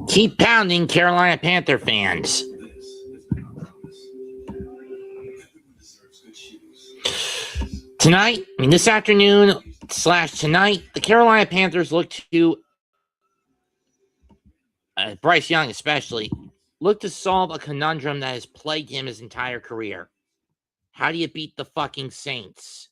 Keep pounding, Carolina Panther fans. Tonight, this afternoon / tonight, the Carolina Panthers look to, Bryce Young especially, look to solve a conundrum that has plagued him his entire career. How do you beat the fucking Saints?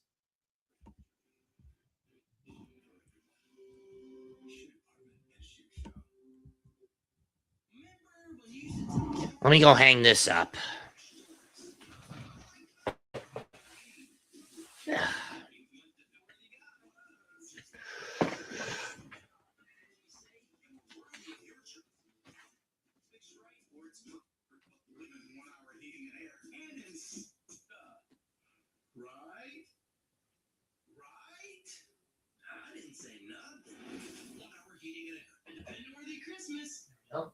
Let me go hang this up. Oh.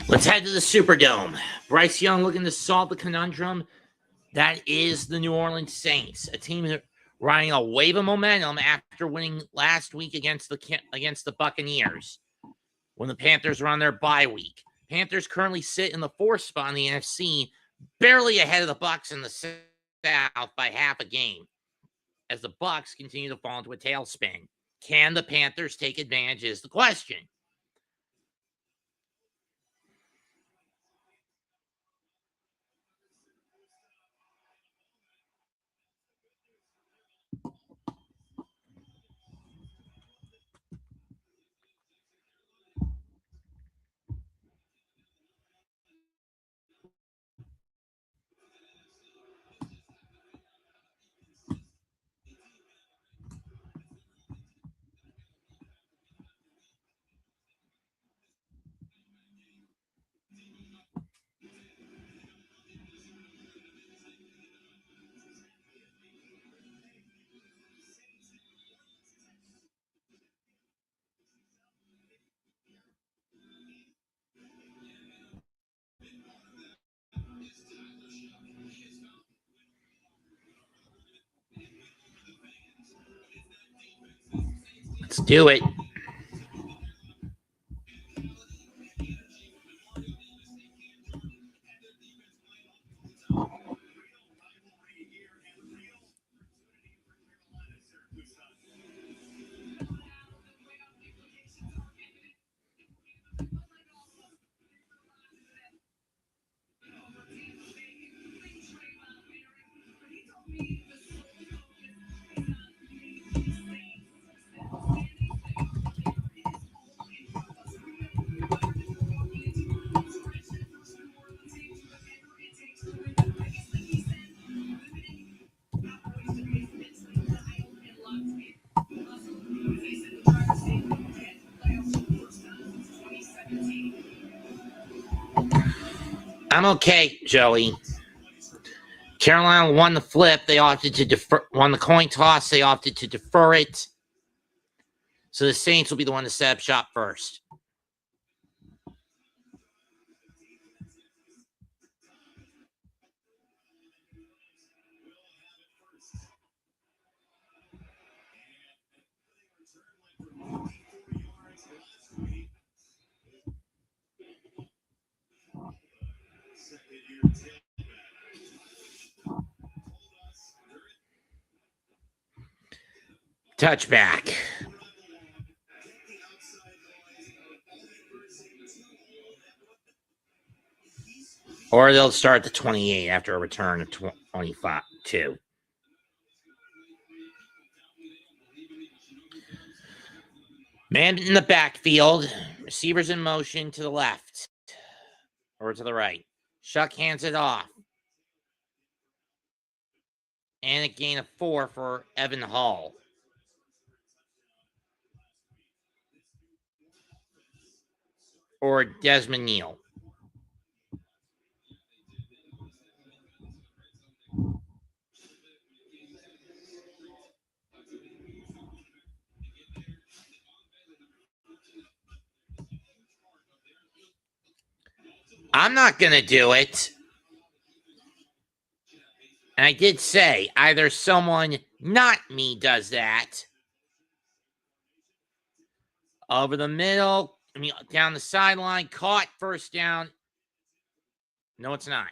Let's head to the Superdome. Bryce Young looking to solve the conundrum that is the New Orleans Saints, a team riding a wave of momentum after winning last week against the Buccaneers when the Panthers were on their bye week. Panthers currently sit in the 4th spot in the NFC, barely ahead of the Bucs in the South by half a game, as the Bucs continue to fall into a tailspin. Can the Panthers take advantage is the question. Let's do it. I'm okay, Joey. Carolina won the flip. They opted to defer. Won the coin toss. They opted to defer it. So the Saints will be the one to set up shop first. Touchback. Or they'll start at the 28 after a return of 25-2. Man in the backfield. Receivers in motion to the left or to the right. Shuck hands it off. And a gain of 4 for Evan Hall. Or Desmond Neal. I'm not going to do it. And I did say either someone, not me, does that. Over the middle, down the sideline, caught, first down. No, it's not.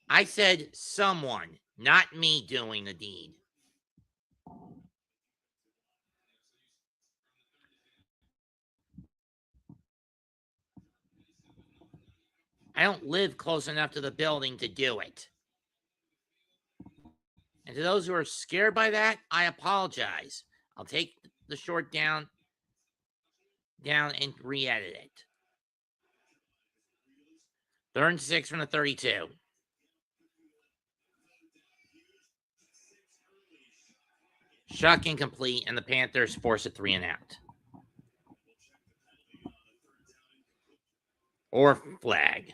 I said someone, not me doing the deed. I don't live close enough to the building to do it. And to those who are scared by that, I apologize. I'll take the short down and re-edit it. 3rd and 6 from the 32. Shuck incomplete, and the Panthers force a 3 and out. Or flag.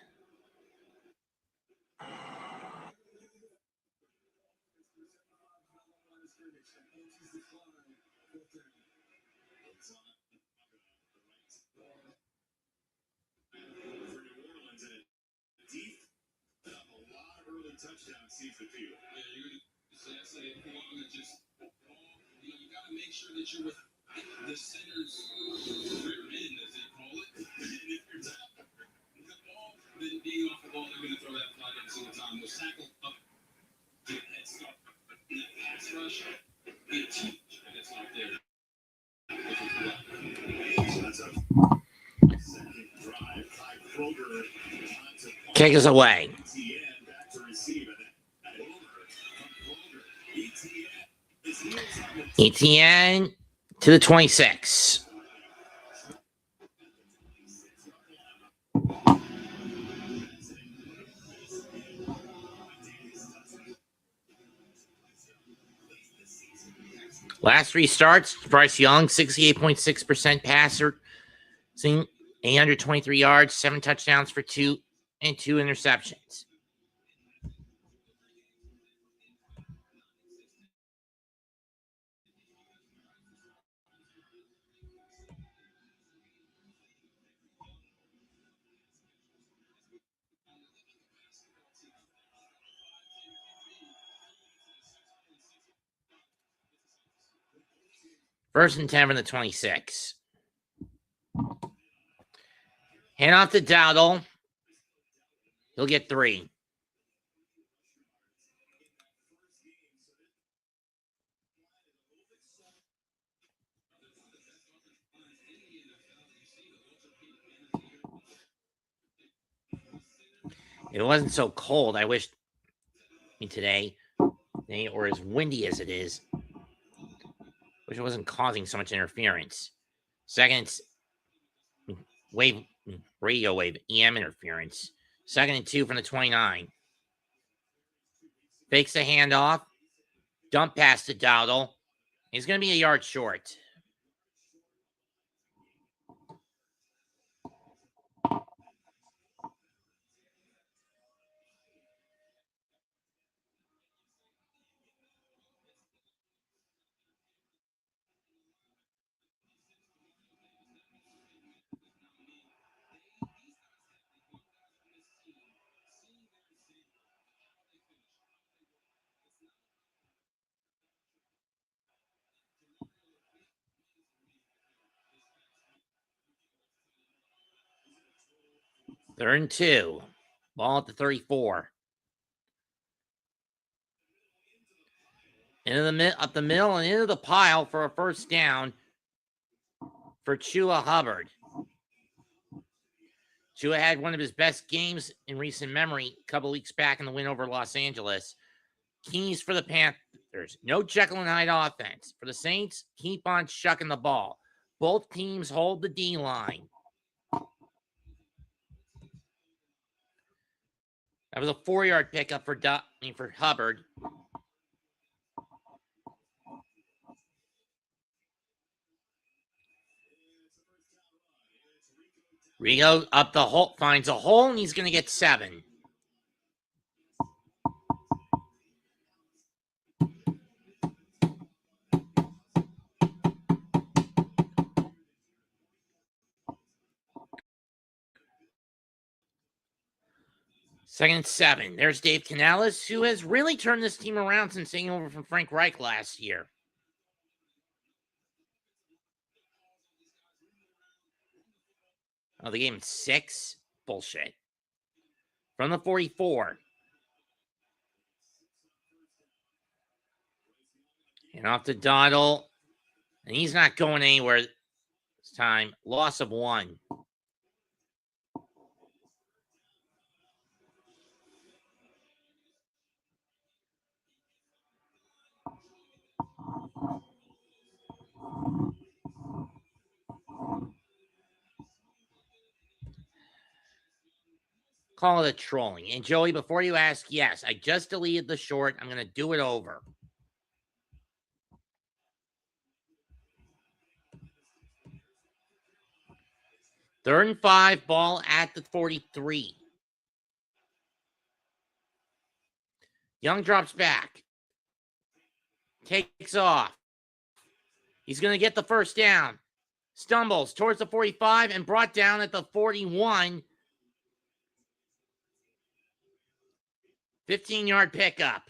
Touchdown sees the field. Yeah, you're going to say if you want to just, you got to make sure that you're with the center's rear end, as they call it. And if you're not the ball, then being off the ball, they're going to throw that flag every single time. They'll tackle up to the head start. And that pass rush, they teach, and it's not there. Kick is away. ETN to the 26. Last 3 starts, Bryce Young, 68.6% passer, 823 yards, 7 touchdowns for 2 and 2 interceptions. First and 10 from the 26. Hand off to Dowdle. He'll get 3. If it wasn't so cold, I wish today, or as windy as it is, wish it wasn't causing so much interference. Second, radio wave, EM interference. 2nd and 2 from the 29. Fakes the handoff. Dump pass to Dowdle. He's going to be a yard short. Third and 2. Ball at the 34. Up the middle and into the pile for a first down for Chua Hubbard. Chua had one of his best games in recent memory a couple weeks back in the win over Los Angeles. Keys for the Panthers. No Jekyll and Hyde offense. For the Saints, keep on shucking the ball. Both teams hold the D-line. That was a 4-yard pickup for Hubbard. Rigo up the hole, finds a hole, and he's going to get 7. Second and 7. There's Dave Canales, who has really turned this team around since taking over from Frank Reich last year. Oh, they gave him 6? Bullshit. From the 44. And off to Donald. And he's not going anywhere this time. Loss of 1. Call it a trolling. And Joey, before you ask, yes, I just deleted the short. I'm going to do it over. Third and 5, ball at the 43. Young drops back. Takes off. He's going to get the first down. Stumbles towards the 45 and brought down at the 41. 15-yard pickup.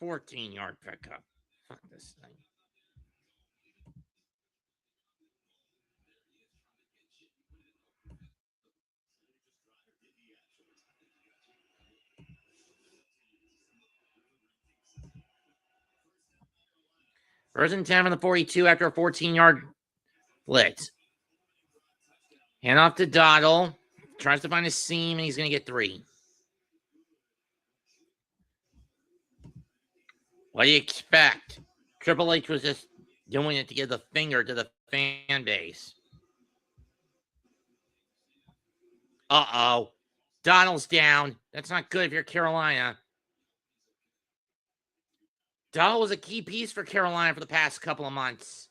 $14-yard pickup. Fuck this thing. First and 10 from the 42 after a 14-yard blitz. Hand off to Dottle. Tries to find a seam, and he's going to get 3. What do you expect? Triple H was just doing it to give the finger to the fan base. Uh-oh. Donald's down. That's not good if you're Carolina. Donald was a key piece for Carolina for the past couple of months.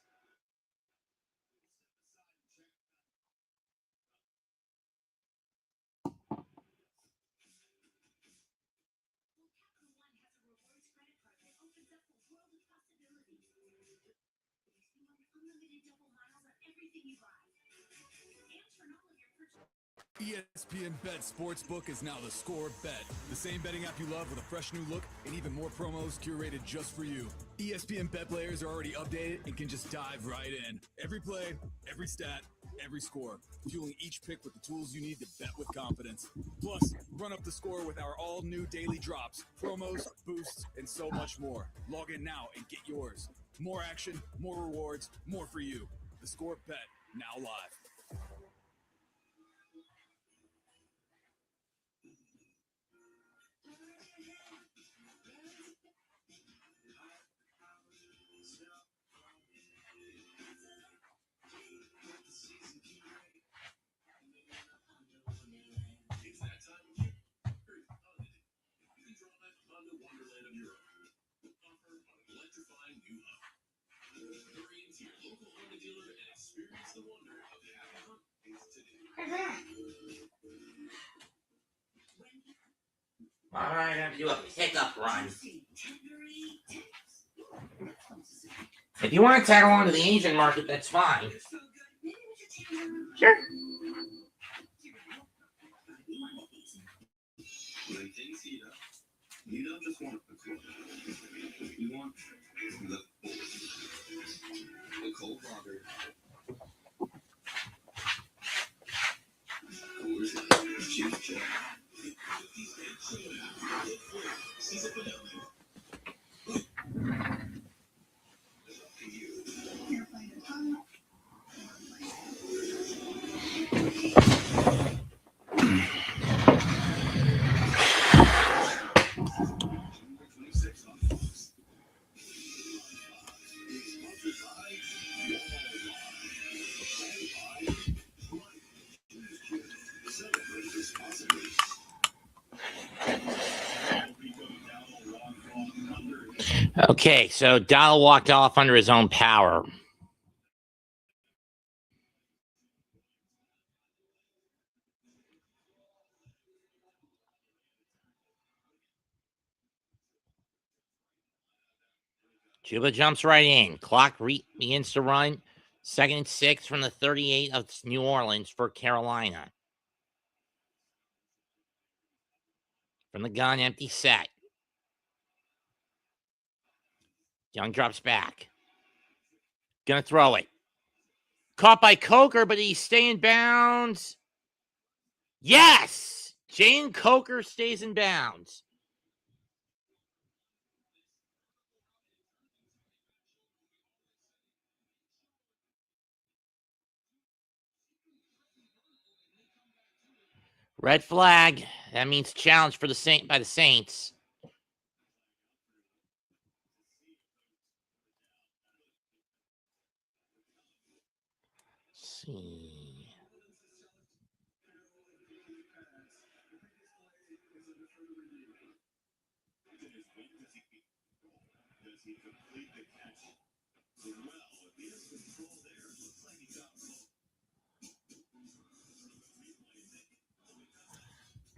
ESPN Bet Sportsbook is now the Score Bet, the same betting app you love with a fresh new look and even more promos curated just for you. ESPN Bet players are already updated and can just dive right in. Every play, every stat, every score, fueling each pick with the tools you need to bet with confidence. Plus, run up the score with our all-new daily drops, promos, boosts, and so much more. Log in now and get yours. More action, more rewards, more for you. The Score Bet, now live. All right, I have to do a pickup run. If you want to tag along to the Asian market, that's fine. Sure. When things heat up, you don't just want the cold. You want the cold water. Okay, so Donald walked off under his own power. Chuba jumps right in. Clock begins to run. 2nd and 6 from the 38 of New Orleans for Carolina. From the gun, empty set. Young drops back. Gonna throw it. Caught by Coker, but he's staying in bounds. Yes! Jane Coker stays in bounds. Red flag. That means challenge for the by the Saints. Let's see.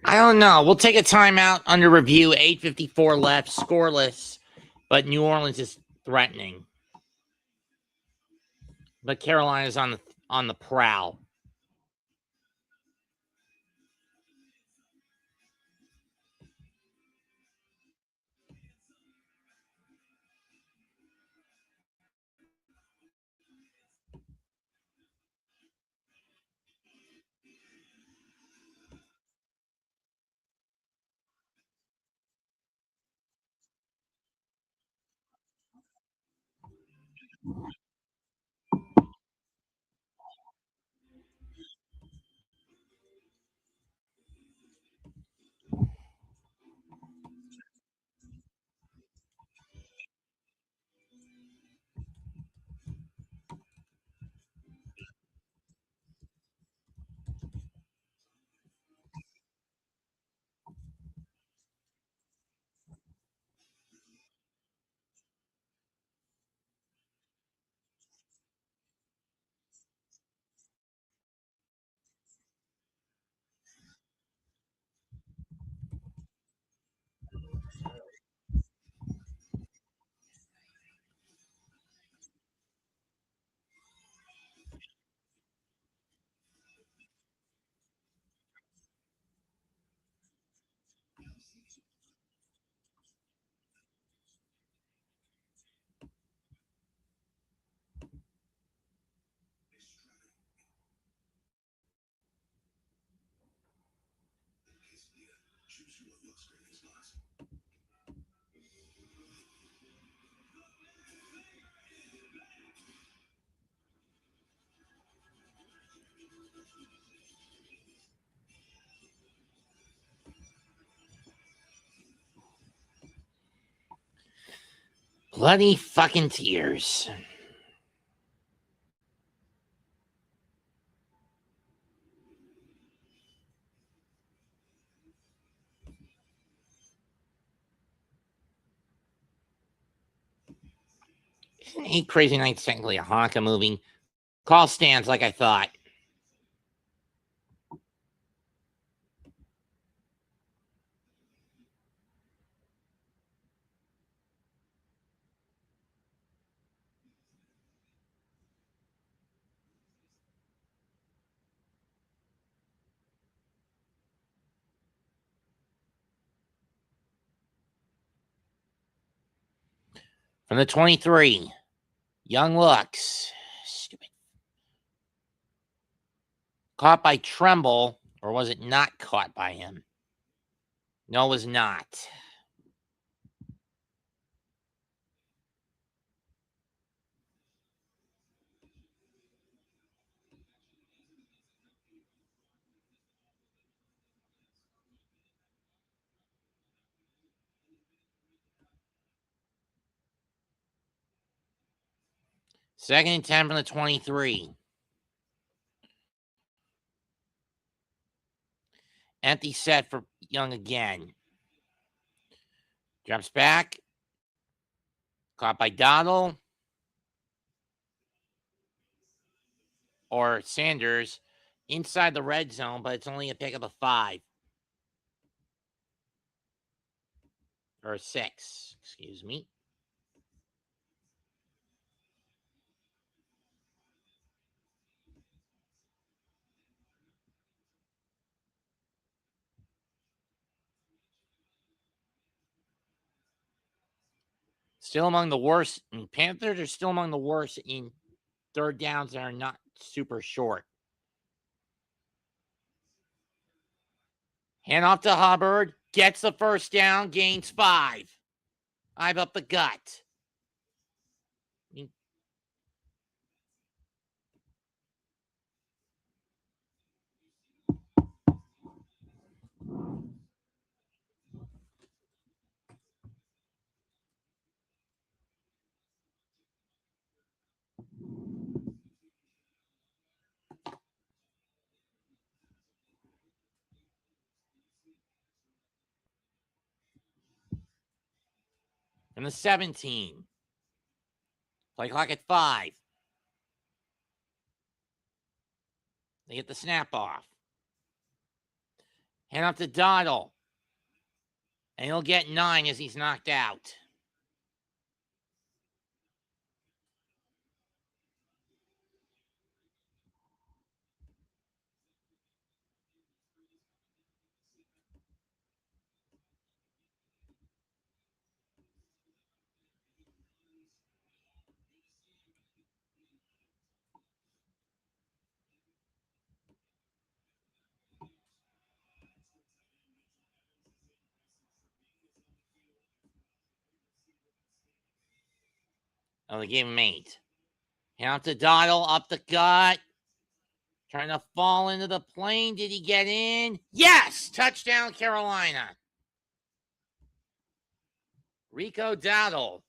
I don't know. We'll take a timeout under review. 8:54 left, scoreless, but New Orleans is threatening. But Carolina's on the prowl. Bloody fucking tears. Isn't 8 Crazy Nights technically a Hanukkah movie? Call stands like I thought. From the 23, Young looks. Stupid. Caught by Tremble, or was it not caught by him? No, it was not. Second and 10 from the 23. Empty set for Young again. Jumps back. Caught by Donald. Or Sanders. Inside the red zone, but it's only a pick of a 5. Or a 6. Excuse me. Still among the worst. Panthers are still among the worst in third downs that are not super short. Hand off to Hubbard. Gets the first down. Gains 5. I've up the gut. And the 17. Play clock at 5. They get the snap off. Hand off to Doddle. And he'll get 9 as he's knocked out. Oh, they gave him 8. Hand off to Doddle. Up the gut. Trying to fall into the plane. Did he get in? Yes! Touchdown, Carolina. Rico Dowdle.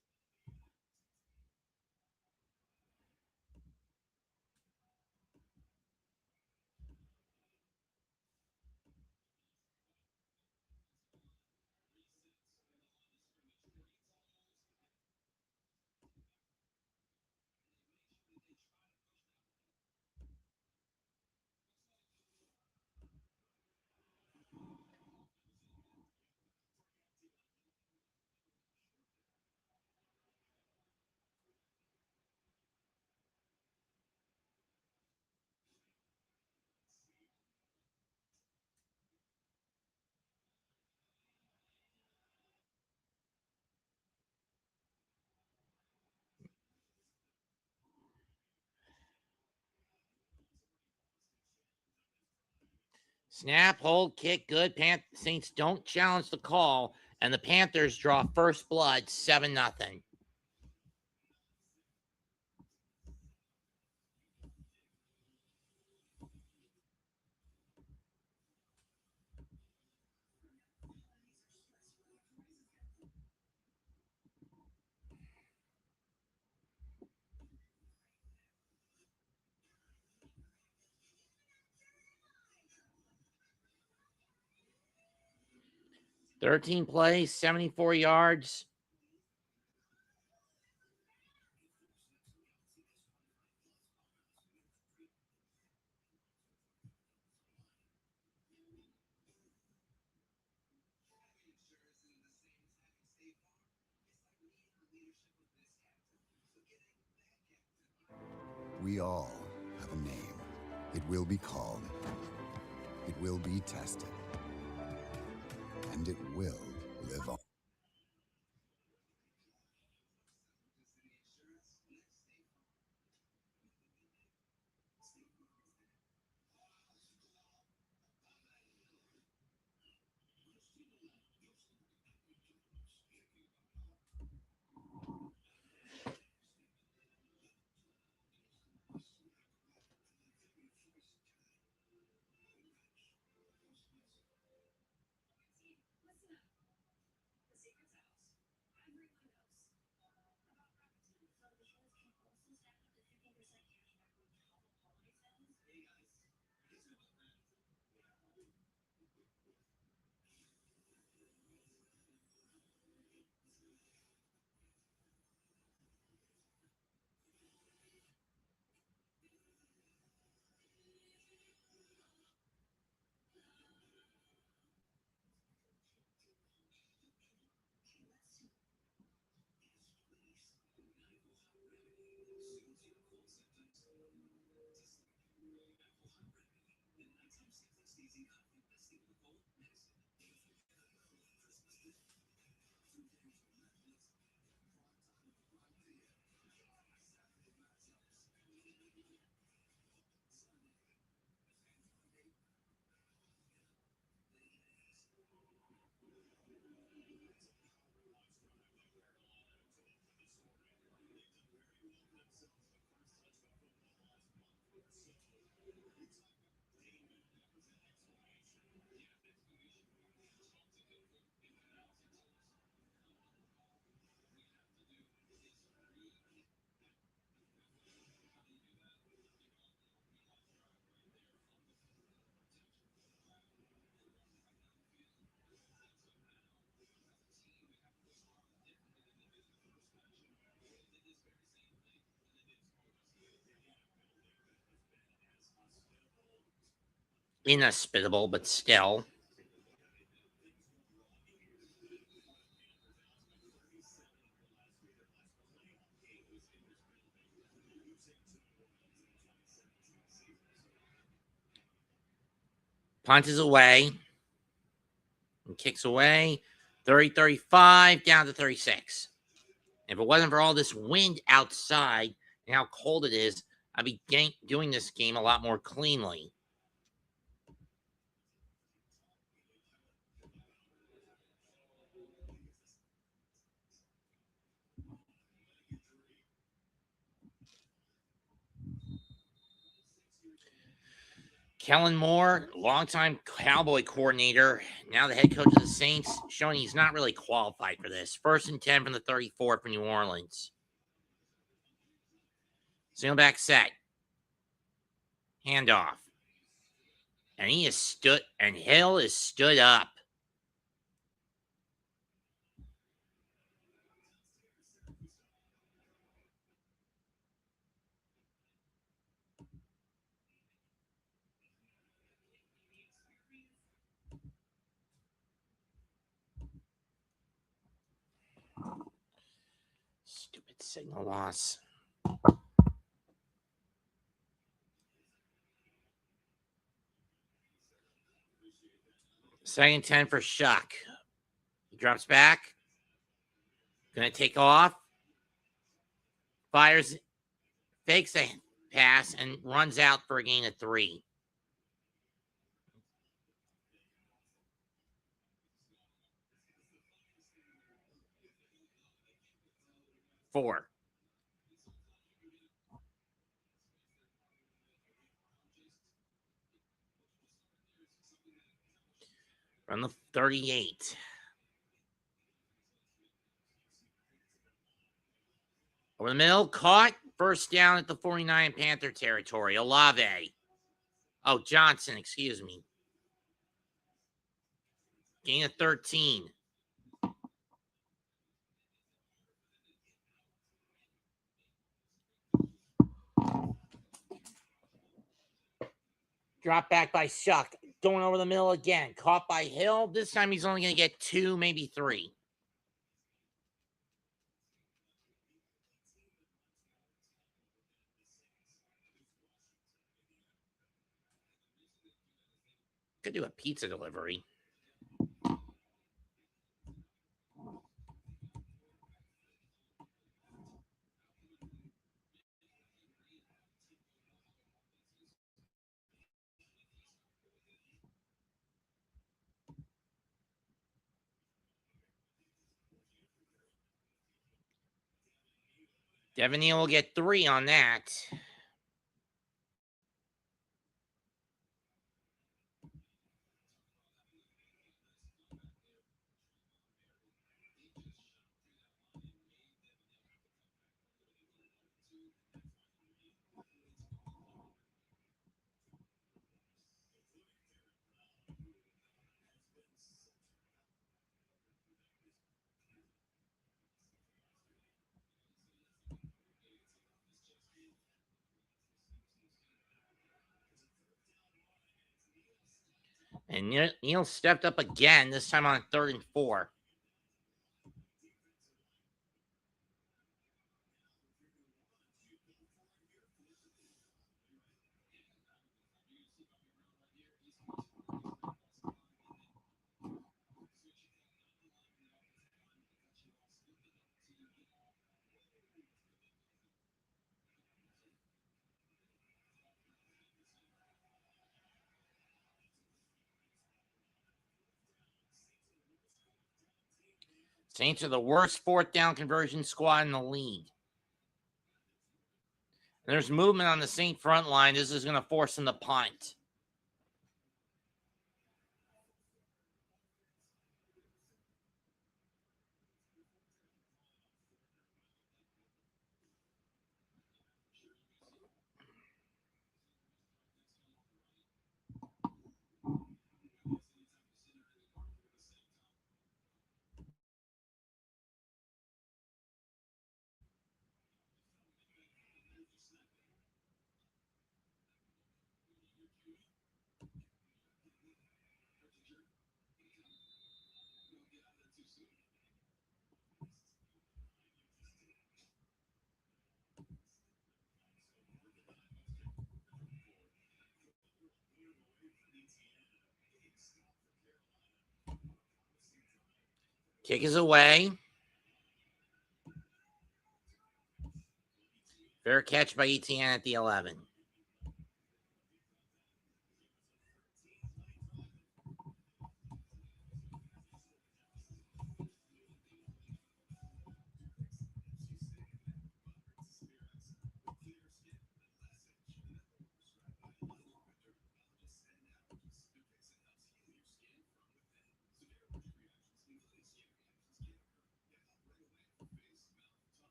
Snap, hold, kick, good. Saints don't challenge the call, and the Panthers draw first blood, 7-0. Thirteen plays, 74 yards. We all have a name. It will be called. It will be tested. And it will live on. inhospitable, but still. Punt is away. And kicks away. 30-35, down to 36. If it wasn't for all this wind outside and how cold it is, I'd be doing this game a lot more cleanly. Kellen Moore, longtime Cowboy coordinator, now the head coach of the Saints, showing he's not really qualified for this. 1st and 10 from the 34 for New Orleans. Single back set. Handoff. And he is stood, and Hill is stood up. Stupid signal loss. Second 10 for Shuck. He drops back. Gonna take off. Fires, fakes a pass, and runs out for a gain of 3. Four. From the 38. Over the middle, caught. First down at the 49 Panther territory. Olave. Oh, Johnson, excuse me. Gain of 13. Drop back by Shuck. Going over the middle again. Caught by Hill. This time he's only going to get 2, maybe 3. Could do a pizza delivery. Devin Neal will get 3 on that. And Neal stepped up again, this time on 3rd and 4. Saints are the worst 4th down conversion squad in the league. There's movement on the Saint front line. This is going to force them to punt. Kick is away. Fair catch by Etienne at the 11.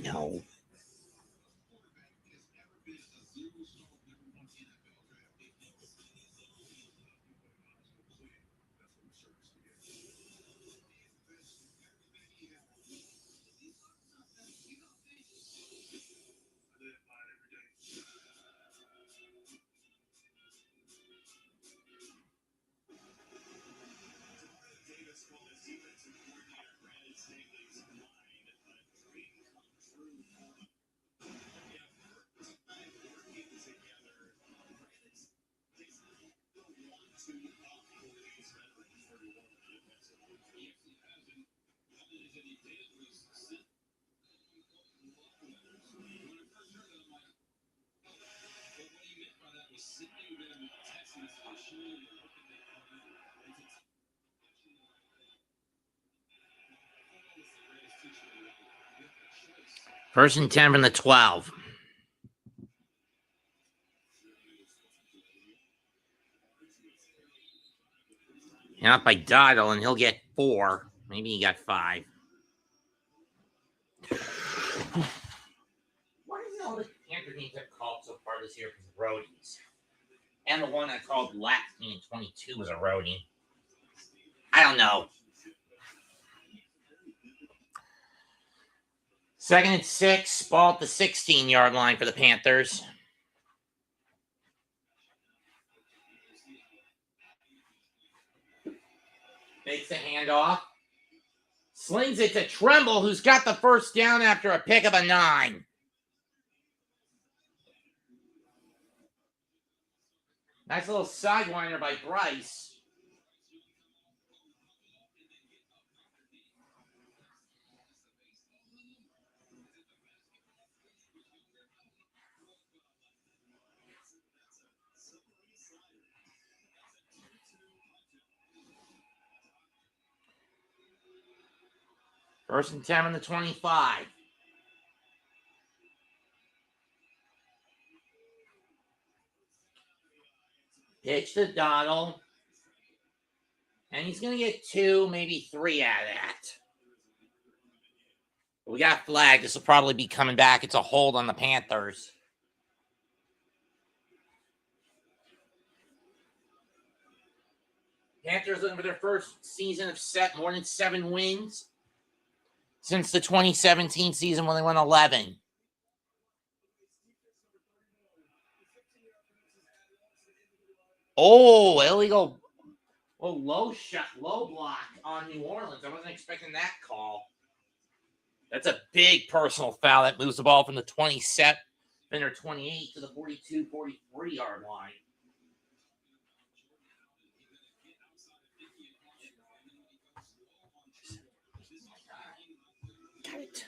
No. First and 10 from the 12. Out by Dottle, and he'll get 4. Maybe he got 5. Why is all the Panther games I've called so far this year because of roadies? And the one I called last game in 22 was a roadie. I don't know. Second and 6, ball at the 16-yard line for the Panthers. Makes the handoff. Slings it to Tremble, who's got the first down after a pick of a 9. Nice little sidewinder by Bryce. First and 10 on the 25. Pitch to Donald. And he's going to get 2, maybe 3 out of that. We got flagged. This will probably be coming back. It's a hold on the Panthers. Panthers looking for their first season of more than 7 wins since the 2017 season when they won 11. Oh, illegal. Oh, low shot, low block on New Orleans. I wasn't expecting that call. That's a big personal foul that moves the ball from the 27 or 28 to the 42, 43-yard line. Got it.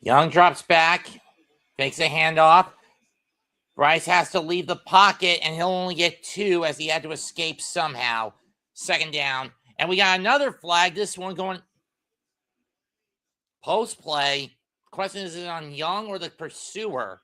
Young drops back, fakes a handoff. Bryce has to leave the pocket, and he'll only get 2 as he had to escape somehow. Second down. And we got another flag. This one going post play. Question is it on Young or the pursuer?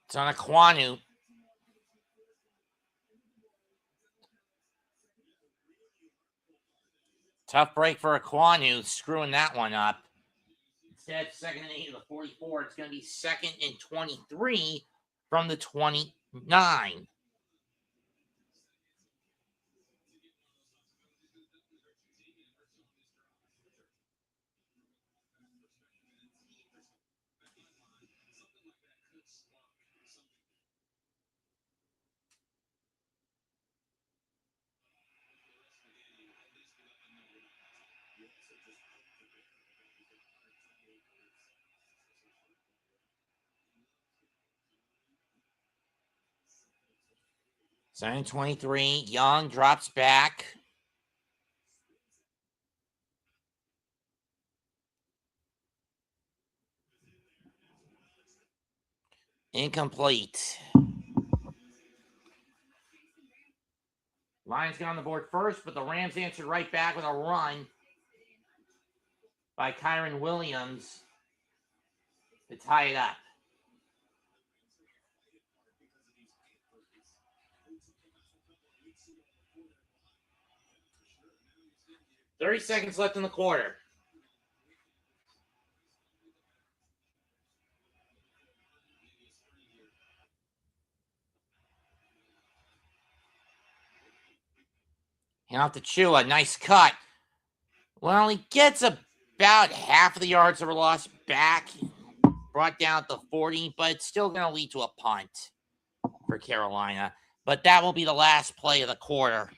It's on Aquanu. Tough break for Aquanu, screwing that one up. Instead, 2nd and 8 to the 44. It's going to be 2nd and 23 from the 29. Second and 23. Young drops back. Incomplete. Lions got on the board first, but the Rams answered right back with a run by Kyron Williams to tie it up. $30 seconds left in the quarter. Hand off to Chua. Nice cut. Well, he gets about half of the yards that were lost back. Brought down at the 40, but it's still going to lead to a punt for Carolina. But that will be the last play of the quarter.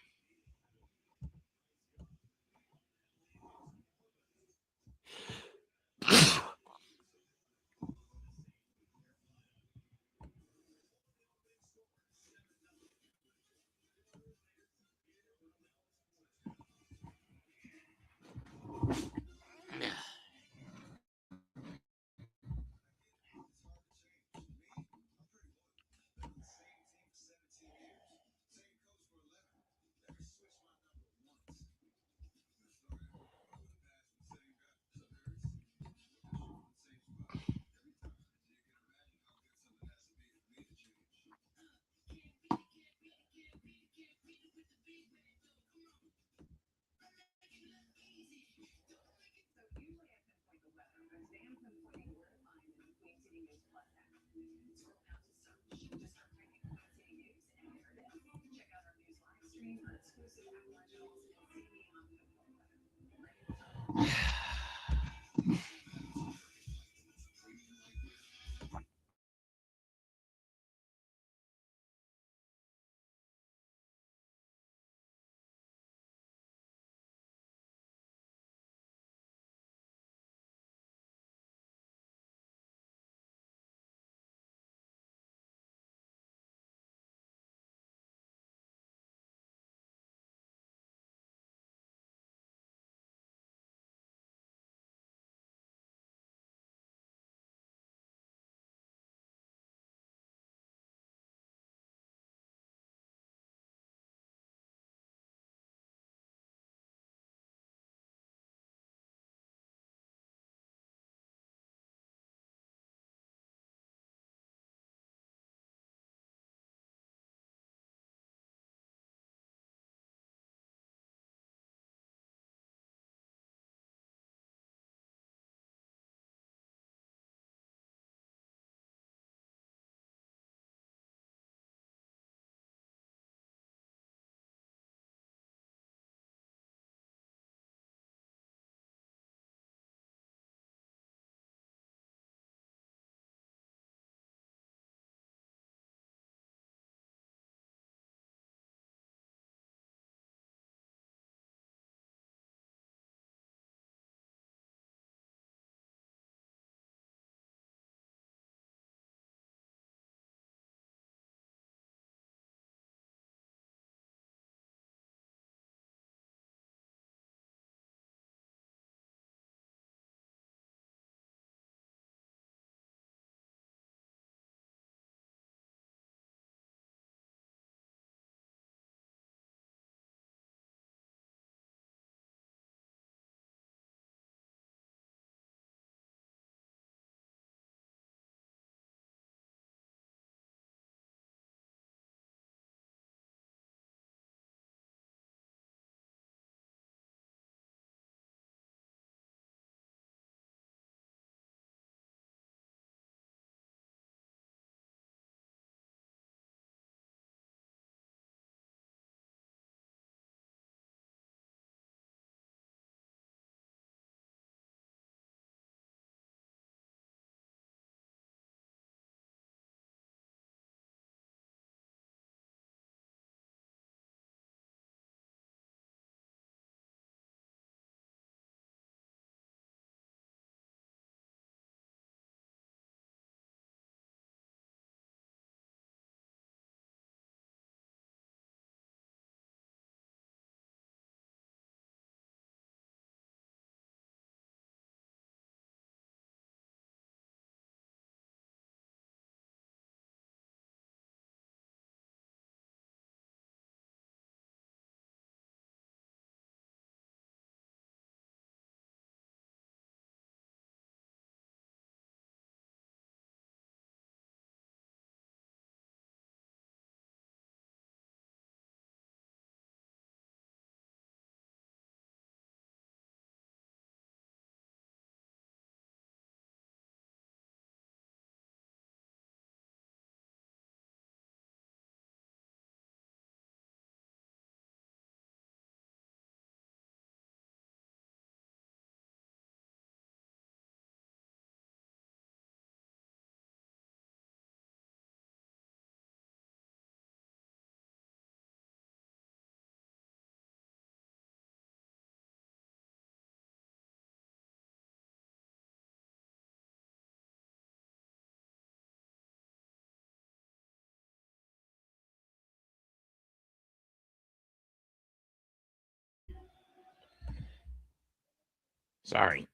Sorry.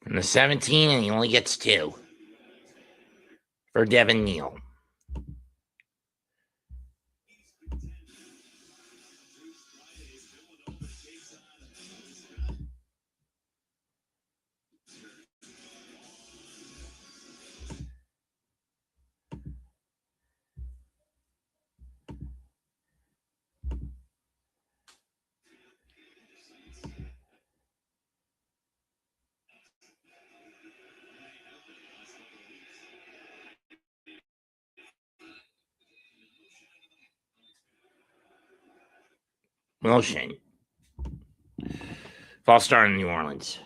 From the 17, and he only gets 2 for Devin Neal. Motion. False start in New Orleans.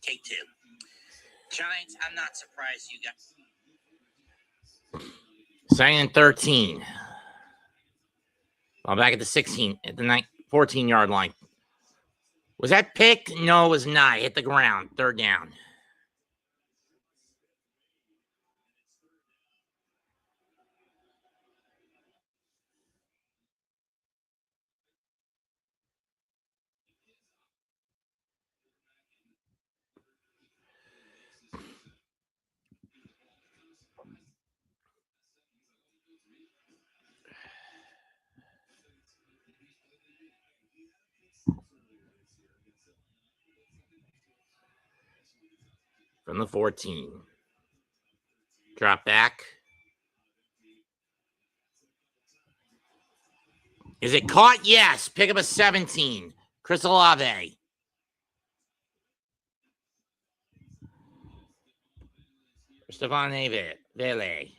Take 2. Giants, I'm not surprised you got. Second and 13. Well, back at the 16, at the 14-yard line. Was that picked? No, it was not. Hit the ground. Third down. From the 14. Drop back. Is it caught? Yes. Pick up a 17. Chris Olave. Stephon Vele.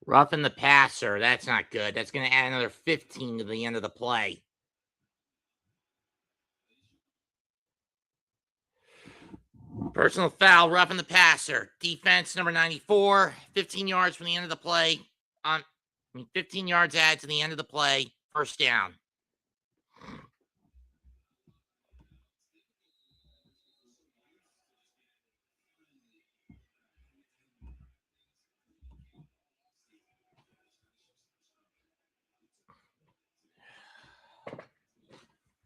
Roughing the passer. That's not good. That's going to add another 15 to the end of the play. Personal foul, roughing the passer. Defense number 94. 15 yards from the end of the play. 15 yards added to the end of the play. First down.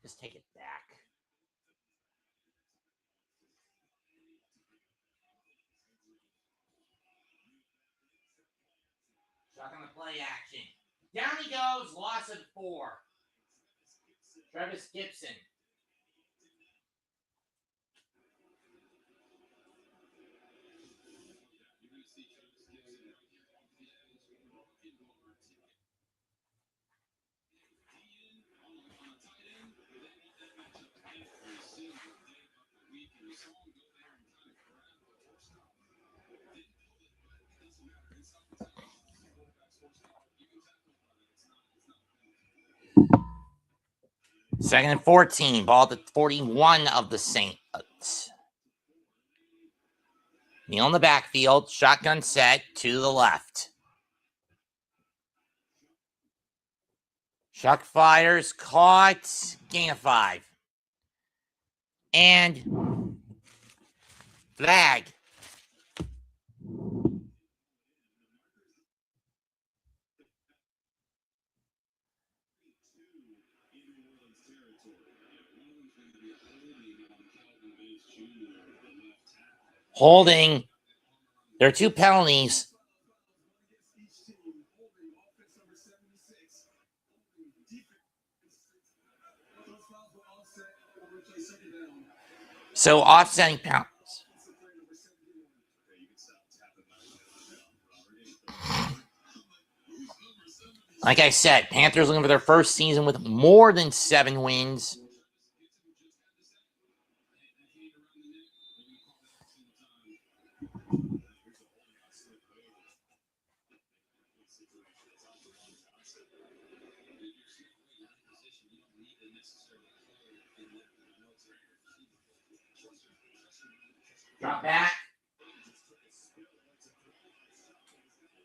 Just take it back. Shotgun the play action. Down he goes. Loss of 4. Travis Gibson. Second and 14. Ball at 41 of the Saints. Neal in the backfield. Shotgun set to the left. Chuck fires. Caught. Gain of 5. And flag. Holding. There are 2 penalties. So offsetting pounds. Like I said, Panthers looking for their first season with more than 7 wins. Drop back.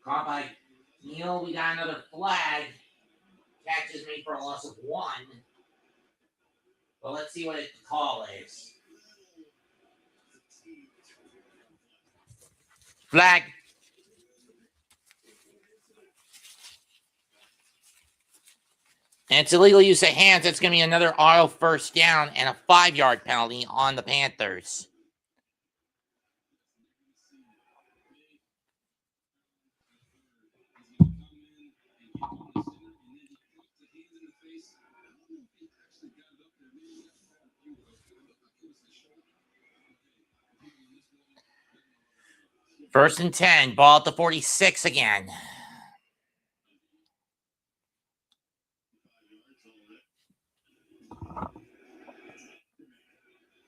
Caught by Neal. We got another flag. Catches me for a loss of 1. Well, let's see what the call is. Flag. And it's illegal use of hands. It's going to be another auto first down and a 5-yard penalty on the Panthers. First and 10. Ball at the 46 again.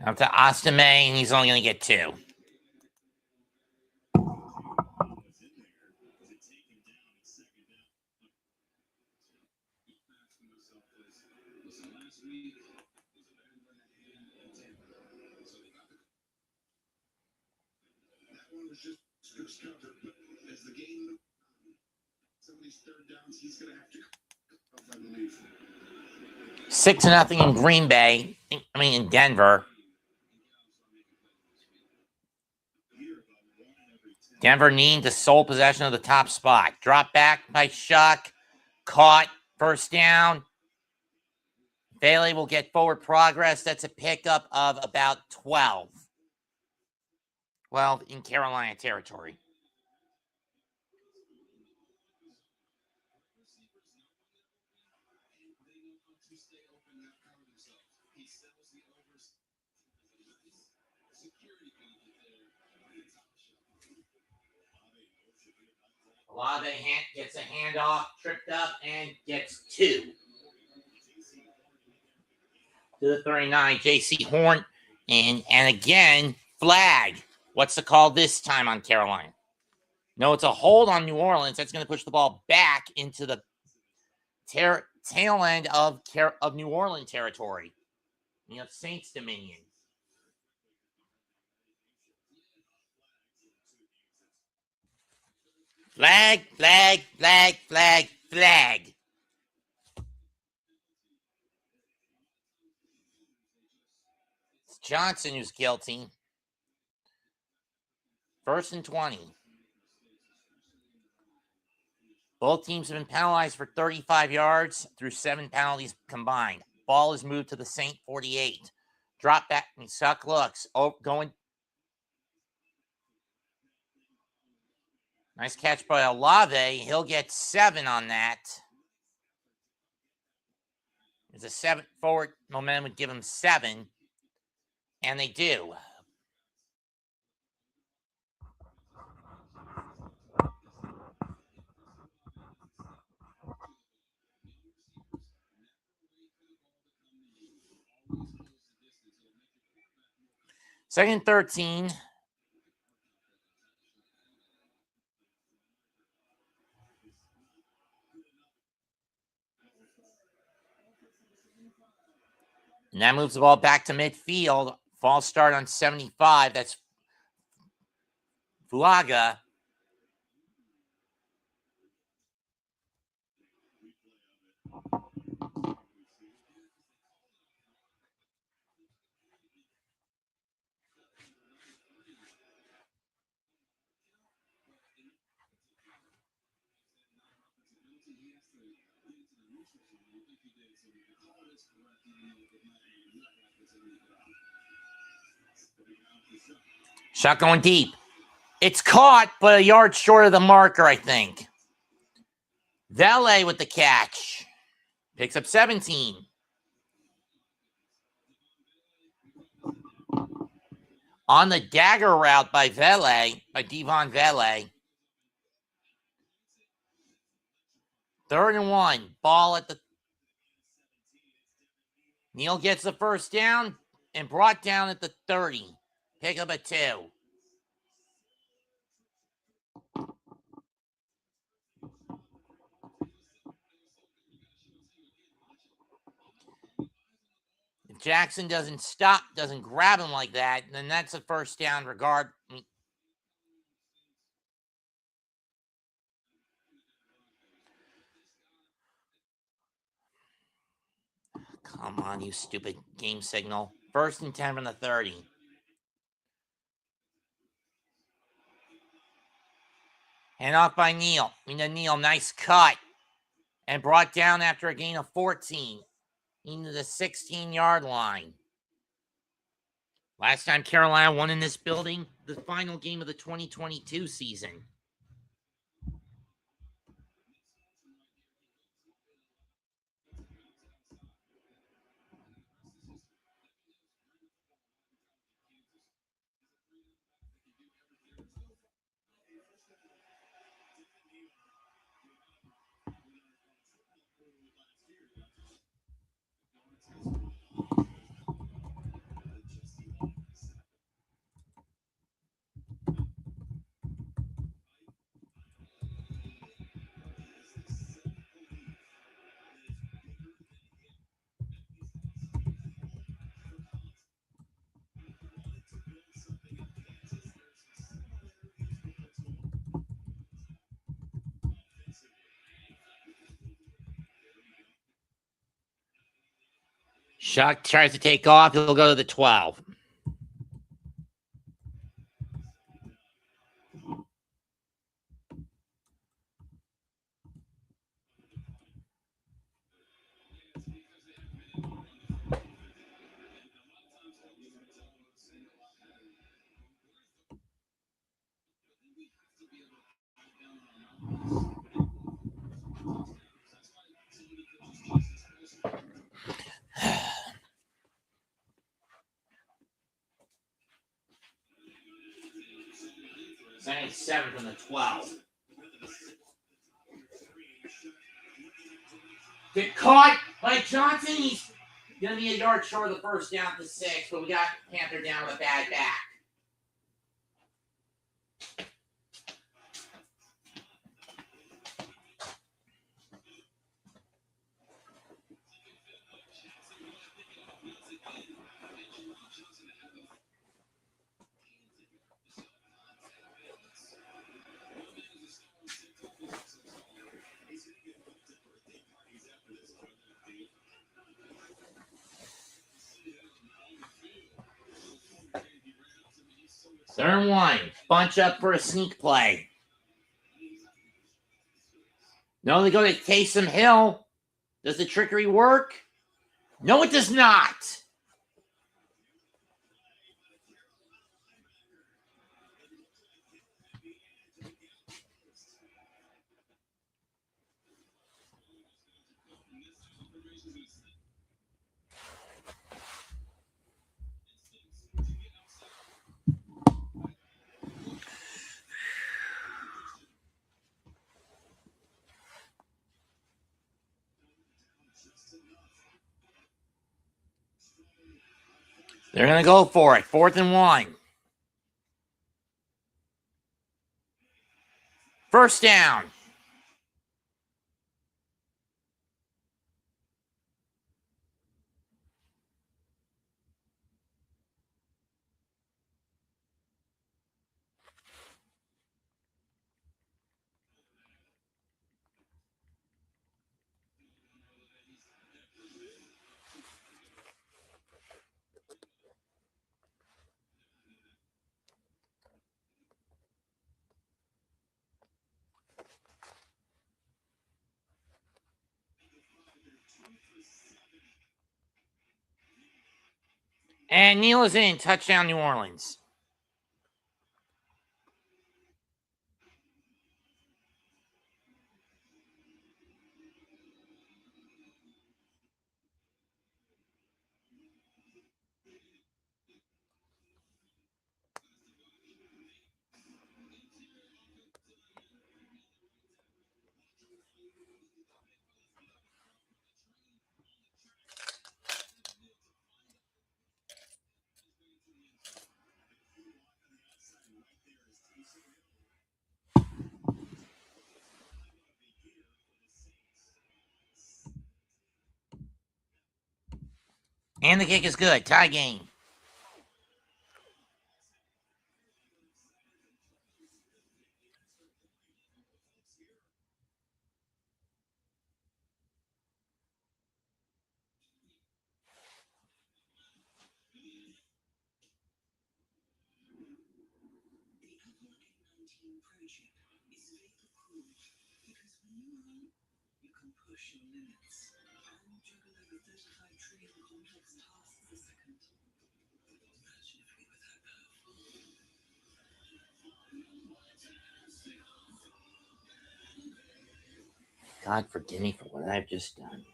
Up to Austin May, and he's only going to get 2. As the game, some of these third downs, he's going to have to, I believe. 6-0 in Green Bay. In Denver. Denver needing the sole possession of the top spot. Drop back by Shuck. Caught. First down. Bailey will get forward progress. That's a pickup of about 12. Well, in Carolina territory. Olave gets a handoff, tripped up, and gets 2. To the 39, J.C. Horn. And again, flag. What's the call this time on Carolina? No, it's a hold on New Orleans. That's going to push the ball back into the tail end of New Orleans territory. You have Saints Dominion. Flag, flag, flag, flag, flag. It's Johnson who's guilty. First and 20. Both teams have been penalized for 35 yards through 7 penalties combined. Ball is moved to the Saint 48. Drop back and Suck looks. Oh, going. Nice catch by Olave. He'll get 7 on that. There's a 7 forward momentum would give him 7. And they do. Second and 13. And that moves the ball back to midfield. False start on 75. That's Fuaga. Shot going deep. It's caught, but a yard short of the marker, I think. Valet with the catch. Picks up 17. On the dagger route by Devon Vele. 3rd and 1. Ball at the... Neal gets the first down and brought down at the 30. Pick up a 2. If Jackson doesn't grab him like that, then that's a first down Come on, you stupid game signal. 1st and 10 from the 30. Hand off by Neal. Neal, nice cut. And brought down after a gain of 14. Into the 16-yard line. Last time Carolina won in this building, the final game of the 2022 season. Shuck tries to take off. He'll go to the 12. Second 7 from the 12. Get caught by Johnson. He's going to be a yard short of the first down to 6, but we got Panther down with a bad back. Third and 1. Bunch up for a sneak play. No, they go to Taysom Hill. Does the trickery work? No, it does not. They're going to go for it. 4th and 1. First down. And Neal is in. Touchdown, New Orleans. And the kick is good. Tie game. God forgive me for what I've just done.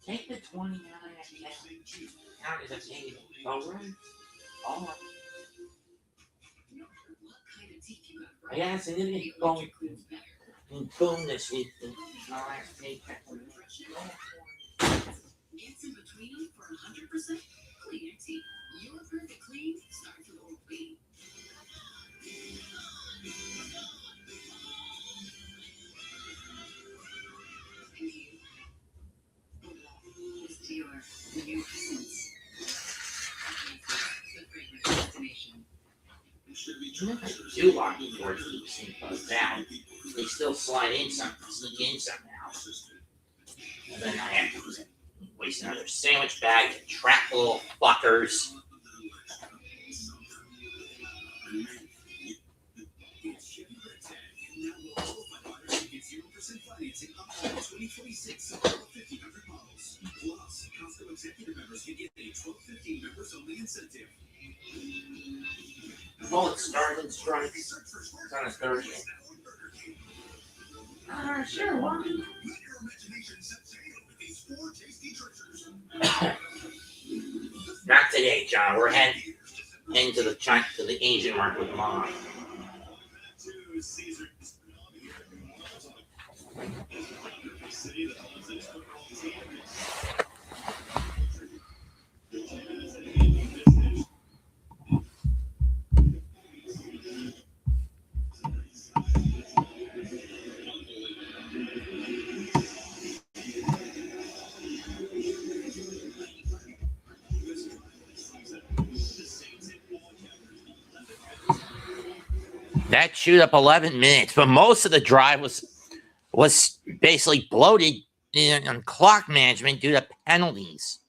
Take the 20 out of that count as a game. All right. All right. I got a significant bone this week. My last paycheck. Gets in between them for 100% clean tea. Your perfect clean starts with Oral B. Is to your new essence. The fragrance destination. Even if I do lock the door to keep sync bugs down, they still slide in something, sneak in somehow. And then I have to waste another sandwich bag to trap the little fuckers. Financing up to 2026 of all 1,500 models. Plus, Costco executive members can get a 12.15 members only incentive. Well, it started strikes. It's on a Thursday. Sure, why? Let your imagination set sail with these 4 tasty treasures. Not today, John. We're heading into the Asian market with Mom. To Caesar's. City that owns its football team. That chewed up 11 minutes, but most of the drive was basically bloated on clock management due to penalties.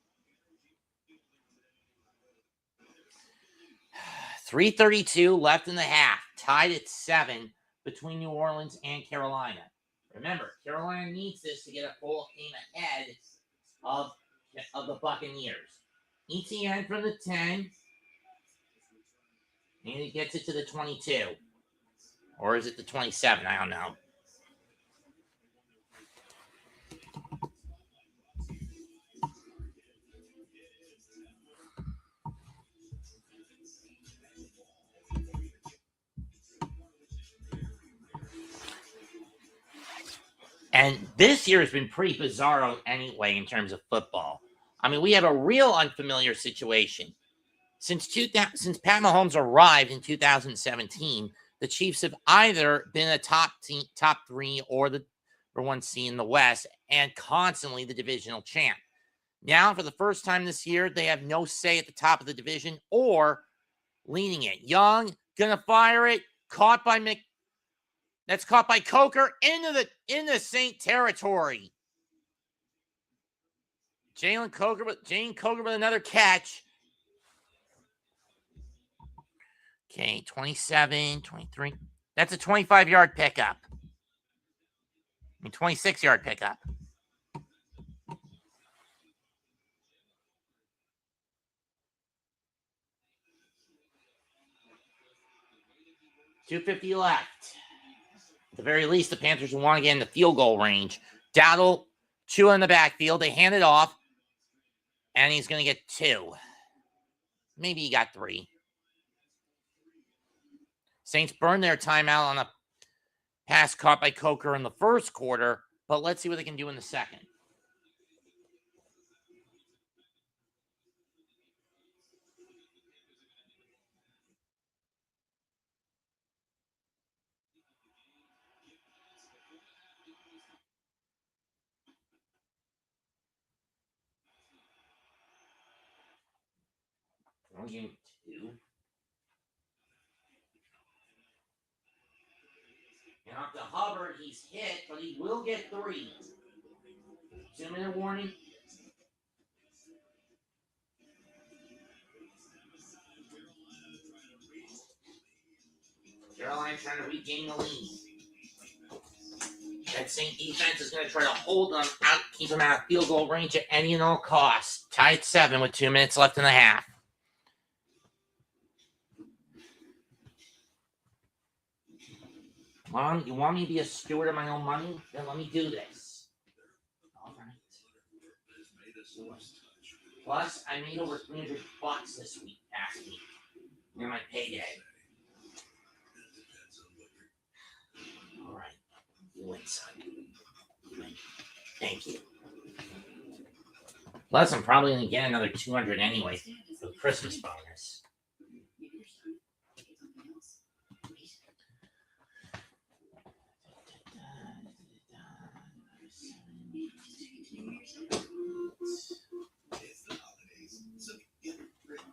3:32 left in the half, tied at 7 between New Orleans and Carolina. Remember, Carolina needs this to get a full game ahead of the Buccaneers. ETN from the 10, and he gets it to the 22. Or is it the 27? I don't know. And this year has been pretty bizarro anyway in terms of football. I mean, we have a real unfamiliar situation. Since Pat Mahomes arrived in 2017, the Chiefs have either been a top 3 or the number 1 seed in the West and constantly the divisional champ. Now, for the first time this year, they have no say at the top of the division or leading it. Young, gonna fire it, caught by Coker into Saint territory. Jane Coker with another catch. Okay, 27, 23. That's a 25-yard pickup. 26-yard pickup. $2:50 left. At the very least, the Panthers will want to get in the field goal range. Dowdle, Chua in the backfield. They hand it off, and he's going to get 2. Maybe he got 3. Saints burned their timeout on a pass caught by Coker in the first quarter, but let's see what they can do in the second. Game 2. And up to Hubbard, he's hit, but he will get 3. 2-minute warning. Carolina trying to regain the lead. That Saint defense is going to try to hold them out, keep them out of field goal range at any and all costs. Tied 7 with 2 minutes left in the half. Mom, you want me to be a steward of my own money? Then let me do this. All right. Plus, I made over $300 this week, past week. Near my payday. All right. You win, son. You win. Thank you. Plus, I'm probably going to get another $200 anyway for the Christmas bonus. It's the holidays, so get ready.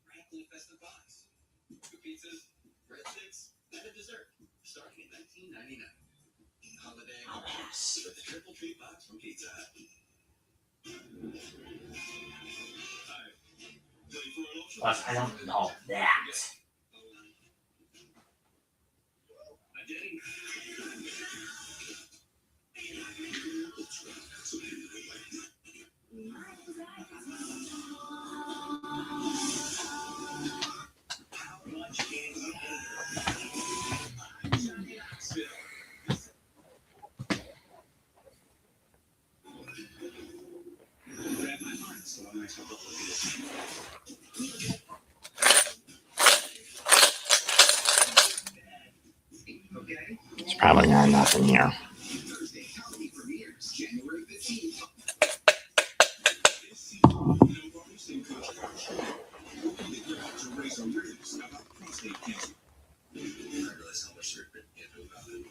Wrapped in a festive box. 2 pizzas, breadsticks, and a dessert, starting at $19.99. Holiday with the triple treat box from Pizza Hut. Plus, I don't need all that. It's probably not enough in here.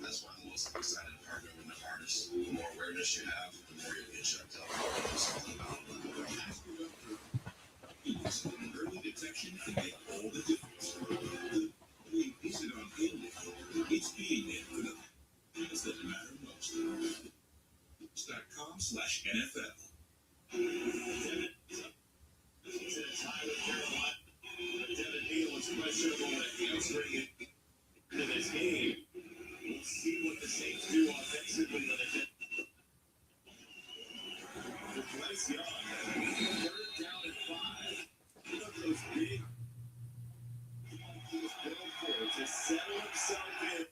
That's why I'm most excited to partner with my artists. The more awareness you have, the more you'll get checked out. Early detection can make all the difference. We base it on healing. It's being in for the things that matter most. .com/NFL. It's high with Carolina. Devin Neal was questionable with hamstring into this game. We'll see what the Saints do offensively when they get for Bryce Young. 3rd down and 5. Put up those big. He was built for to settle himself in.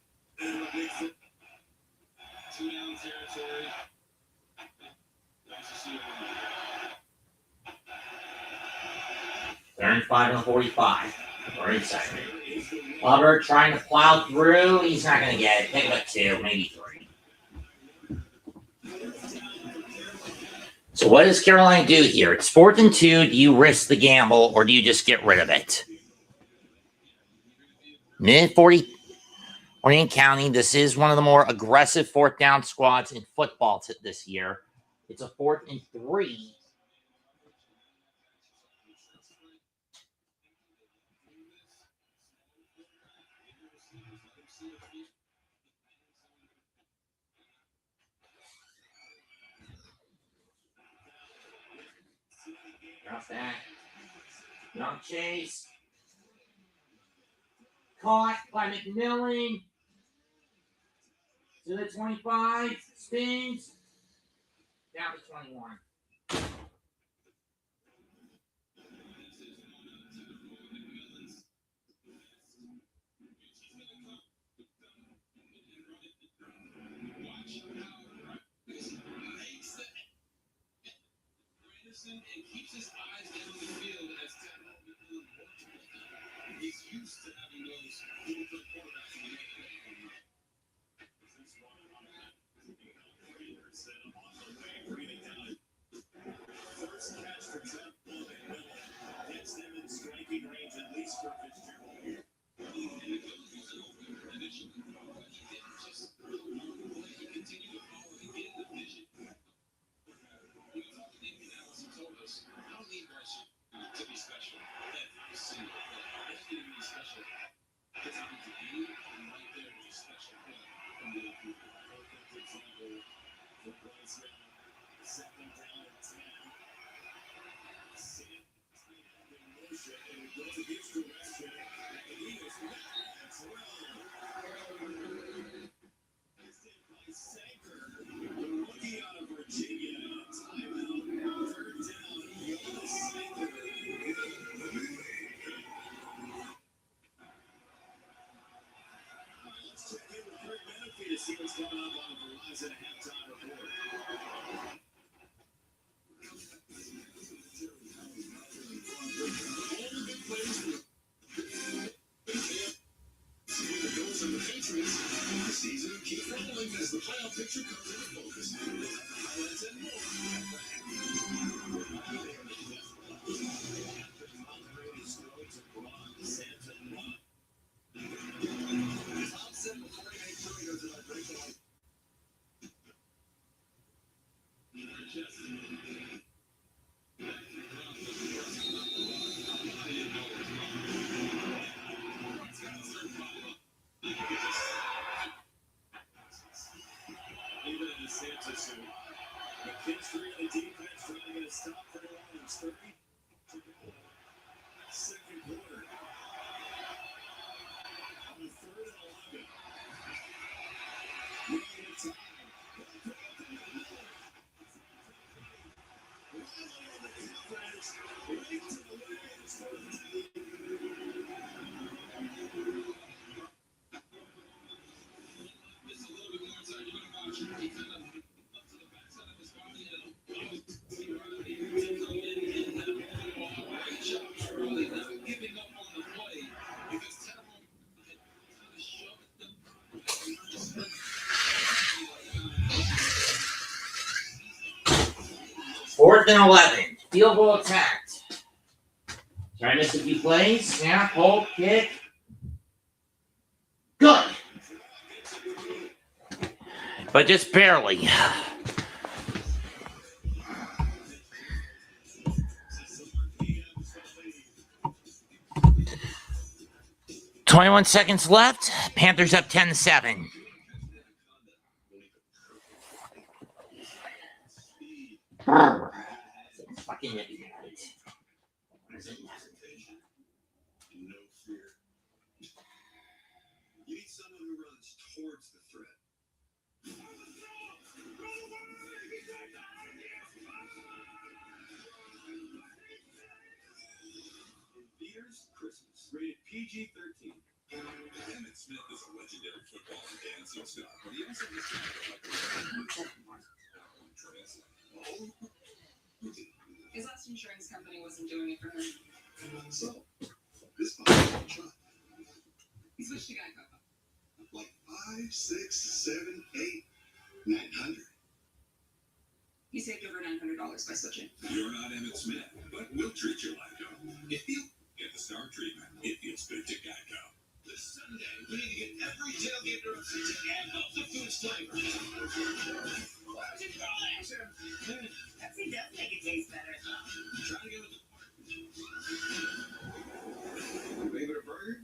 And what makes it 2-down territory. Nice to see him. 3rd and 5 and 45. We're excited. Hubbard trying to plow through. He's not going to get it. Pick him up 2, maybe 3. So what does Carolina do here? It's 4th and 2. Do you risk the gamble or do you just get rid of it? Minute 40. Orion County. This is one of the more aggressive 4th down squads in football this year. It's a 4th and 3. Drop that. Young chase. Caught by McMillan. To the 25. Spins. Down to 21. And keeps his eyes down the field as time to be, and right there is a special hit from the people. Perfect example for Bryce Young. Second down and 10. Sam tight end in motion, and it goes against direction. And he is not thrown. Missed it by Sanker, the rookie out of Virginia. Timeout. Third down. Jonas Sanker. Let's check in with Kurt Menefee to see what's coming up on the Verizon halftime report. The Patriots this season keep rolling as the playoff picture comes into focus. Highlights and more. Top 7 48 thrillers in our break. Even in the Santa suit. McKinstry in the defense trying to get a stop for the Lions. 30 to go. Second quarter. On 3rd and 11. Running in time. Rally on the defense. Right to the Lions for the lead. Just a little bit more inside. You're going to watch him. He kind of up to the backside of his body and see Riley to come in and great job, Charlie, not giving up on the play because Tyrone had kind of shoved the 4th and 11. Field goal attacked. Try to miss a few plays. Snap, hold, kick. Good. But just barely. 21 seconds left. Panthers up 10-7. Fucking idiot. no fear. You need someone who runs towards the threat. Theaters, Christmas, rated PG-13. Emmett Smith is a legendary football and dancing star, but he also has to His last insurance company wasn't doing it for him. So, this might be a He switched to Geico. like 5, 6, 7, 8, 900. He saved over $900 by switching. You're not Emmett Smith, but we'll treat you like him. If you get the star treatment, it feels good to Geico. This Sunday, we need to get every tailgater a season and help the food flavor. What would you call it? Pepsi does make it taste better. Try to get with the favorite burger?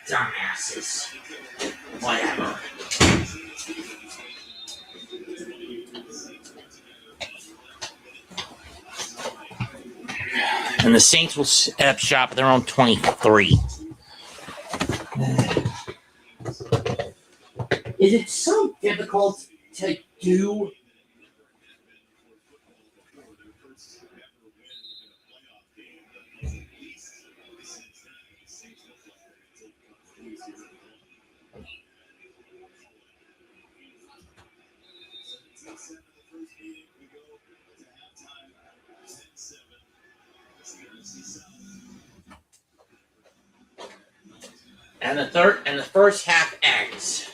Dumbasses. Whatever. And the Saints will set up shop at their own 23. Is it so difficult to do? And the first half ends.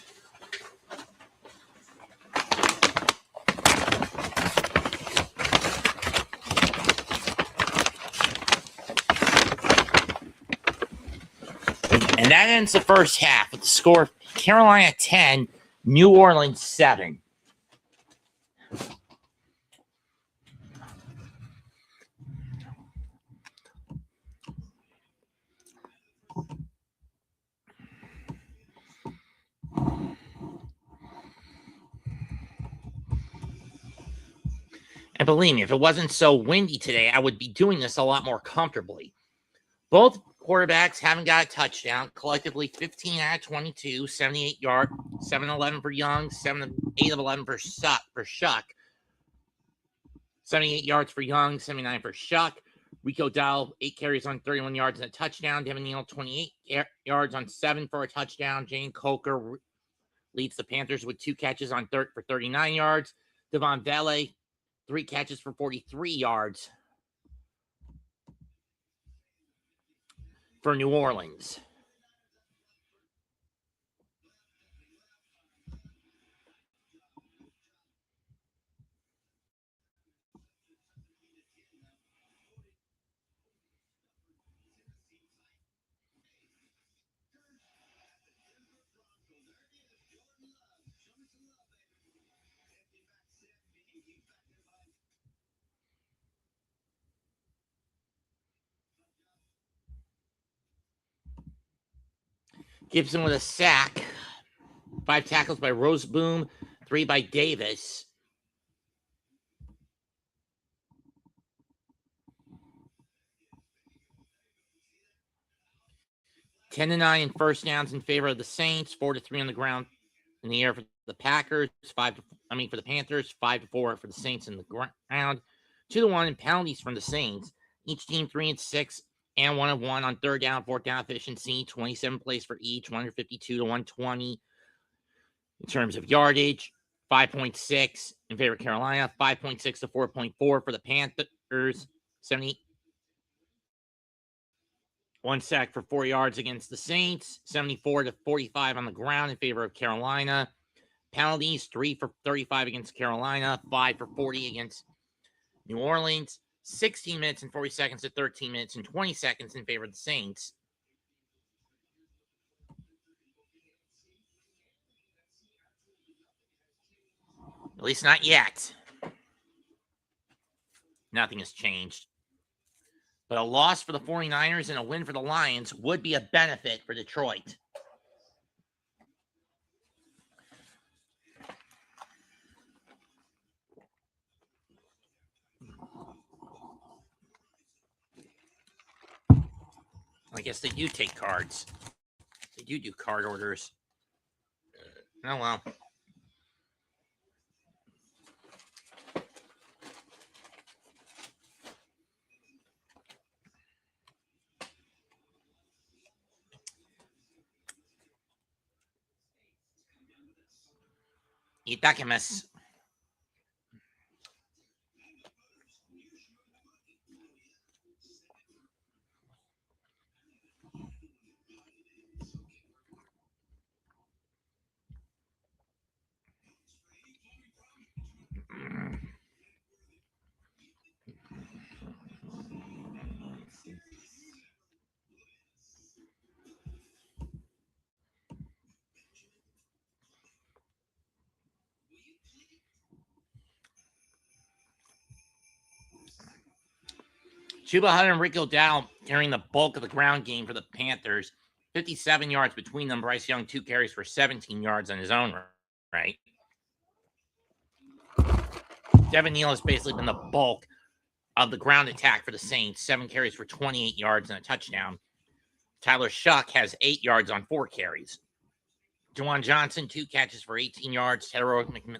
And that ends the first half with the score of Carolina 10, New Orleans 7. And believe me, if it wasn't so windy today, I would be doing this a lot more comfortably. Both quarterbacks haven't got a touchdown. Collectively, 15 out of 22, 78 yards, 7-11 for Young, 8 of 11 for Shuck. 78 yards for Young, 79 for Shuck. Rico Dowell, 8 carries on 31 yards and a touchdown. Devin Neal, 28 yards on 7 for a touchdown. Jane Coker leads the Panthers with 2 catches on for 39 yards. Devon Vele, 3 catches for 43 yards for New Orleans. Gibson with a sack. 5 tackles by Roseboom, 3 by Davis. Ten to 9 in first downs in favor of the Saints. 4-3 on the ground in the air for the Packers. For the Panthers. 5-4 for the Saints in the ground. 2-1 in penalties from the Saints. Each team 3-6 and 1 of 1 on third down, fourth down efficiency. 27 plays for each. 152 to 120 in terms of yardage. 5.6 in favor of Carolina. 5.6 to 4.4 for the Panthers. 1 sack for 4 yards against the Saints. 74 to 45 on the ground in favor of Carolina. Penalties, 3 for 35 against Carolina. 5 for 40 against New Orleans. 16 minutes and 40 seconds to 13 minutes and 20 seconds in favor of the Saints. At least not yet. Nothing has changed. But a loss for the 49ers and a win for the Lions would be a benefit for Detroit. I guess they do take cards. They do card orders. Oh, well. Itakemas. Chuba Hunt and Rico Dowell carrying the bulk of the ground game for the Panthers. 57 yards between them. Bryce Young, 2 carries for 17 yards on his own right. Devin Neal has basically been the bulk of the ground attack for the Saints. 7 carries for 28 yards and a touchdown. Tyler Shuck has 8 yards on 4 carries. Juwan Johnson, 2 catches for 18 yards. Tedro McMillan.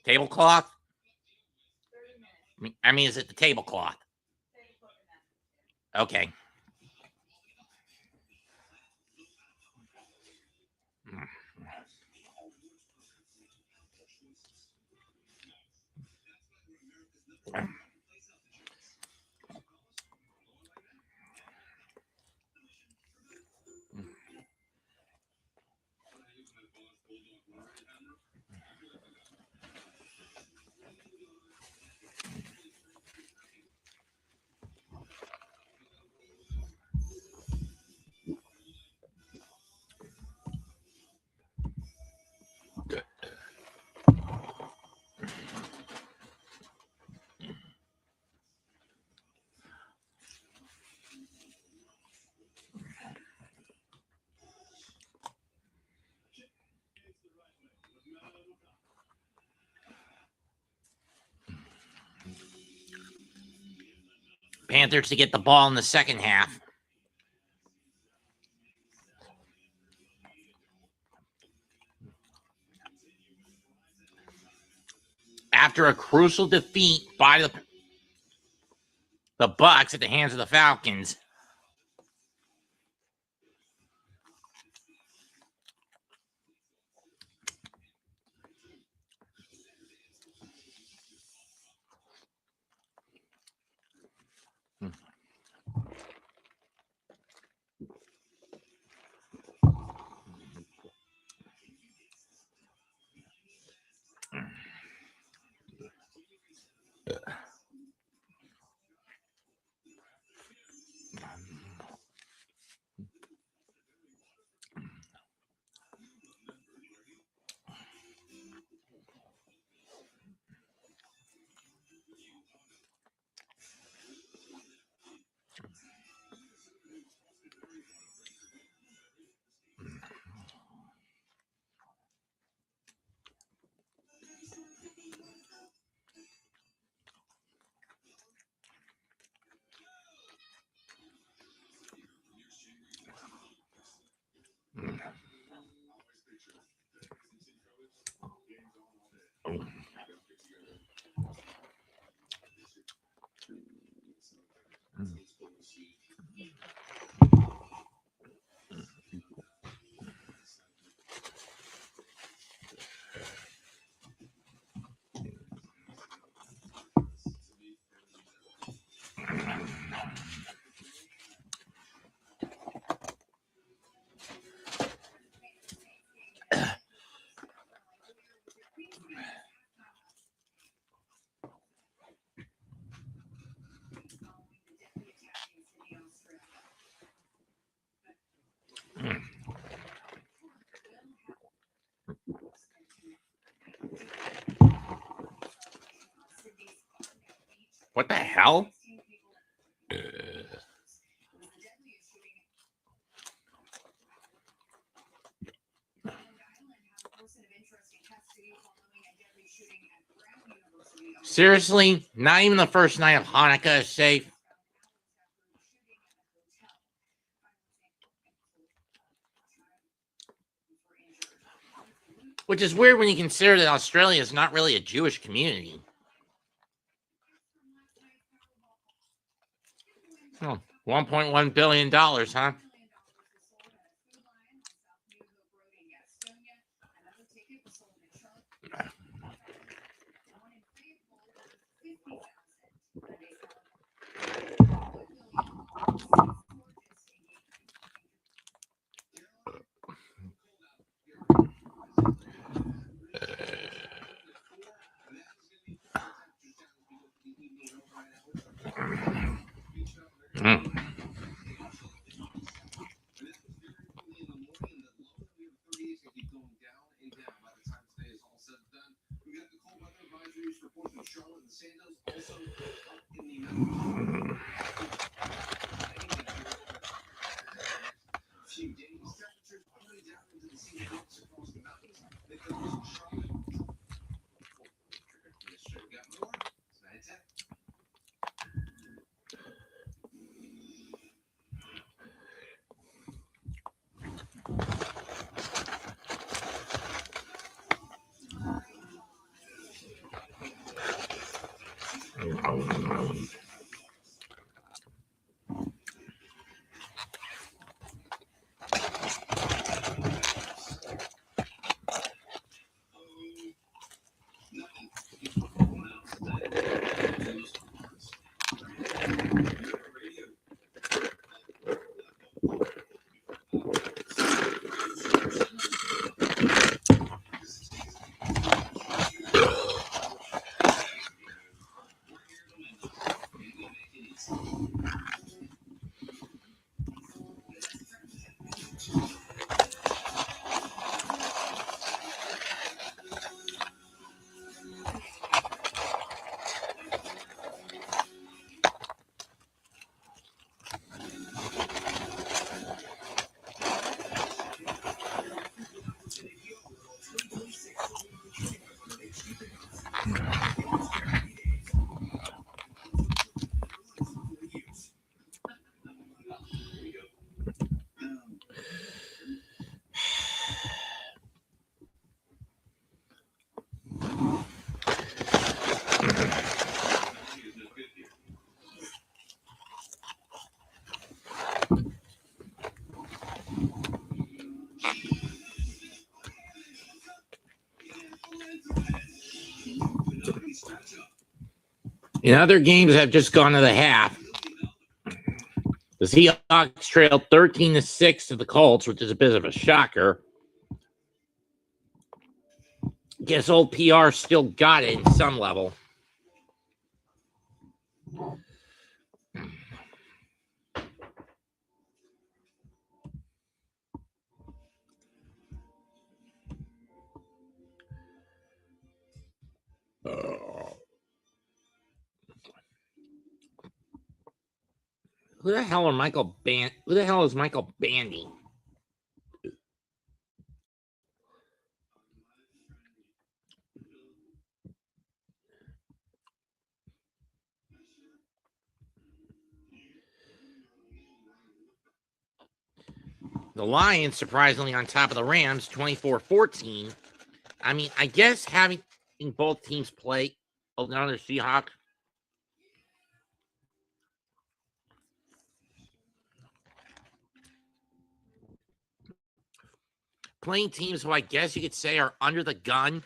Tablecloth? I mean, is it the tablecloth? Okay. Panthers to get the ball in the second half. After a crucial defeat by the Bucs at the hands of the Falcons. What the hell? Seriously? Not even the first night of Hanukkah is safe? Which is weird when you consider that Australia is not really a Jewish community. Oh, $1.1 billion, huh? In other games that have just gone to the half, the Seahawks trailed 13-6 to the Colts, which is a bit of a shocker. Guess old PR still got it in some level. Who the hell is Michael Bandy? The Lions, surprisingly, on top of the Rams, 24-14. I mean, I guess having both teams play another Seahawks. Playing teams who I guess you could say are under the gun.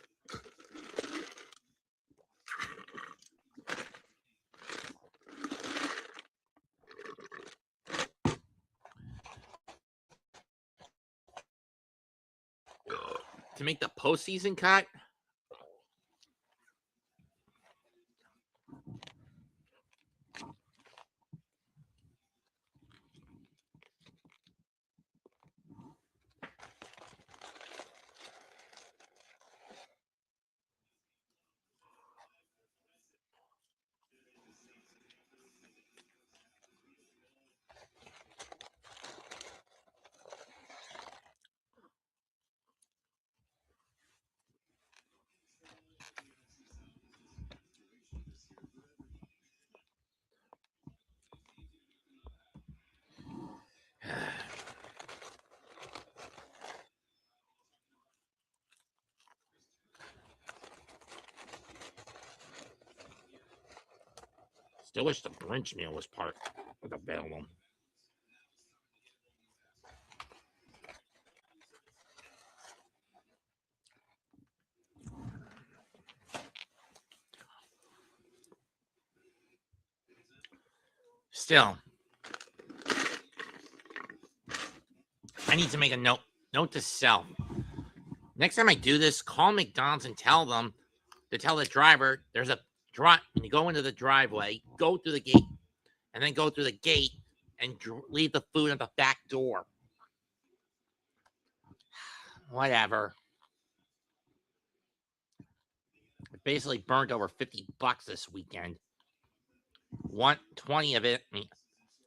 To make the postseason cut. Still wish the brunch meal was part of the available. Still, I need to make a note to self. Next time I do this, call McDonald's and tell them to tell the driver there's a drive. When you go into the driveway, go through the gate, and then go through the gate and leave the food at the back door. Whatever. I basically burnt over $50 this weekend. 120 of it,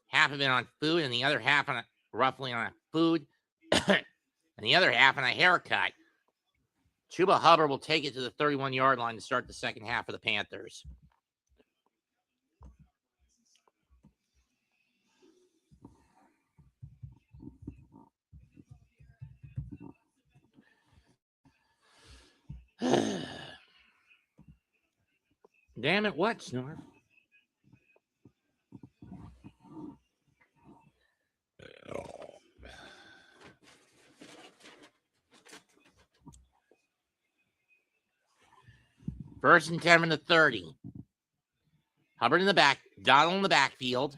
half of it on food, and the other half on roughly on food, and the other half on a haircut. Chuba Hubbard will take it to the 31-yard line to start the second half of the Panthers. Damn it, what, Snarf? First and 10 from the 30. Hubbard in the back. Donald in the backfield.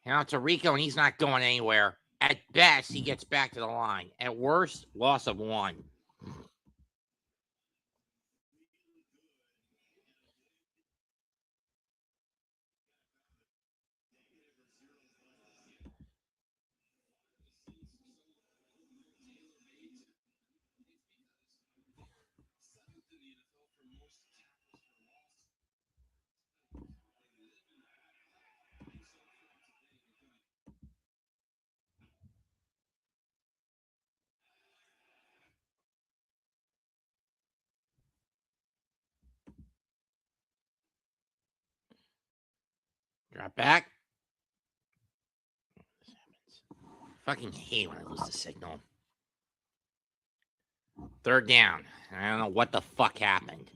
Now to Rico, and he's not going anywhere. At best, he gets back to the line. At worst, loss of 1. Drop back. Fucking hate when I lose the signal. Third down. I don't know what the fuck happened.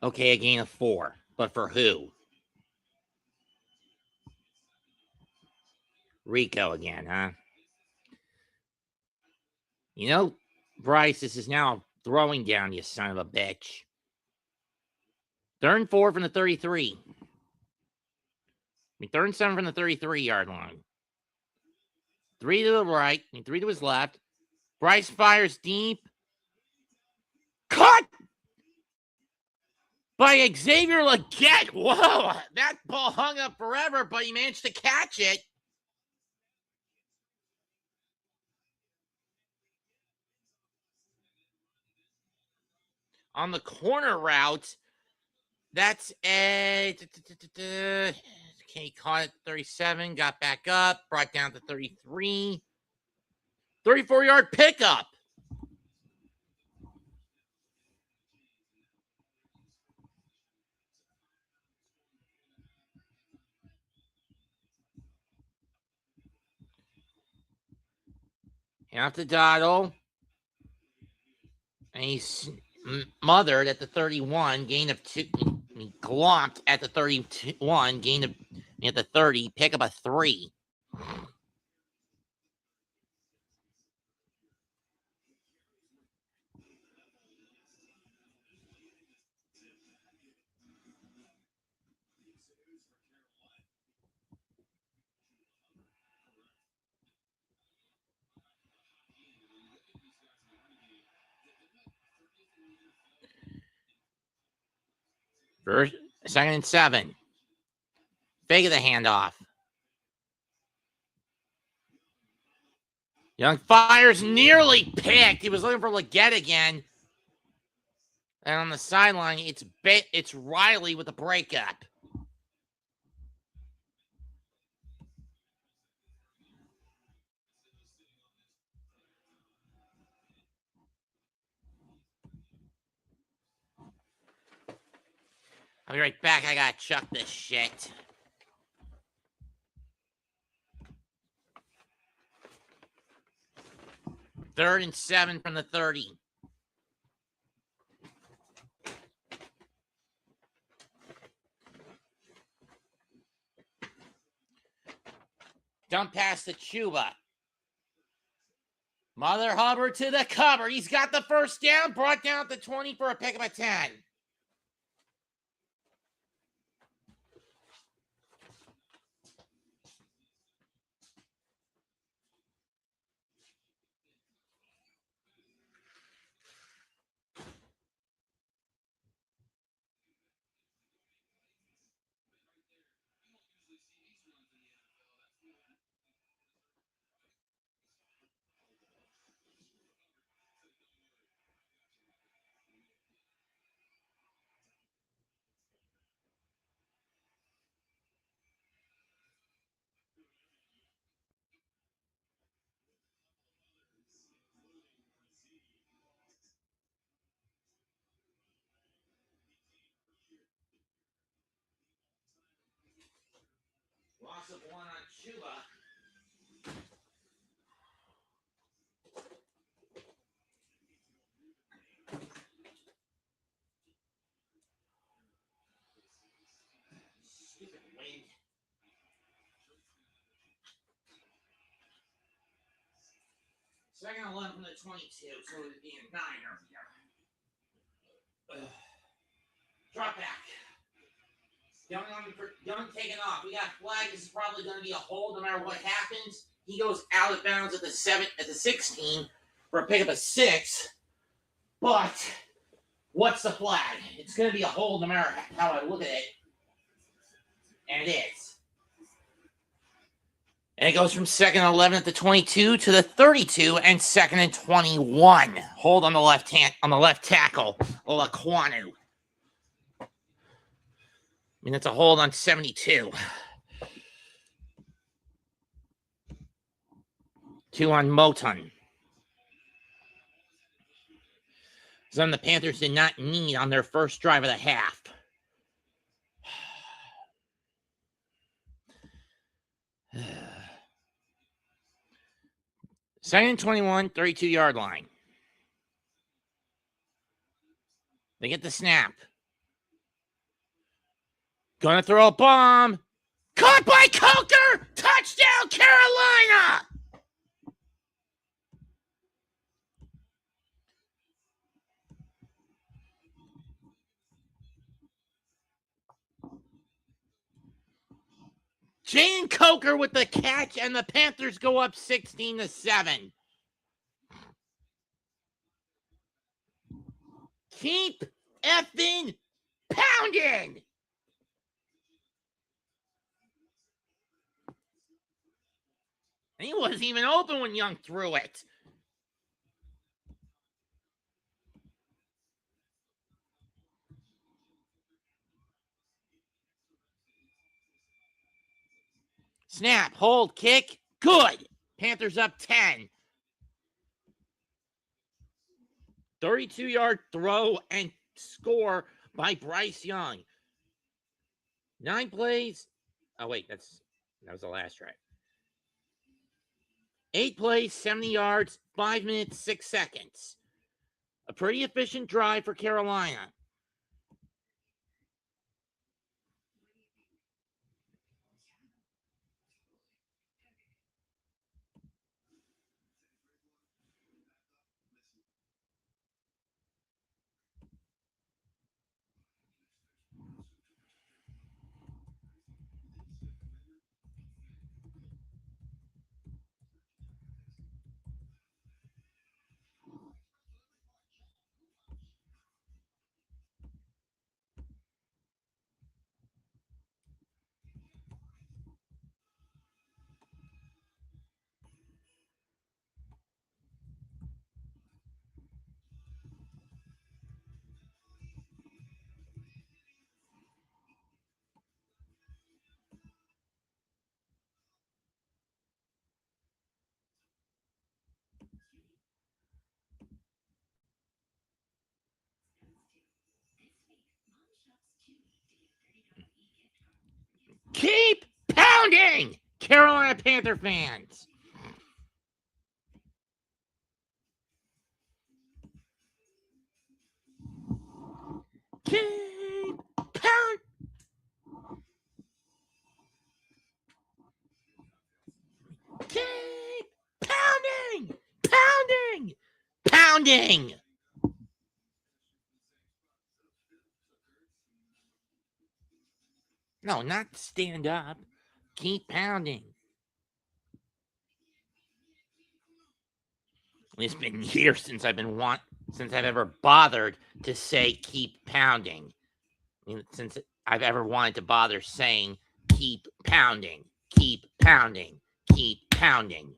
Okay, a gain of 4. But for who? Rico again, huh? You know, Bryce, this is now throwing down, you son of a bitch. 3rd and 4 from the 33. 3rd and 7 from the 33-yard line. 3 to the right, 3 to his left. Bryce fires deep. Caught by Xavier Legette. Whoa, that ball hung up forever, but he managed to catch it. On the corner route, that's a... Okay, caught it 37, got back up, brought down to 33. 34-yard pickup. Out to Dottle. And he's mothered at the 31, gain of 2. He glomped at the 31, gain of at the 30, pick up a 3. First, 2nd and 7. Fake of the handoff. Young fires nearly picked. He was looking for Legette again. And on the sideline, it's Riley with a breakup. I'll be right back. I gotta chuck this shit. Third and 7 from the 30. Dump pass to Chuba. Mother Hubbard to the cover. He's got the first down. Brought down to 20 for a pick of a 10. Loss of 1 on Chuba. Stupid wind. Second and 11 from the 22, so it would be a Niner here. Drop back. Young taking off. We got flag. This is probably going to be a hold no matter what happens. He goes out of bounds at the 16 for a pickup of 6. But what's the flag? It's going to be a hold no matter how I look at it. And it is. And it goes from second and 11 at the 22 to the 32 and second and 21. Hold on the left tackle, Laquanu. I mean, it's a hold on 72. 2 on Moton. Something the Panthers did not need on their first drive of the half. Second and 21, 32-yard line. They get the snap. Gonna throw a bomb. Caught by Coker! Touchdown, Carolina! Jane Coker with the catch, and the Panthers go up 16-7. Keep effing pounding! And he wasn't even open when Young threw it. Snap, hold, kick, good. Panthers up 10. 32-yard throw and score by Bryce Young. 9 plays. Oh, wait, that was the last drive. 8 plays, 70 yards, 5 minutes, 6 seconds. A pretty efficient drive for Carolina. Keep pounding, Carolina Panther fans. Keep pounding. Keep pounding, pounding, pounding. No, not stand up. Keep pounding. It's been years since I've ever bothered to say keep pounding. I mean, since I've ever wanted to bother saying keep pounding, keep pounding, keep pounding.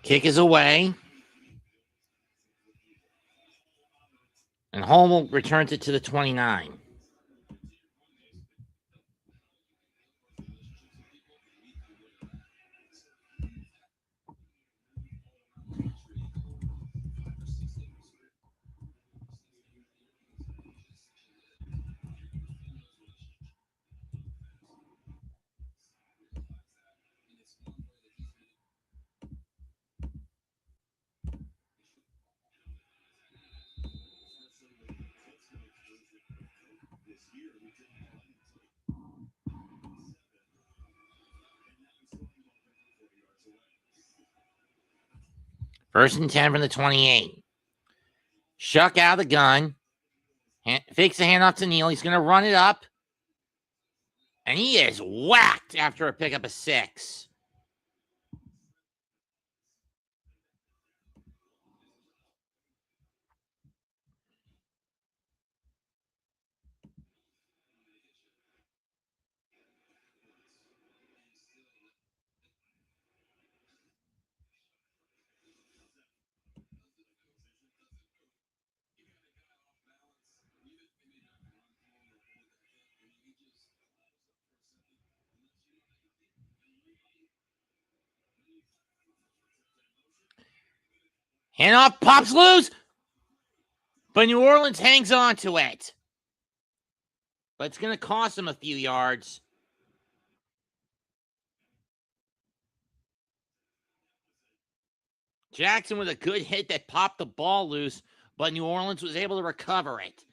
Kick is away. And Holm returns it to the 29. First and 10 from the 28. Shuck out of the gun. Fakes the handoff to Neal. He's going to run it up. And he is whacked after a pickup of 6. Handoff pops loose. But New Orleans hangs on to it. But it's going to cost them a few yards. Jackson with a good hit that popped the ball loose, but New Orleans was able to recover it.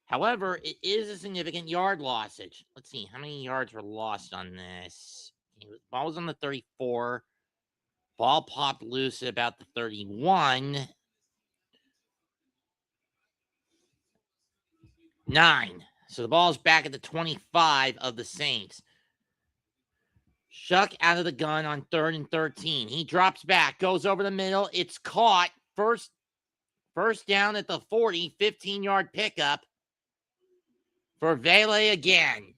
However, it is a significant yard lossage. Let's see, how many yards were lost on this? Ball was on the 34. Ball popped loose at about the 31. 9. So the ball's back at the 25 of the Saints. Shuck out of the gun on 3rd and 13. He drops back, goes over the middle. It's caught. First down at the 40, 15-yard pickup for Vele again.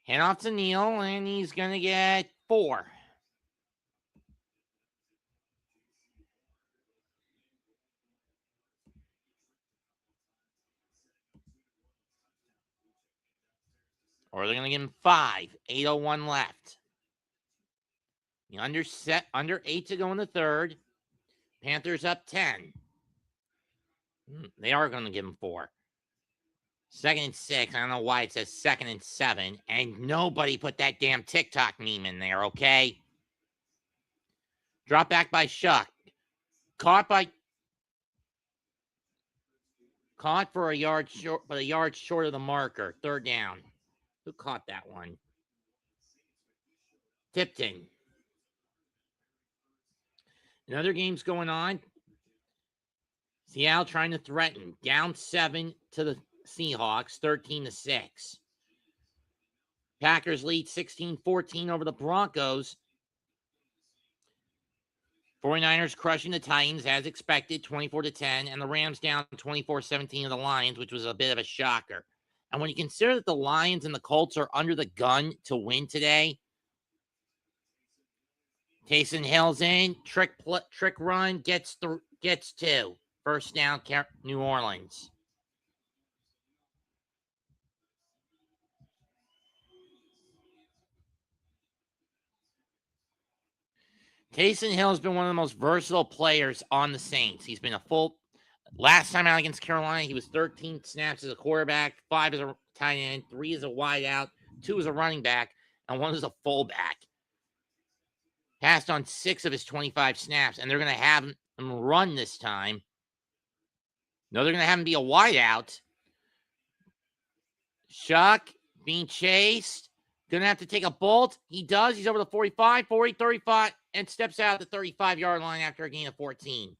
Hand off to Neal, and he's going to get 4. Or they're going to give him 5. 8:01 left. Under 8 to go in the third. Panthers up 10. They are going to give him 4. 2nd and 6. I don't know why it says 2nd and 7. And nobody put that damn TikTok meme in there, okay? Drop back by Shuck. Caught for a yard short, but a yard short of the marker. 3rd down. Who caught that one? Tipton. Another game's going on. Seattle trying to threaten. Down 7 to the Seahawks, 13-6. Packers lead 16-14 over the Broncos. 49ers crushing the Titans as expected, 24-10, and the Rams down 24-17 to the Lions, which was a bit of a shocker. And when you consider that the Lions and the Colts are under the gun to win today, Taysom Hill's in, trick run, gets 2. First down, New Orleans. Taysom Hill has been one of the most versatile players on the Saints. He's been last time out against Carolina, he was 13 snaps as a quarterback, 5 as a tight end, 3 as a wide out, 2 as a running back, and 1 as a fullback. Passed on 6 of his 25 snaps, and they're going to have him run this time. No, they're going to have him be a wide out. Shuck being chased. Going to have to take a bolt. He does. He's over the 45, 40, 35, and steps out at the 35-yard line after a gain of 14.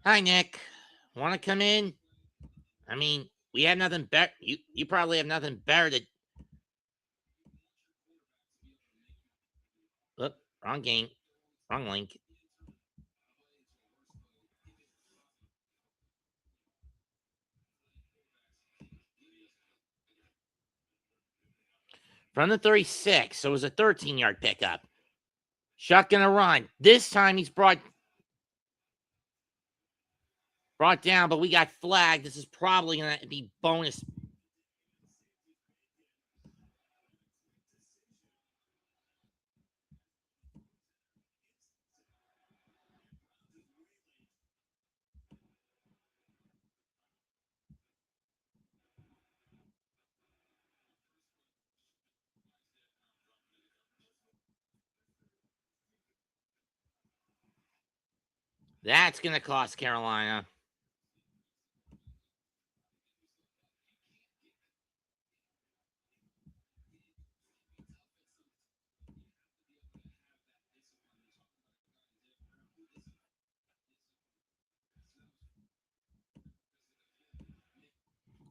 Hi, Nick. Want to come in? I mean, we have nothing better. You probably have nothing better to. Oop, wrong game. Wrong link. From the 36, so it was a 13-yard pickup. Shuck gonna run. This time he's brought down, but we got flagged. This is probably gonna be bonus. That's gonna cost Carolina.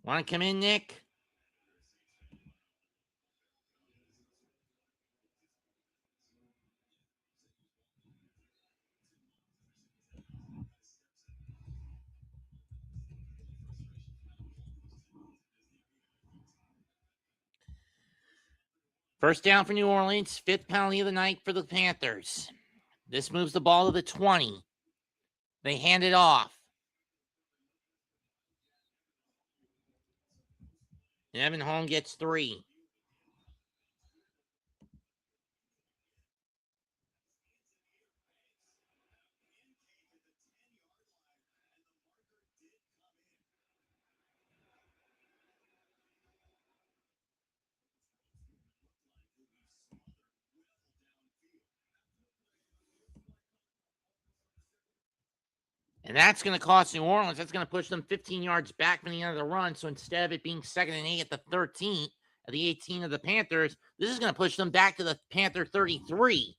Want to come in, Nick? First down for New Orleans. 5th penalty of the night for the Panthers. This moves the ball to the 20. They hand it off. And Evan Holm gets 3. And that's going to cost New Orleans. That's going to push them 15 yards back from the end of the run. So instead of it being 2nd and 8 at the 13, at the 18 of the Panthers, this is going to push them back to the Panther 33.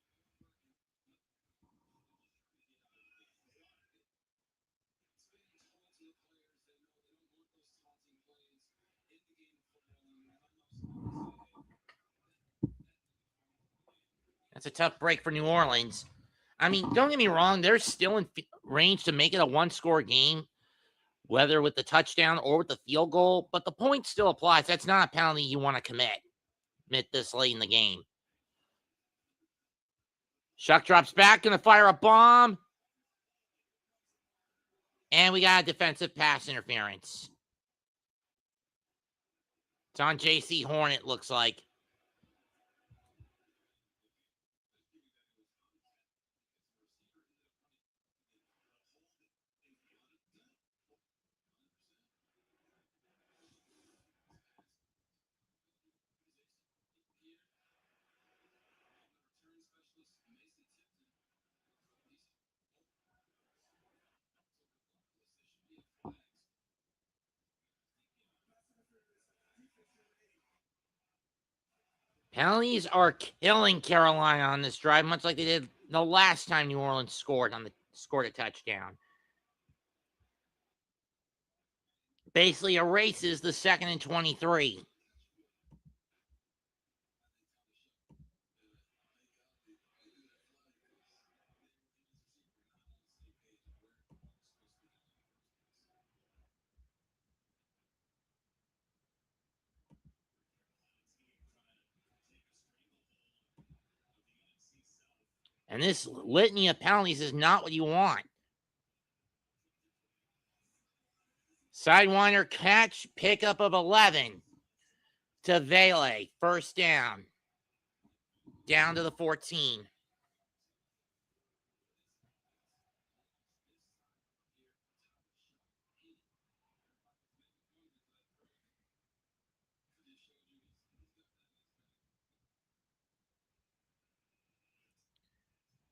That's a tough break for New Orleans. I mean, don't get me wrong. They're still in range to make it a one-score game, whether with the touchdown or with the field goal. But the point still applies. That's not a penalty you want to commit this late in the game. Shuck drops back, going to fire a bomb. And we got a defensive pass interference. It's on J.C. Horn, it looks like. Penalties are killing Carolina on this drive, much like they did the last time New Orleans scored a touchdown. Basically erases the 2nd and 23. And this litany of penalties is not what you want. Sidewinder catch, pickup of 11 to Vele. First down. Down to the 14.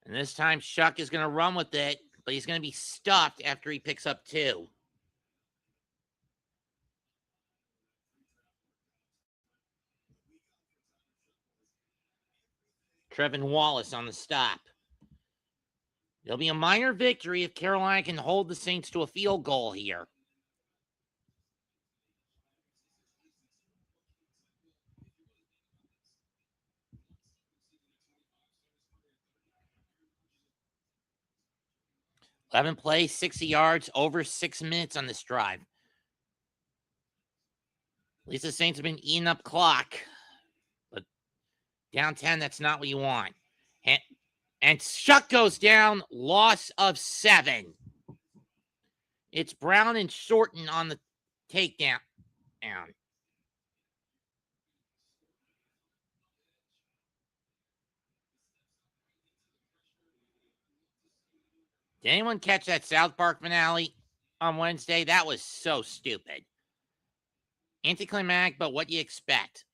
And this time, Shuck is going to run with it, but he's going to be stuffed after he picks up 2. Trevin Wallace on the stop. It'll be a minor victory if Carolina can hold the Saints to a field goal here. Eleven plays, 60 yards, over 6 minutes on this drive. At least the Saints have been eating up clock. But down 10, that's not what you want. And Shuck goes down, loss of 7. It's Brown and Shorten on the takedown. Did anyone catch that South Park finale on Wednesday? That was so stupid. Anticlimactic, but what do you expect?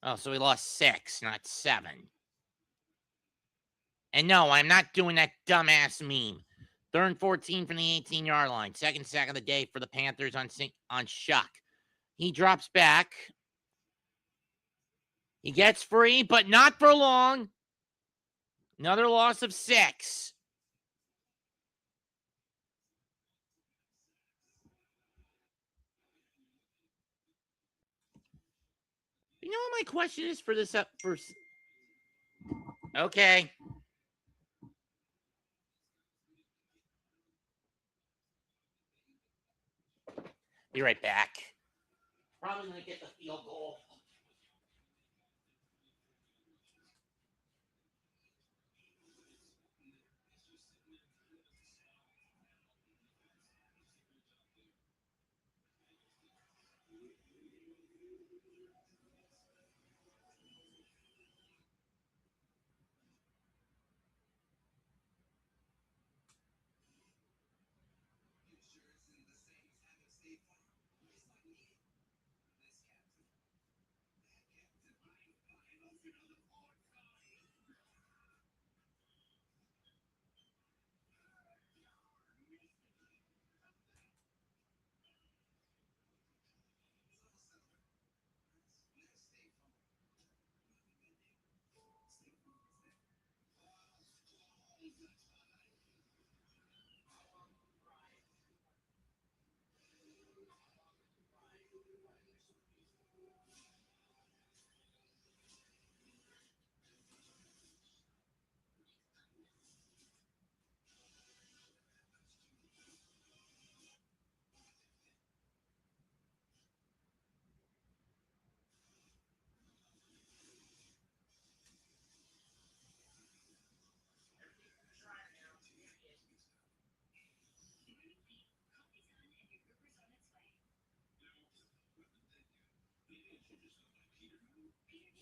Oh, so we lost 6, not 7. And no, I'm not doing that dumbass meme. 3rd and 14 from the 18-yard line. Second sack of the day for the Panthers on Shuck. He drops back. He gets free, but not for long. Another loss of 6. You know what my question is for this Okay. Be right back. Probably going to get the field goal.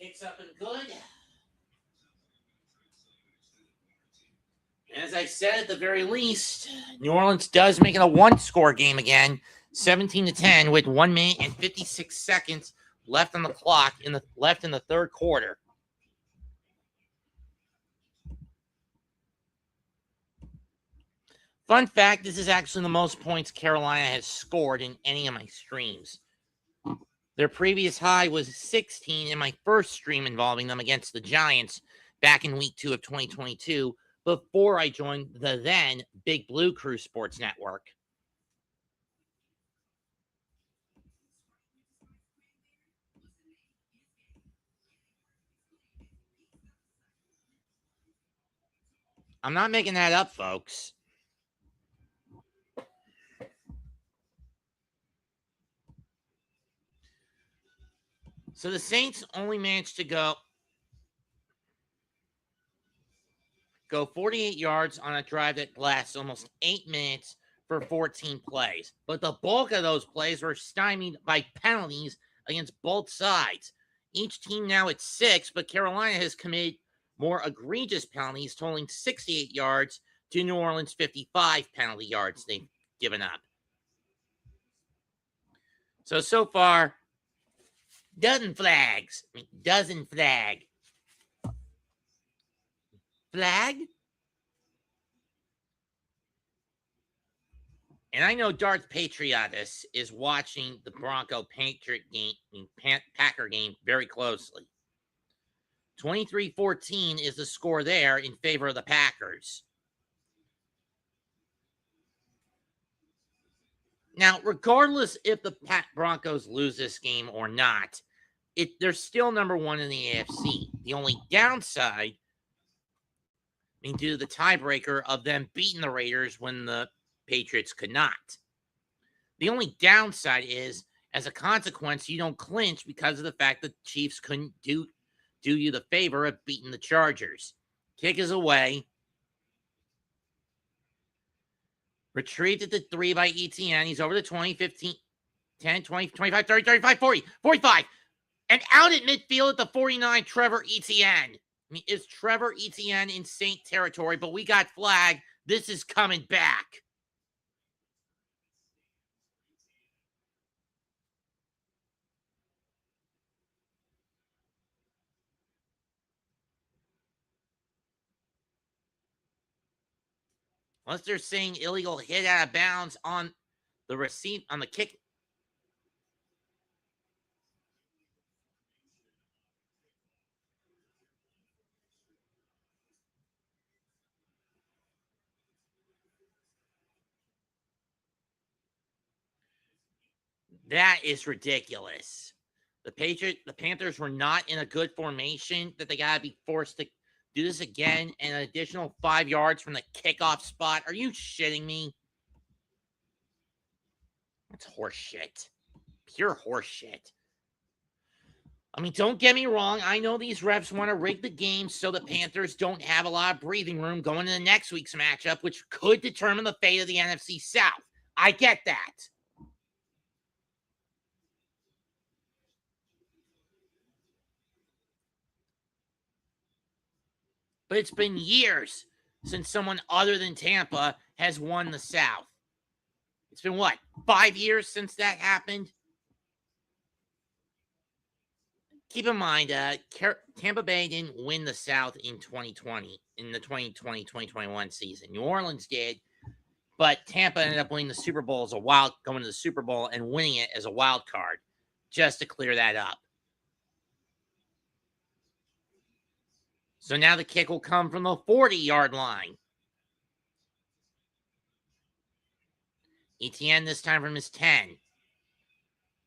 Kicks up and good. As I said, at the very least, New Orleans does make it a one-score game again, 17-10, with 1 minute and 56 seconds left on the clock in the third quarter. Fun fact, this is actually the most points Carolina has scored in any of my streams. Their previous high was 16 in my first stream involving them against the Giants back in week 2 of 2022, before I joined the then Big Blue Crew Sports Network. I'm not making that up, folks. So the Saints only managed to go 48 yards on a drive that lasts almost 8 minutes for 14 plays. But the bulk of those plays were stymied by penalties against both sides. Each team now at 6, but Carolina has committed more egregious penalties, totaling 68 yards to New Orleans' 55 penalty yards they've given up. So far, dozen flags. Dozen flag. Flag? And I know Darth Patriotus is watching the Packer game very closely. 23-14 is the score there in favor of the Packers. Now, regardless if the Broncos lose this game or not, they're still number one in the AFC. The only downside, due to the tiebreaker of them beating the Raiders when the Patriots could not. The only downside is, as a consequence, you don't clinch because of the fact that the Chiefs couldn't do you the favor of beating the Chargers. Kick is away. Retrieved at the 3 by ETN. He's over the 20, 15, 10, 20, 25, 30, 35, 40, 45. And out at midfield at the 49, Trevor Etienne. It's Trevor Etienne in Saint territory, but we got flagged. This is coming back. Unless they're saying illegal hit out of bounds on the receipt, on the kick. That is ridiculous. The Panthers were not in a good formation that they got to be forced to do this again, and an additional 5 yards from the kickoff spot. Are you shitting me? That's horseshit. Pure horseshit. Don't get me wrong. I know these refs want to rig the game so the Panthers don't have a lot of breathing room going into next week's matchup, which could determine the fate of the NFC South. I get that. But it's been years since someone other than Tampa has won the South. It's been, 5 years since that happened? Keep in mind, Tampa Bay didn't win the South in 2020, in the 2020-2021 season. New Orleans did, but Tampa ended up winning the Super Bowl going to the Super Bowl and winning it as a wild card, just to clear that up. So now the kick will come from the 40-yard line. ETN this time from his 10.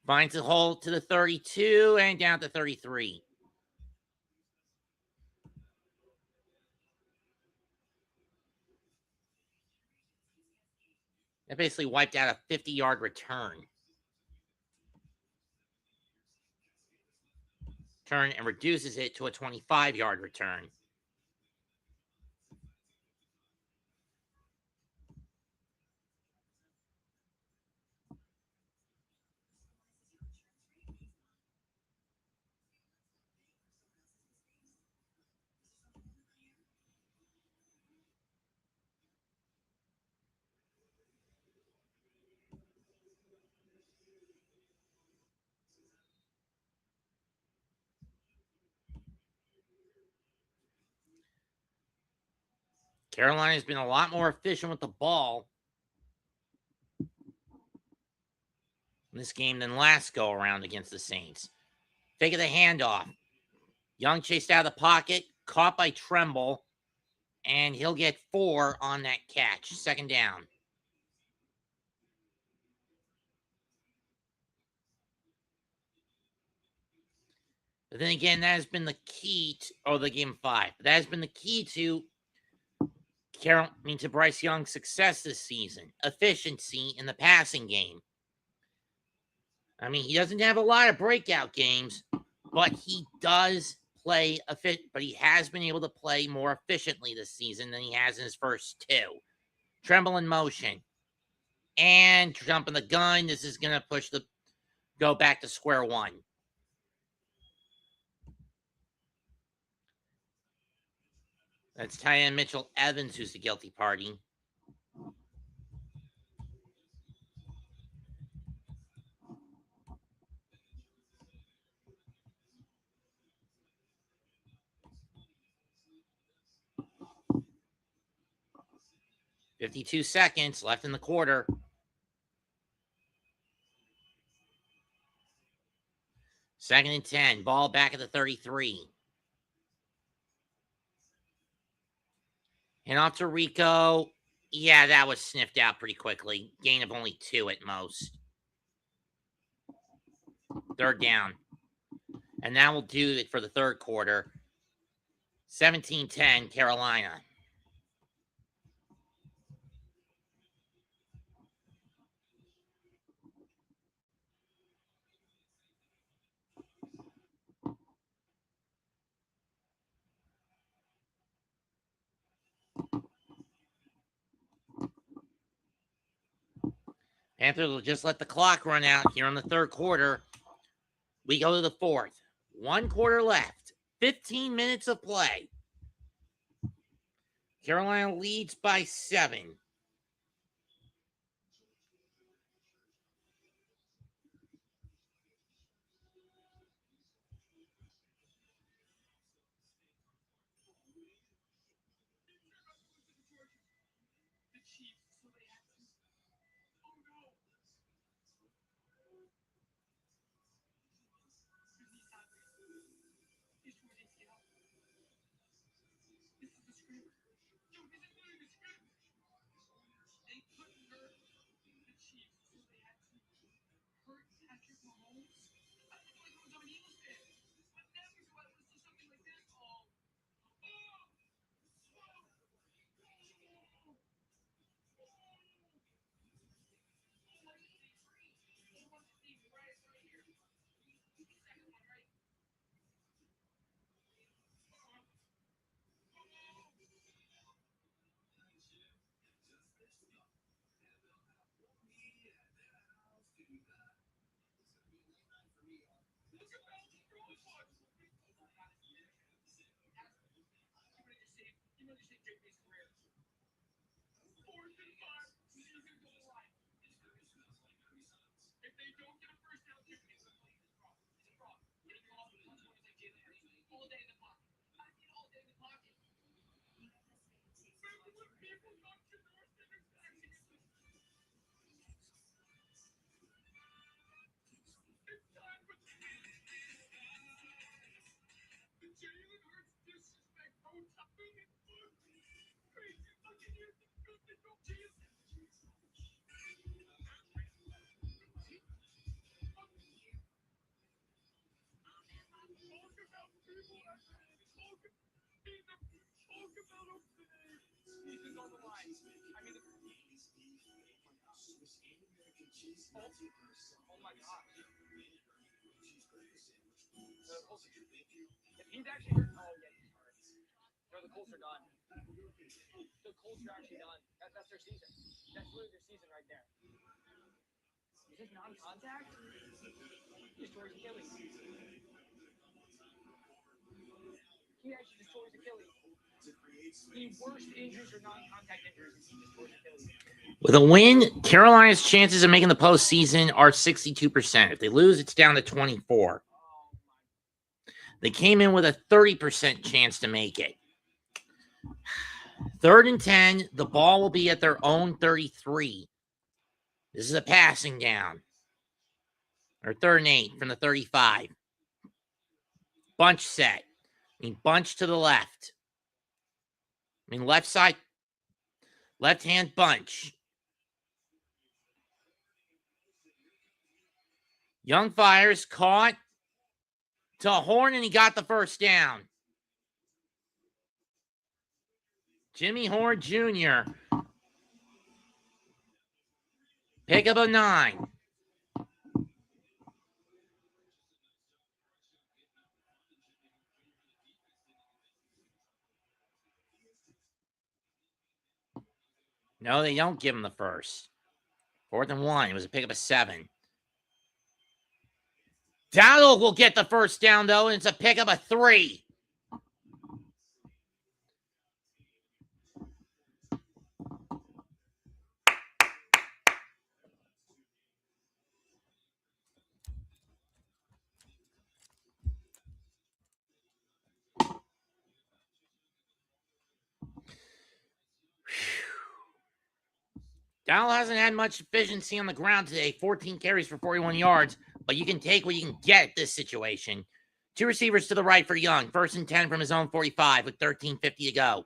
Finds a hole to the 32 and down to 33. That basically wiped out a 50-yard return. And reduces it to a 25-yard return. Carolina's been a lot more efficient with the ball in this game than last go around against the Saints. Fake of the handoff. Young chased out of the pocket, caught by Tremble, and he'll get 4 on that catch. Second down. But then again, that has been the key to, they gave him 5. That has been the key to Bryce Young's success this season. Efficiency in the passing game. He doesn't have a lot of breakout games, but he does play but he has been able to play more efficiently this season than he has in his first 2. Tremble in motion. And jumping the gun. This is going to go back to square one. That's tight end Mitchell Evans who's the guilty party. $52 seconds left in the quarter. Second and 10. Ball back at the 33. And off to Rico. Yeah, that was sniffed out pretty quickly. Gain of only 2 at most. Third down. And that will do it for the third quarter. 17-10, Carolina. Panthers will just let the clock run out here in the third quarter. We go to the fourth. 1 quarter left. 15 minutes of play. Carolina leads by 7. He's actually hurt. Oh, yeah, he's hurt. No, the Colts are done. The Colts are actually done. That's their season. That's literally their season right there. Is this non-contact? He destroys Achilles. He actually destroys Achilles. The worst injuries are non-contact injuries. He destroys Achilles. With a win, Carolina's chances of making the postseason are 62%. If they lose, it's down to 24%. They came in with a 30% chance to make it. 3rd and 10, the ball will be at their own 33. This is a passing down. Or 3rd and 8 from the 35. Bunch set. Bunch to the left. Left side. Left-hand bunch. Young fires, caught to Horn, and he got the first down. Jimmy Horn Jr. Pick up a 9. No, they don't give him the first. 4th and 1. It was a pick up of 7. Dowdle will get the first down, though, and it's a pick up of 3. Dowdle hasn't had much efficiency on the ground today. 14 carries for 41 yards, but you can take what you can get at this situation. 2 receivers to the right for Young. 1st and 10 from his own 45 with 13:50 to go.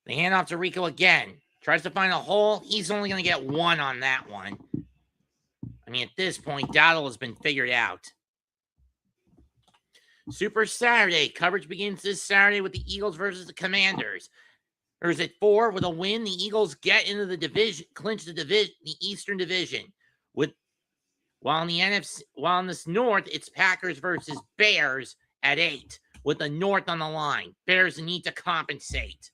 They hand off to Rico again. Tries to find a hole. He's only going to get one on that one. I mean, at this point, Dowdle has been figured out. Super Saturday. Coverage begins this Saturday with the Eagles versus the Commanders. Or is it 4? With a win, the Eagles get into the division, clinch the Eastern Division. While in this North, it's Packers versus Bears at 8, with the North on the line. Bears need to compensate.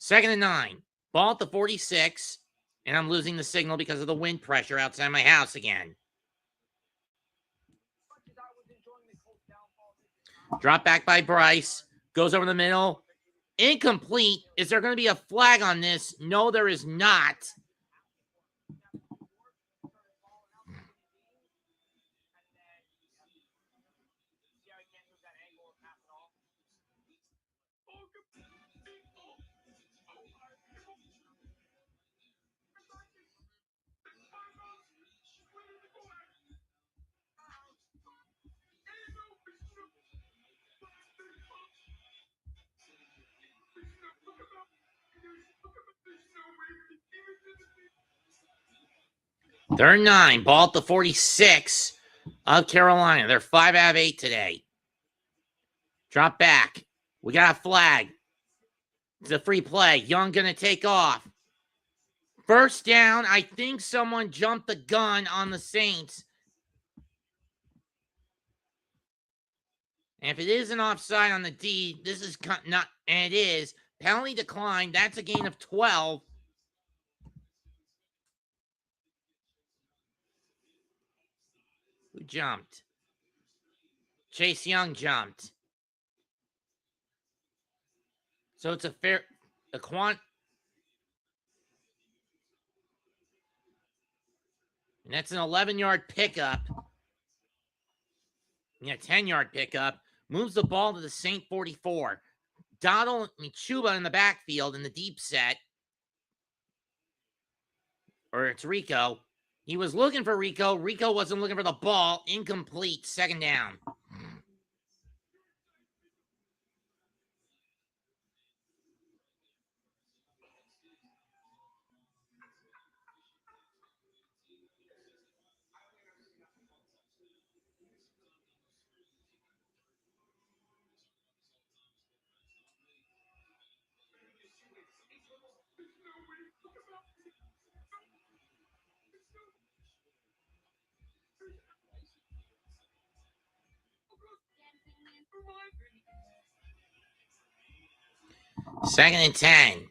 2nd and 9. Ball at the 46, and I'm losing the signal because of the wind pressure outside my house again. Drop back by Bryce. Goes over the middle. Incomplete. Is there going to be a flag on this? No, there is not. They're 9. Ball at the 46 of Carolina. They're 5 out of 8 today. Drop back. We got a flag. It's a free play. Young going to take off. First down. I think someone jumped the gun on the Saints. And if it is an offside on the D, this is not, and it is. Penalty declined. That's a gain of 12. Who jumped? Chase Young jumped. So it's and that's an 11-yard pickup. Yeah, 10-yard pickup. Moves the ball to the Saint 44. Chuba in the backfield in the deep set. Or it's Rico. He was looking for Rico. Rico wasn't looking for the ball. Incomplete. 2nd down. Second and 10.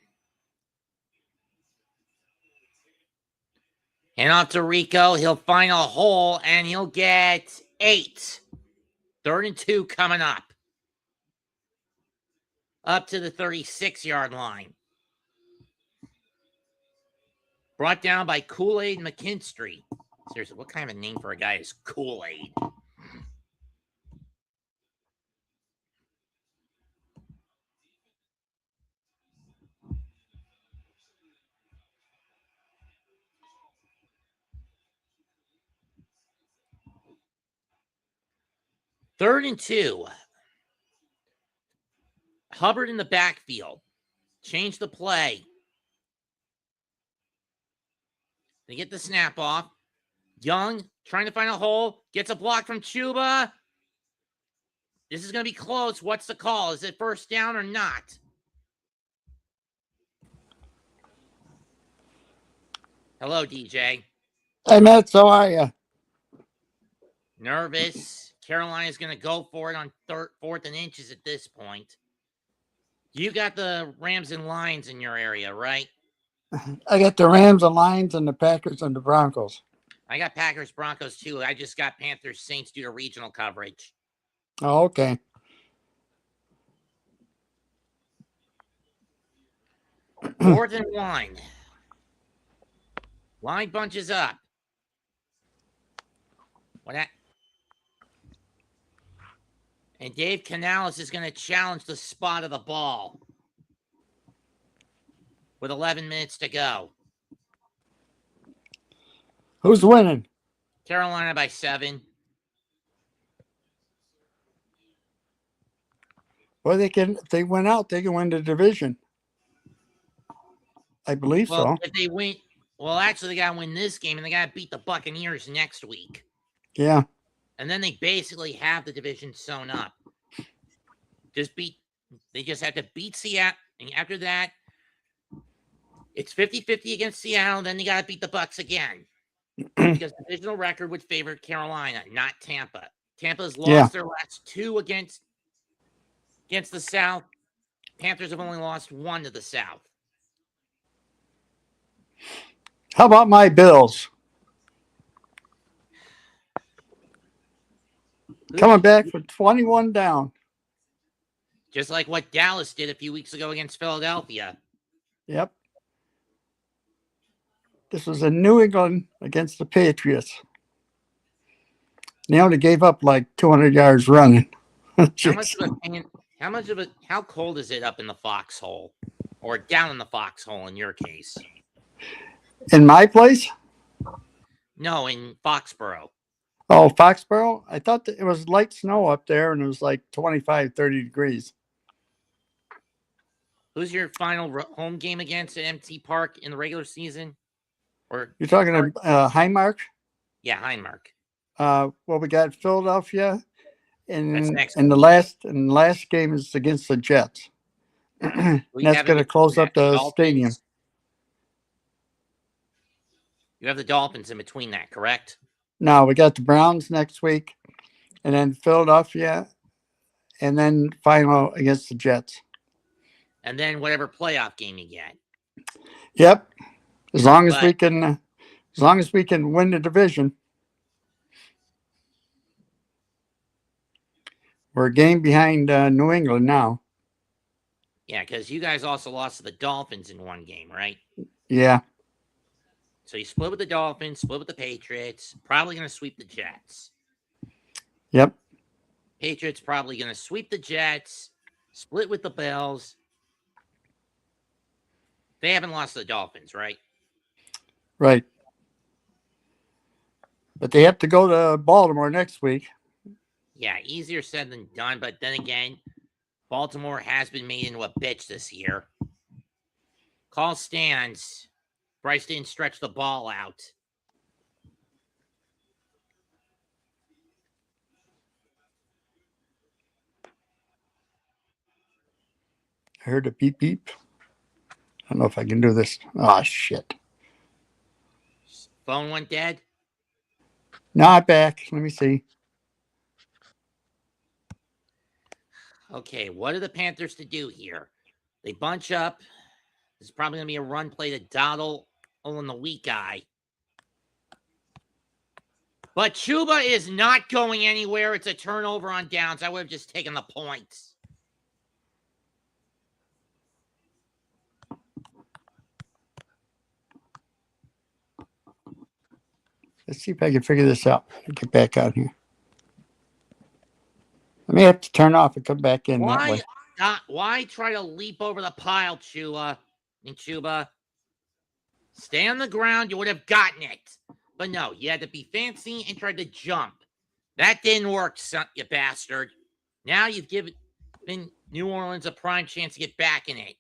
Hand off to Rico. He'll find a hole, and he'll get 8. 3rd and 2 coming up. Up to the 36-yard line. Brought down by Kool-Aid McKinstry. Seriously, what kind of a name for a guy is Kool-Aid? Third and 2. Hubbard in the backfield. Change the play. They get the snap off. Young trying to find a hole. Gets a block from Chuba. This is going to be close. What's the call? Is it first down or not? Hello, DJ. Hey, Matt, how are you? Nervous. Carolina's going to go for it on 4th and inches at this point. You got the Rams and Lions in your area, right? I got the Rams and Lions and the Packers and the Broncos. I got Packers, Broncos, too. I just got Panthers, Saints due to regional coverage. Oh, okay. Fourth and 1. Line bunches up. What that? And Dave Canales is going to challenge the spot of the ball with 11 minutes to go. Who's winning? Carolina by 7. Well, if they win out, they can win the division. I believe Well, so. if they win, well, actually, they got to win this game and they got to beat the Buccaneers next week. Yeah. And then they basically have the division sewn up. They just have to beat Seattle. And after that, it's 50-50 against Seattle. Then they got to beat the Bucs again. Because the divisional record would favor Carolina, not Tampa. Tampa's lost their last 2 against the South. Panthers have only lost 1 to the South. How about my Bills? Coming back from 21 down. Just like what Dallas did a few weeks ago against Philadelphia. Yep. This was in New England against the Patriots. They only gave up like 200 yards running. How cold is it up in the foxhole? Or down in the foxhole in your case? In my place? No, in Foxborough. Oh, Foxborough? I thought that it was light snow up there and it was like 25, 30 degrees. Who's your final home game against at MT Park in the regular season? Or you're talking Highmark? Yeah, Highmark. Well, we got Philadelphia, and next the last game is against the Jets. That's going to close up the stadium. You have the Dolphins in between that, correct? No, we got the Browns next week, and then Philadelphia, and then final against the Jets. And then whatever playoff game you get. Yep. As long as we can win the division. We're a game behind New England now. Yeah, because you guys also lost to the Dolphins in one game, right? Yeah. So you split with the Dolphins, split with the Patriots, probably going to sweep the Jets. Yep. Patriots probably going to sweep the Jets, split with the Bills. They haven't lost to the Dolphins, right? Right. But they have to go to Baltimore next week. Yeah, easier said than done. But then again, Baltimore has been made into a bitch this year. Call stands. Bryce didn't stretch the ball out. I heard a beep beep. I don't know if I can do this. Oh, shit. Phone went dead? Not back. Let me see. Okay, what are the Panthers to do here? They bunch up. There's probably going to be a run play to Dowdle on the weak guy. But Chuba is not going anywhere. It's a turnover on downs. I would have just taken the points. Let's see if I can figure this out. Get back out here. I may have to turn off and come back in that way. Why try to leap over the pile, Chuba? Stay on the ground. You would have gotten it. But no, you had to be fancy and tried to jump. That didn't work, you bastard. Now you've given New Orleans a prime chance to get back in it.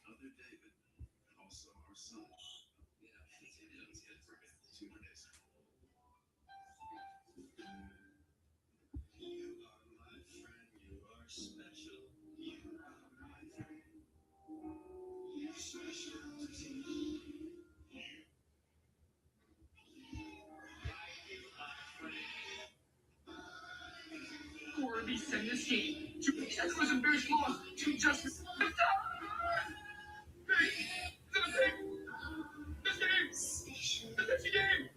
Other David, and also our son. For the send this game to Texas and Bears lost to just this game. This game.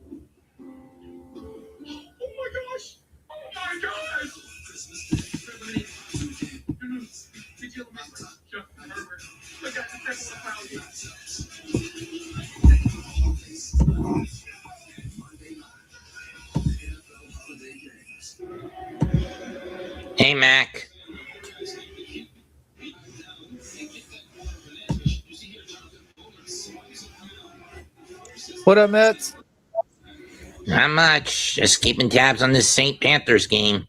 Oh my gosh! Oh my gosh! Hey, Mac. What up, Mets? Not much. Just keeping tabs on this St. Panthers game.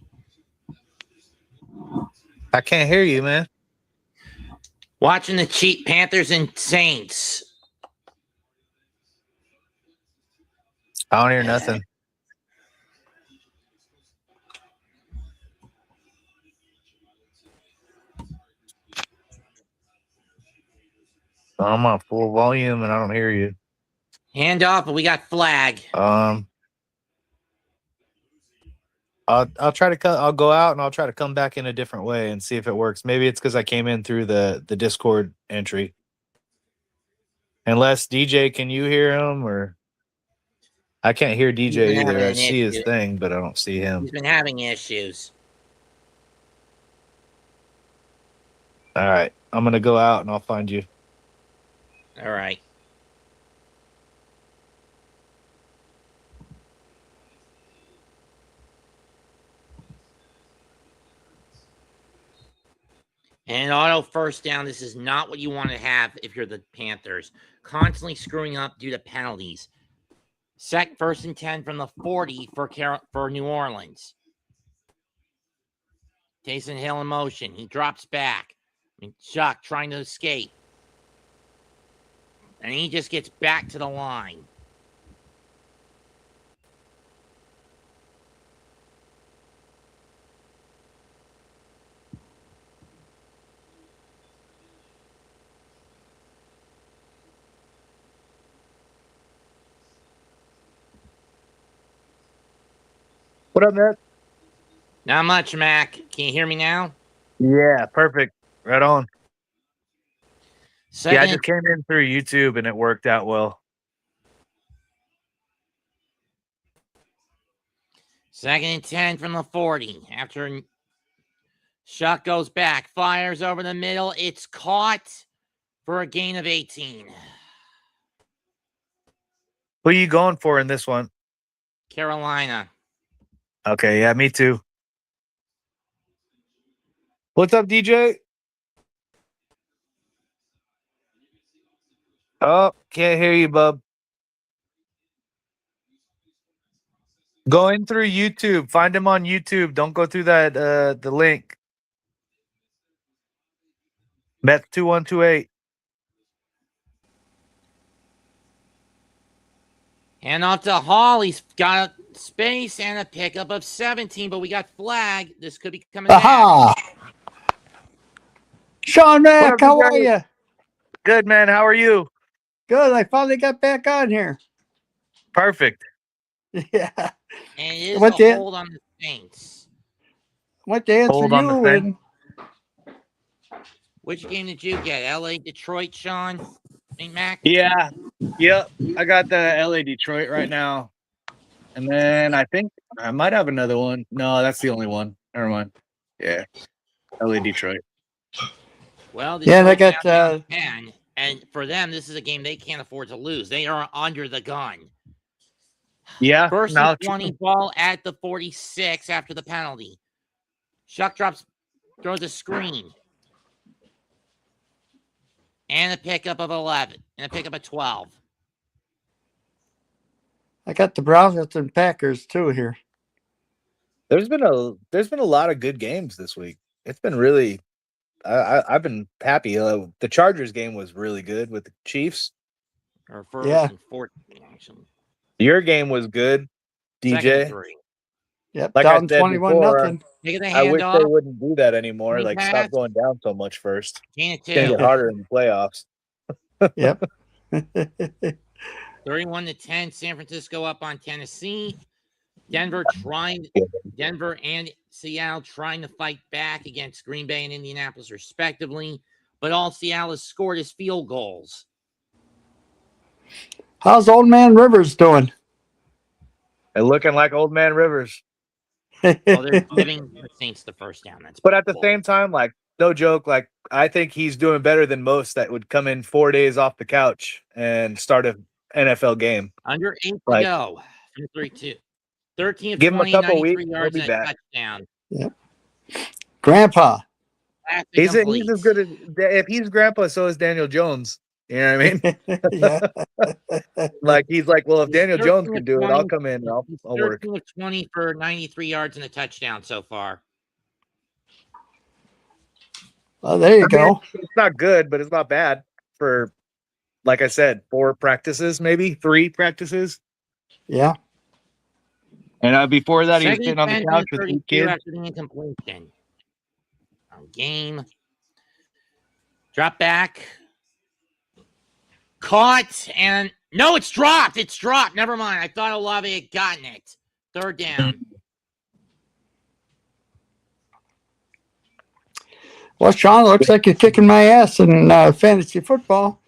I can't hear you, man. Watching the cheap Panthers and Saints. I don't hear nothing. I'm on full volume and I don't hear you. Hand off, but we got flag. I'll try to I'll go out and I'll try to come back in a different way and see if it works. Maybe it's because I came in through the Discord entry. Unless DJ, can you hear him or? I can't hear DJ either. I see his thing, but I don't see him. He's been having issues. All right, I'm gonna go out and I'll find you. All right. And auto first down. This is not what you want to have if you're the Panthers. Constantly screwing up due to penalties. First and 10 from the 40 for New Orleans. Taysom Hill in motion. He drops back. Chuck trying to escape. And he just gets back to the line. What up, Matt? Not much, Mac. Can you hear me now? Yeah, perfect. Right on. Second, Yeah, I just came in through YouTube and it worked out well. Second and 10 from the 40. After Shuck goes back, fires over the middle. It's caught for a gain of 18. Who are you going for in this one? Carolina. Okay, yeah, me too. What's up, DJ? Oh, can't hear you, bub. Go in through YouTube. Find him on YouTube. Don't go through that the link. Met 2128. Hand off to Hall. He's got space and a pickup of 17, but we got flag. This could be coming back. Aha! Sean Mack, how are you? Good, man. How are you? Good. I finally got back on here. Perfect. Yeah. And it is What a the- hold on the Saints. What to answer Hold on the you thing. and Which game did you get? LA, Detroit, Sean? St. Mac? Yeah. Yep. I got the LA Detroit right now. And then I think I might have another one. No, that's the only one. Never mind. Yeah. LA Detroit. Well, Yeah, they Detroit's got, down 10, and for them, this is a game they can't afford to lose. They are under the gun. Yeah. First now and 20 ball at the 46 after the penalty. Shuck throws a screen. And a pickup of 11. And a pickup of 12. I got the Browns and Packers too here. there's been a lot of good games this week. It's been really I've been happy. The Chargers game was really good with the Chiefs. Or first Yeah. and 14, actually. Your game was good, Second and DJ. 3. Yep. Like I down said 21 before, nothing. Take the I wish they handoff. wouldn't do that anymore. Screen Like, pass. stop going down so much first. Gain of It's going to 2. get harder in the playoffs. Yep. 31-10. San Francisco up on Tennessee. Denver and Seattle trying to fight back against Green Bay and Indianapolis, respectively. But all Seattle has scored is field goals. How's old man Rivers doing? And looking like old man Rivers. Oh, they're giving the Saints the first down. That's But at the bull. same time, like, no joke, like, I think he's doing better than most that would come in 4 days off the couch and start an NFL game. Under 8 to Like- go from 3-2. 13 of Give him a 20, couple 93 weeks, he'll yards be and a back. touchdown. Grandpa. Pass He's incomplete. as good as if he's grandpa, so is Daniel Jones. You know what I mean? Yeah. Like he's like, well, if He's Daniel Jones 13 can of do it, I'll 20. come in and I'll He's work. 13 of 20 for 93 yards and a touchdown so far. Well, there you I mean, go. it's not good, but it's not bad for, like I said, 4 practices, maybe 3 practices. Yeah. And before that, he was Second sitting on the 10 couch and with 32 8 kids. after the incompletion. Game. Drop back. Caught and no, it's dropped. It's dropped. Never mind. I thought Olave had gotten it. Third down. Well, Sean, looks like you're kicking my ass in fantasy football.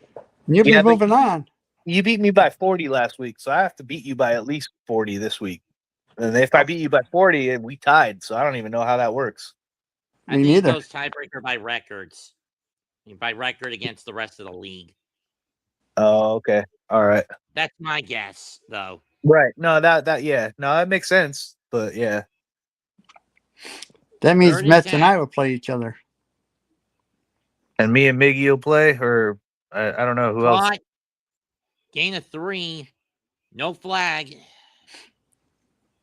And you'll Yeah, be but moving on. You beat me by 40 last week, so I have to beat you by at least 40 this week. And if I beat you by 40, we tied, so I don't even know how that works. I Me think neither. it goes tiebreaker by records. By record against the rest of the league. Oh, okay. All right. That's my guess, though. Right. No, that makes sense. But yeah. That means Third and Mets and 10. I will play each other. And me and Miggy will play, or I don't know who else. Caught. Gain of 3. No flag.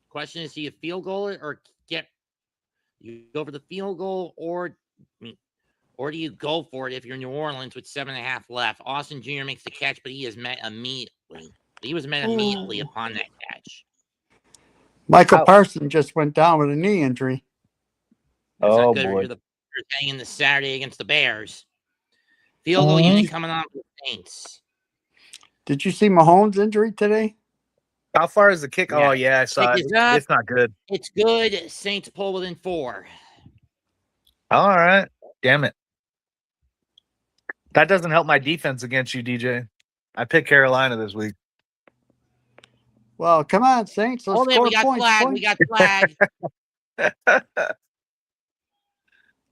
Question is, do you field goal it or you go for the field goal or do you go for it if you're New Orleans with 7.5 left? Austin Jr. makes the catch, but he is met immediately. He was met immediately upon that catch. Michael Ouch. Parsons just went down with a knee injury. That's Oh, not good boy. for the Bears hanging this Saturday against the Bears. Field goal unit coming on for the Saints. Did you see Mahomes' injury today? How far is the kick? Yeah. Oh, yeah, I saw Kick it. is up. It's not good. It's good. Saints pull within 4. All right. Damn it. That doesn't help my defense against you, DJ. I picked Carolina this week. Well, come on, Saints. Let's Hold it. score We got points. flag. Boy. We got flag.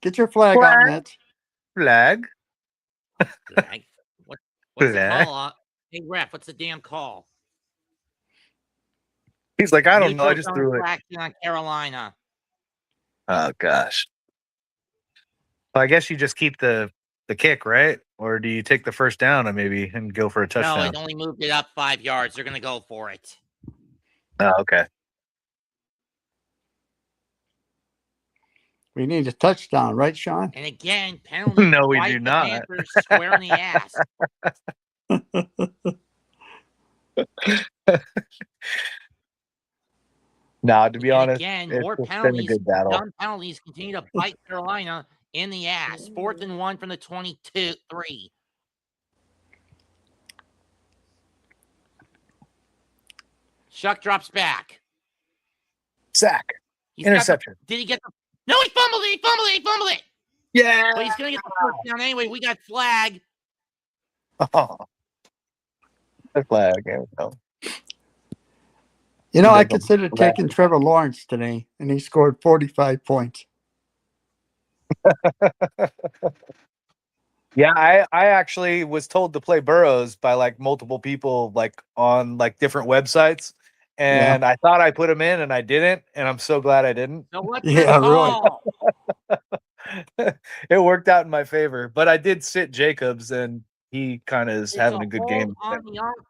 Get your flag Flag. out, Nets. Flag. Flag. What's the Flag. call? Hey, ref, what's the damn call? He's like, I don't know. I Neutral just zone threw it. infraction on Carolina. Oh, gosh. Well, I guess you just keep the kick, right? Or do you take the first down and go for a No, touchdown? it only moved it up 5 yards. They're going to go for it. Oh, okay. We need a touchdown, right, Sean? And again, penalty. No, we Bite do the not. Panthers square in the ass. No, to be And honest, again, it's more just been a penalties. good battle. Dumb penalties continue to bite Carolina in the ass. 4th and 1 from the 22-3. Shuck drops back. Sack. He's got the- Interception. did he get the? No, he fumbled it. He fumbled it. He fumbled it. Yeah. But he's gonna get the first down anyway. We got flag. Oh. The flag. There we go. You know, I Big one. considered taking Trevor Lawrence today, and he scored 45 points. Yeah, I actually was told to play Burrows by like multiple people like on like different websites. And I thought I put him in and I didn't, and I'm so glad I didn't. So what's Yeah, the really. call? It worked out in my favor, but I did sit Jacobs, and he kind of is It's having a good game.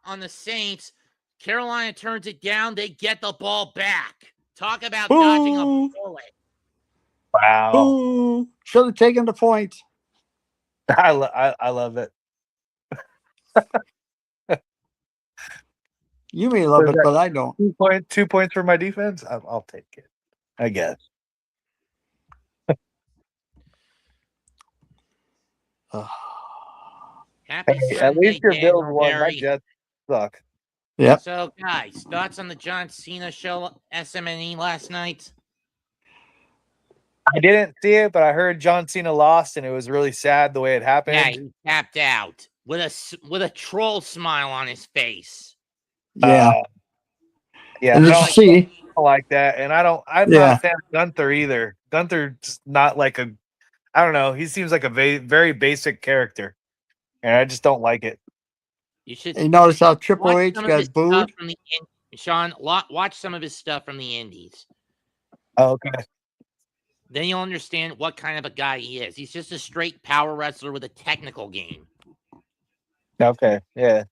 on the Saints. Carolina turns it down. They get the ball back. Talk about Ooh. dodging a bullet. Wow, Ooh, should have taken the point. I love it. You may love it, but I don't. 2 points for my defense. I'll take it, I guess. Happy Hey, Sunday, at least your Bills Daniel won. My Berry. Jets suck. Yep. So, guys, thoughts on the John Cena show SMNE last night? I didn't see it, but I heard John Cena lost, and it was really sad the way it happened. Yeah, he tapped out with a troll smile on his face. Yeah. Yeah, And I did you don't see? like that, and I'm Yeah. not a fan of Gunther either. Gunther's not like I don't know. He seems like a very basic character, and I just don't like it. You should You notice how Triple watch H some of his got booed? stuff from the Sean. Watch some of his stuff from the Indies. Oh, okay. Then you'll understand what kind of a guy he is. He's just a straight power wrestler with a technical game. Okay. Yeah.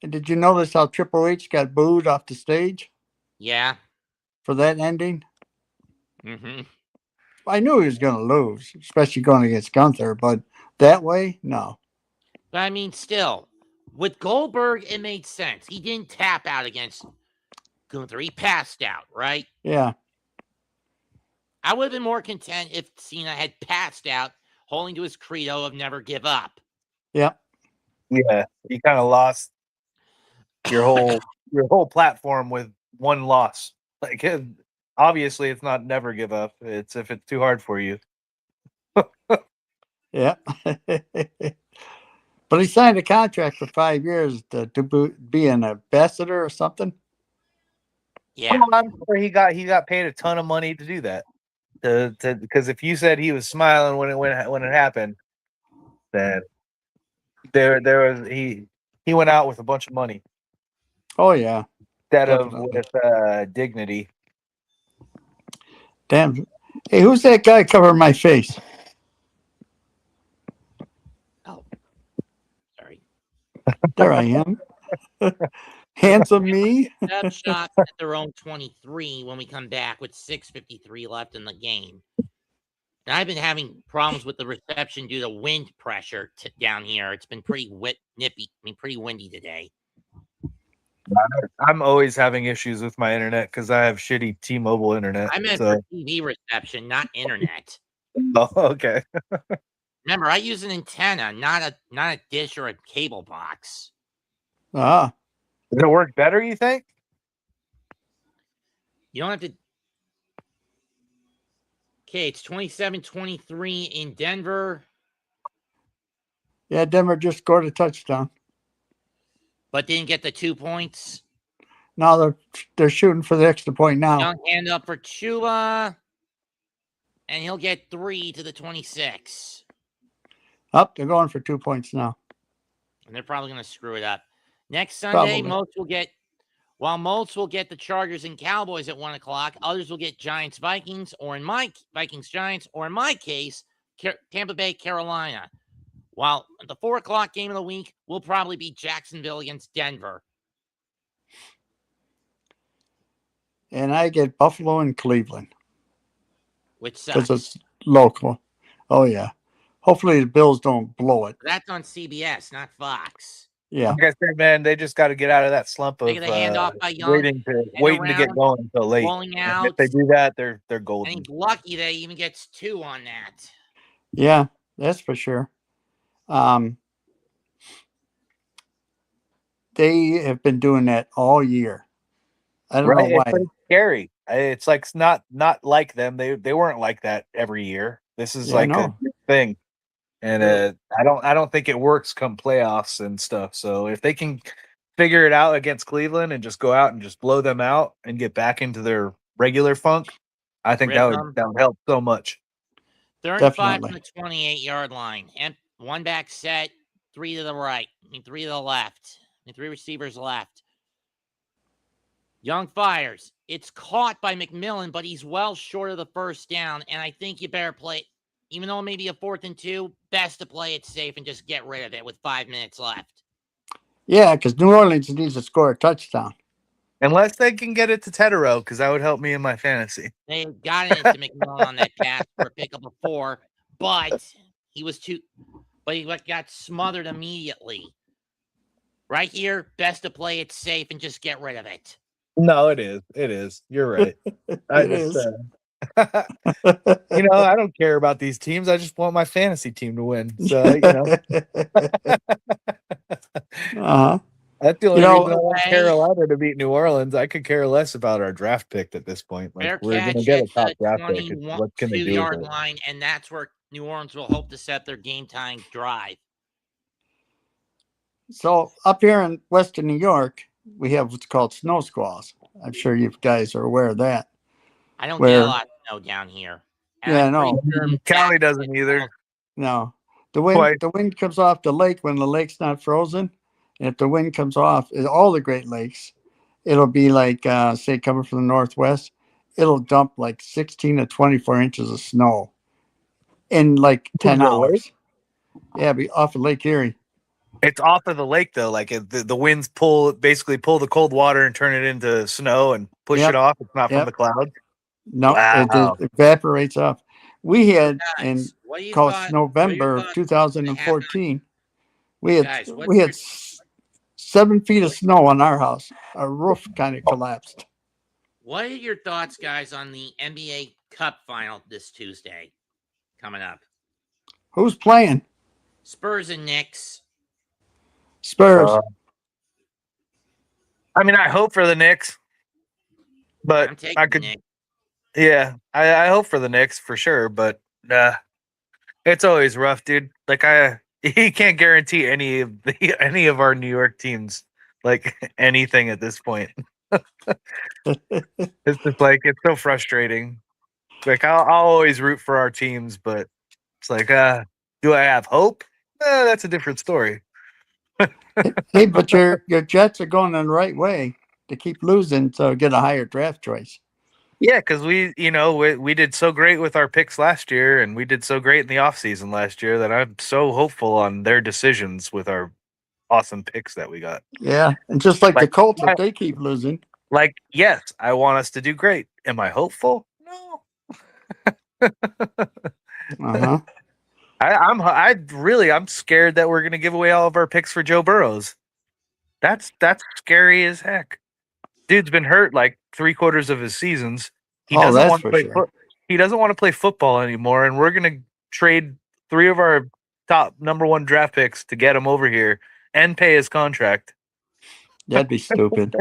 And did you notice how Triple H got booed off the stage Yeah. for that ending? Mm-hmm. I knew he was going to lose, especially going against Gunther, but that way, no. But I mean, still, with Goldberg, it made sense. He didn't tap out against Gunther. He passed out, right? Yeah. I would have been more content if Cena had passed out, holding to his credo of never give up. Yep. Yeah. You kind of lost your whole platform with one loss. Like, obviously, it's not never give up. It's if it's too hard for you. Yeah. But he signed a contract for 5 years to be an ambassador or something. Yeah. Well, I'm sure he got paid a ton of money to do that. Because if you said he was smiling when it happened, then there was he went out with a bunch of money Oh, yeah. instead of Definitely. with dignity. Damn. Hey, who's that guy covering my face? Oh, sorry. There I am. Handsome me. Dub shots at their own 23 when we come back with 6:53 left in the game. And I've been having problems with the reception due to wind pressure down here. It's been pretty pretty windy today. I'm always having issues with my internet because I have shitty T-Mobile internet. I meant so. for TV reception, not internet. Oh, okay. Remember, I use an antenna, not a dish or a cable box. Ah. Does it work better, you think? You don't have to. Okay, it's 27-23 in Denver. Yeah, Denver just scored a touchdown. But didn't get the 2 points. Now they're shooting for the extra point now. Young hand up for Chuba. And he'll get 3 to the 26. Up, they're going for 2 points now. And they're probably going to screw it up. Next Sunday, Probably. Moats will get the Chargers and Cowboys at 1 o'clock. Others will get Giants, Vikings, or in my Vikings, Giants, or in my case, Tampa Bay, Carolina. While the 4 o'clock game of the week will probably be Jacksonville against Denver. And I get Buffalo and Cleveland. Which sucks. Because it's local. Oh, yeah. Hopefully the Bills don't blow it. That's on CBS, not Fox. Yeah. Like I said, man, they just got to get out of that slump of Taking the handoff by Young, waiting to get going until late. rolling And out. if they do that, they're And golden. he's lucky that he even gets 2 on that. Yeah, that's for sure. They have been doing that all year. I don't know why. It's scary. It's like it's not like them. They weren't like that every year. This is like a new thing, and I don't think it works come playoffs and stuff. So if they can figure it out against Cleveland and just go out and just blow them out and get back into their regular funk, I think that would help so much. 35 from the 28-yard line. And 1 back set, 3 to the right. 3 to the left. 3 receivers left. Young fires. It's caught by McMillan, but he's well short of the first down. And I think you better play, even though it may be a 4th and 2, best to play it safe and just get rid of it with 5 minutes left. Yeah, because New Orleans needs to score a touchdown. Unless they can get it to Tedero, because that would help me in my fantasy. They got it into McMillan on that pass for a pickup of 4, but he got smothered immediately. Right here, best to play it safe and just get rid of it. No, it is. It is. You're right. I It just, is. I don't care about these teams. I just want my fantasy team to win. So, Uh-huh. that's the You only know, reason I want Carolina to beat New Orleans. I could care less about our draft pick at this point. Like, Fair we're going to catch get a at top the draft pick. It's what can they do with 22-yard it? line, and that's where New Orleans will hope to set their game-tying drive. so up here in Western New York, we have what's called snow squalls. I'm sure you guys are aware of that. I don't get Where- a lot of snow down here. And Yeah, I'm pretty no. sure Cali that- doesn't either. No, Why? the wind comes off the lake when the lake's not frozen. And if the wind comes off all the Great Lakes, it'll be like, say, coming from the northwest, it'll dump like 16 to 24 inches of snow in like 10 the lake? hours. Yeah, be off of Lake Erie. It's off of the lake, though. Like, the winds basically pull the cold water and turn it into snow and push Yep. it off. It's not from Yep. the clouds. No, Wow. it just evaporates off. We had in Guys, what do you called thought- November what are of your 2014. We had Guys, what's we had your- 7 feet of snow on our house. Our roof kind of collapsed. What are your thoughts, guys, on the NBA Cup final this Tuesday coming up? Who's playing? Spurs and Knicks. Spurs. I mean, I hope for the Knicks, but I'm taking I could. Knicks. Yeah, I hope for the Knicks for sure, but it's always rough, dude. Like, he can't guarantee any of our New York teams like anything at this point. It's just like, it's so frustrating. Like, I'll always root for our teams, but it's like, do I have hope? That's a different story. Hey, but your Jets are going in the right way to keep losing to get a higher draft choice. Yeah, because we did so great with our picks last year, and we did so great in the offseason last year that I'm so hopeful on their decisions with our awesome picks that we got. Yeah, and just like the Like, Colts, if they keep losing. Like, yes, I want us to do great. Am I hopeful? No. Uh-huh. I'm scared that we're gonna give away all of our picks for Joe Burrows. That's scary as heck. Dude's been hurt like 3/4 of his seasons. He Oh, doesn't that's want to for play. sure. He doesn't want to play football anymore, and we're gonna trade 3 of our top number 1 draft picks to get him over here and pay his contract. That'd be stupid.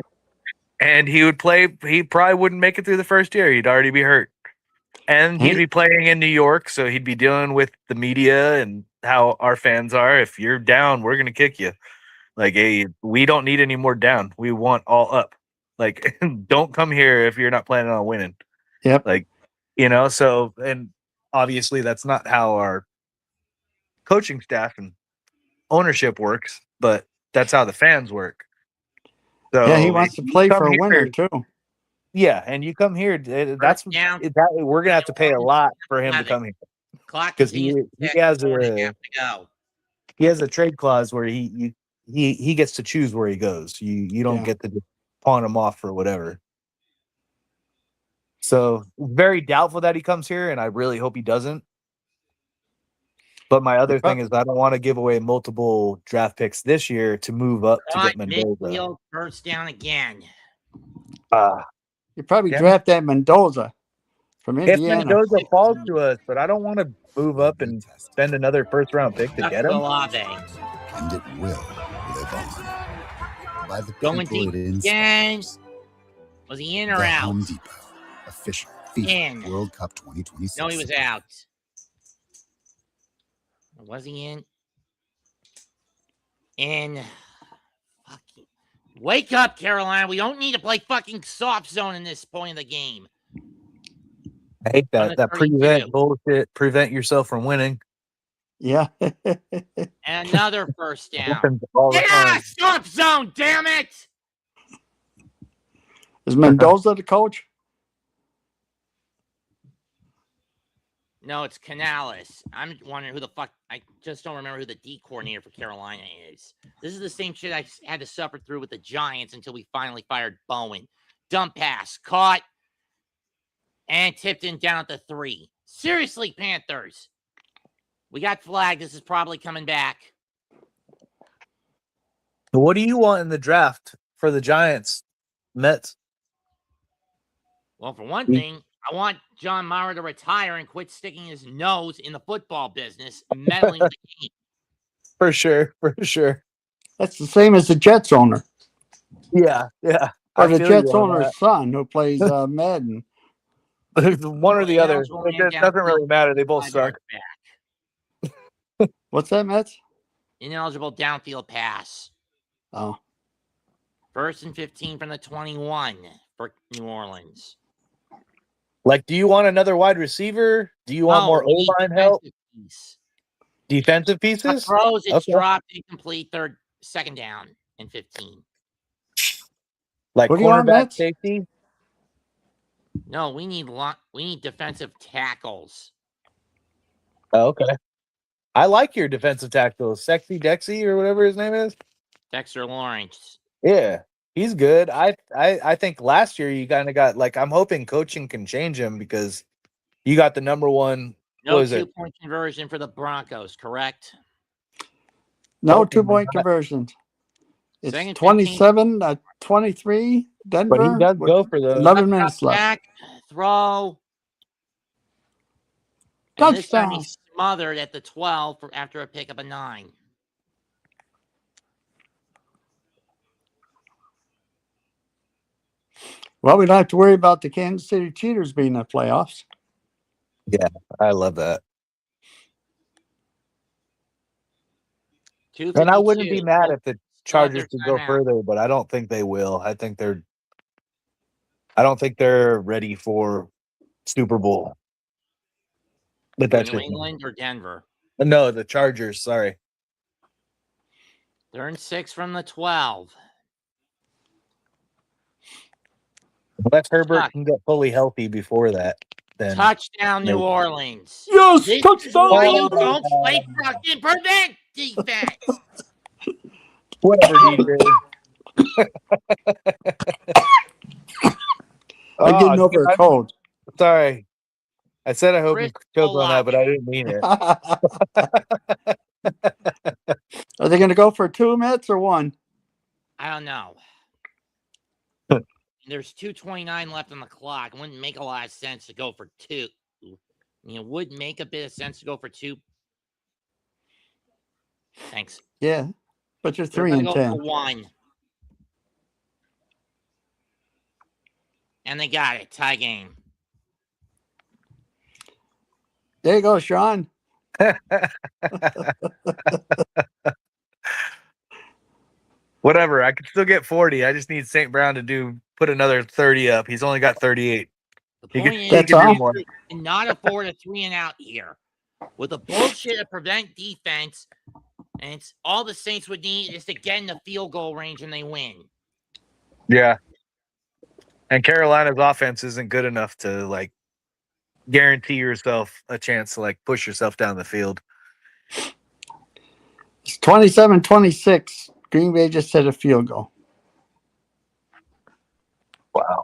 And he would play. He probably wouldn't make it through the first year. He'd already be hurt. And he'd be playing in New York, so he'd be dealing with the media and how our fans are. If you're down, we're going to kick you. Like, hey, we don't need any more down. We want all up. Like, don't come here if you're not planning on winning. Yep. Like, so, and obviously that's not how our coaching staff and ownership works, but that's how the fans work. So Yeah, he wants to play for a winner, too. Yeah, and you come here, that's down. we're gonna have to pay a lot for him to come here Clock because he has to go. he has a trade clause where he gets to choose where he goes. You don't get to just pawn him off for whatever. So very doubtful that he comes here, and I really hope he doesn't. But my other thing is I don't want to give away multiple draft picks this year to move up to get Mendoza. Midfield first down again. You probably draft that Mendoza from Indiana. If Mendoza falls to us, but I don't want to move up and spend another first-round pick to get him. And it will live on. By the Going people deep it again. Was he in or the out? Home Depot, official FIFA World Cup 2026. No, he was out. Was he in? In. Fucking. Wake up, Carolina. We don't need to play fucking soft zone in this point of the game. I hate that. That prevent bullshit. Prevent yourself from winning. Yeah. And another first down. Happens all the Yeah, time. soft zone, damn it. Is Mendoza the coach? No, it's Canales. I'm wondering who the fuck. I just don't remember who the D coordinator for Carolina is. This is the same shit I had to suffer through with the Giants until we finally fired Bowen. Dump pass, caught, and tipped in down at the 3. Seriously, Panthers. We got flagged. This is probably coming back. What do you want in the draft for the Giants, Mets? Well, for one thing, I want John Mara to retire and quit sticking his nose in the football business, meddling with the game. For sure. That's the same as the Jets owner Yeah. or I the feel Jets you on owner's son who plays Madden. one or the other. Ineligible man It doesn't really downfield, matter. They both 5 suck. yards back. What's that, Mets? Ineligible downfield pass. Oh, 1st and 15 from the 21 for New Orleans. Like, do you want another wide receiver? Do you want more we need O-line help? defensive piece. Defensive Tough pieces? throws, it's Okay. dropped, incomplete, 2nd down and 15. Like What do you want, cornerback, Mets? safety? No, we need defensive tackles. Oh, okay. I like your defensive tackle, Sexy Dexy or whatever his name is. Dexter Lawrence. Yeah, he's good. I think last year you kind of got like I'm hoping coaching can change him because you got the number one. No What is it? 2-point conversion for the Broncos, correct? no Hoping 2-point not. conversions. It's Second 27, 23, Denver. But he does with go for those. 11 minutes left. Back, throw. And this time Touchdown. he smothered at the 12 after a pick of a 9. Well, we don't have to worry about the Kansas City Cheaters being in the playoffs. Yeah, I love that. And I wouldn't be mad if the Chargers could go further, but I don't think they will. I don't think they're ready for Super Bowl. But that's New just England or Denver. No, the Chargers. Sorry. 3rd and 6 from the 12. Unless Herbert can get fully healthy before that, then Touchdown, New maybe. Orleans. Yes, This is touchdown. why you don't play fucking prevent defense. Whatever, DJ. I'm getting over a cold. Sorry. I said I hope you Chris choked on that, Olave. but I didn't mean it. Are they going to go for 2 Mets or 1? I don't know. There's 2:29 left on the clock. It wouldn't make a lot of sense to go for 2. It would make a bit of sense to go for 2. Thanks. Yeah, but you're They're 3 gonna and go 10. for 1. And they got it. Tie game. There you go, Sean. Whatever. I can still get 40. I just need St. Brown to put another 30 up. He's only got 38. The point is, That's all. you cannot afford a 3 and out here. With a bullshit to prevent defense, and it's all the Saints would need is to get in the field goal range and they win. Yeah. And Carolina's offense isn't good enough to like guarantee yourself a chance to like push yourself down the field. It's 27-26. Green Bay just hit a field goal. Wow.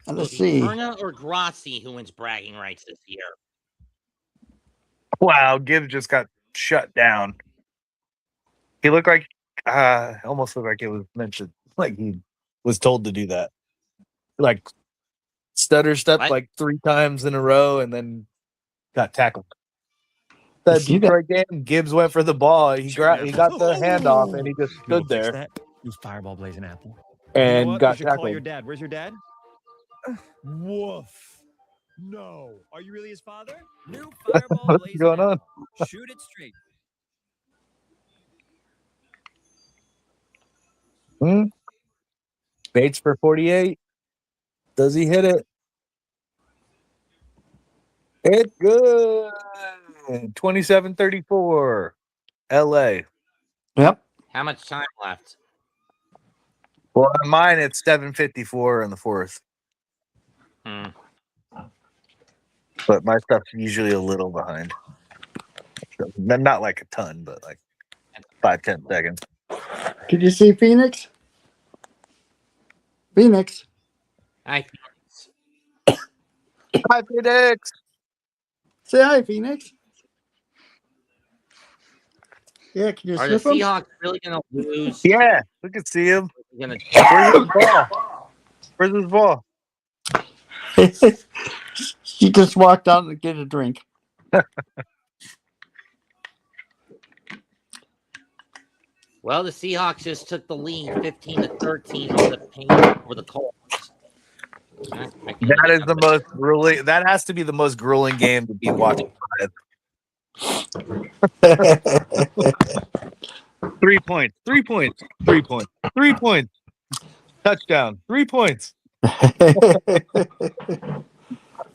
And let's see. Perna or Grassi who wins bragging rights this year? Wow. Gibbs just got shut down. He looked like almost looked like it was mentioned. Like he was told to do that. Like stutter step like 3 times in a row and then got tackled. That Detroit game, Gibbs went for the ball. He got the handoff and he just stood there. You fireball blazing apple. And You know what? got You should call tackled. your dad. Where's your dad? Woof. No. Are you really his father? New fireball What's blazing going on? apple. Shoot it straight. Bates for 48. Does he hit it? It's good. 27-34. LA. Yep. How much time left? Well, on mine, it's 7:54 in the 4th. But my stuff's usually a little behind. Not like a ton, but like 5-10 seconds. Did you see Phoenix? Phoenix. Hi, Hi, Phoenix. Say hi, Phoenix. Yeah, can you Are the snip him? Seahawks really going to lose? Yeah, we could see him. They're gonna Where's his ball? Where's his ball? He just walked out and get a drink. Well, the Seahawks just took the lead 15-13 over the Colts. That is the most grueling. That has to be the most grueling game to be watching. 3 points, 3 points, 3 points, 3 points. Touchdown, 3 points.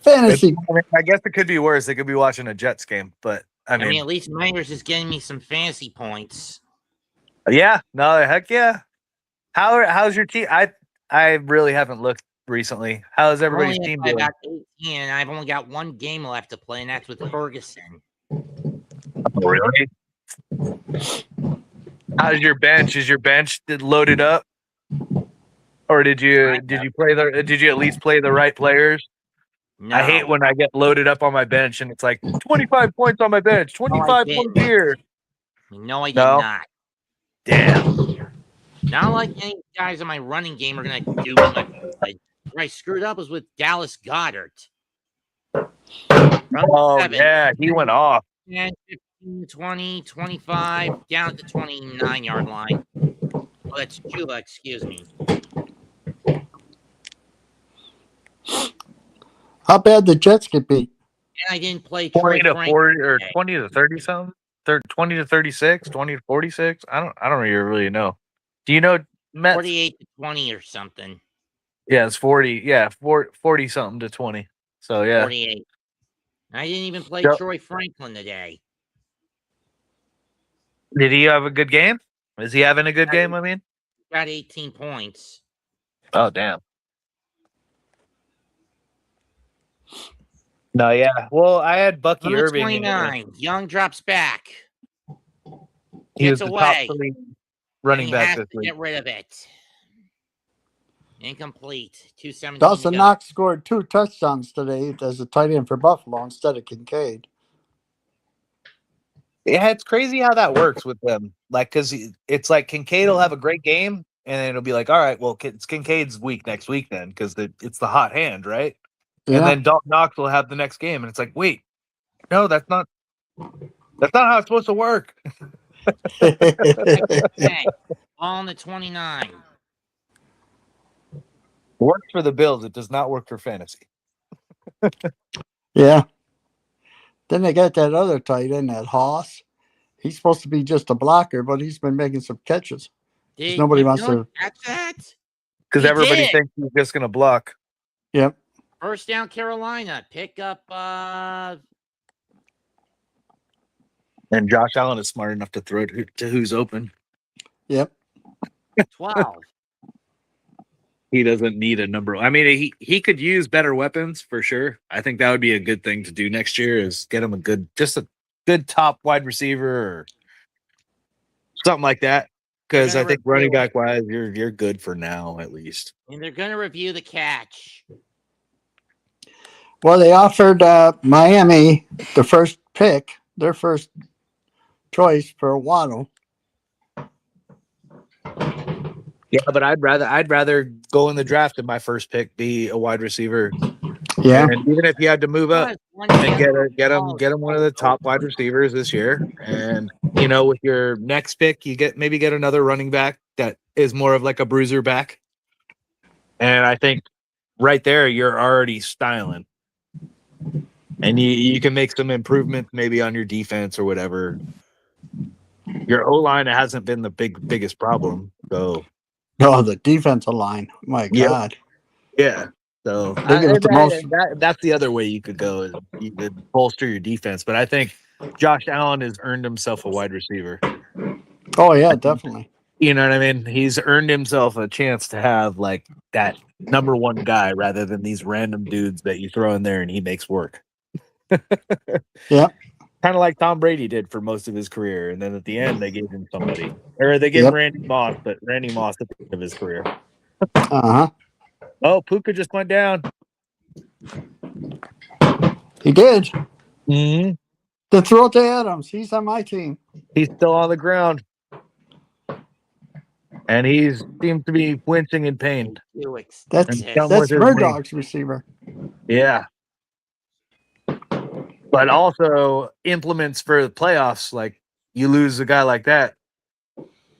Fantasy. I guess it could be worse. They could be watching a Jets game, but I mean at least Myers is getting me some fantasy points. Yeah, no, heck yeah. How's your team? I really haven't looked recently. How's everybody's team doing? About 18, and I've only got one game left to play, and that's with Ferguson. Oh, really? How's your bench? Is your bench loaded up, or did you at least play the right players? No. I hate when I get loaded up on my bench and it's like 25 points on my bench, 25 points here. No, I did not. Damn. Not like any guys in my running game are going to do it. Where I screwed up was with Dallas Goedert. Oh, yeah, he went off. 10, 15, 20, 25, down to the 29-yard line. Oh, that's Cuba, excuse me. How bad the Jets get beat? And I didn't play 20 Troy to Frank 40 or today. 20 to 30 something? 20 to 36, 20 to 46. I don't really know. Do you know Mets? 48 to 20 or something. Yeah, it's 40. Yeah, 40 something to 20. So yeah. 48. I didn't even play Yep. Troy Franklin today. Did he have a good game? Is he having a good game? I mean, Got 18 points. oh damn. No, yeah. Well, I had Bucky Number Irving. 29. Young drops back. He was Gets the top away. 3 running And he back has this to week. get rid of it. Incomplete. 217. Dawson Knox scored 2 touchdowns today as a tight end for Buffalo instead of Kincaid. Yeah, it's crazy how that works with them. Like, because it's like Kincaid will have a great game, and then it'll be like, all right, well, it's Kincaid's week next week then, because it's the hot hand, right? Yeah. And then Dalton Knox will have the next game, and it's like, wait, no, that's not how it's supposed to work. Okay. On the 29. Works for the Bills. It does not work for fantasy. Yeah. Then they got that other tight end, that Haas. He's supposed to be just a blocker, but he's been making some catches. Nobody wants to. Catch that? Because He everybody did. thinks he's just going to block. Yep. First down, Carolina. Pick up And Josh Allen is smart enough to throw to who's open. Yep. 12. He doesn't need a number. I mean, he could use better weapons for sure. I think that would be a good thing to do next year is get him a good top wide receiver or something like that. Because I think running back wise, you're good for now at least. And they're going to review the catch. Well, they offered Miami the first pick, their first choice for Waddle. Yeah, but I'd rather go in the draft and my first pick be a wide receiver. Yeah. And even if you had to move up and get him one of the top wide receivers this year, and with your next pick you get another running back that is more of like a bruiser back. And I think right there you're already styling. And you can make some improvements maybe on your defense or whatever. Your O-line hasn't been the biggest problem. So the defensive line. My God. Yeah. So that's the other way you could go is you could bolster your defense. But I think Josh Allen has earned himself a wide receiver. Oh, yeah, definitely. You know what I mean? He's earned himself a chance to have like that number one guy rather than these random dudes that you throw in there and he makes work. Yeah. Kind of like Tom Brady did for most of his career. And then at the end, they gave him somebody. Or they gave Randy Moss, but Randy Moss at the end of his career. Uh-huh. Oh, Puka just went down. He did. Mm-hmm. Then throw it to Adams. He's on my team. He's still on the ground. And he seems to be flinching in pain. That's And done with his knee. Murdoch's receiver. Yeah. But also implements for the playoffs. Like, you lose a guy like that.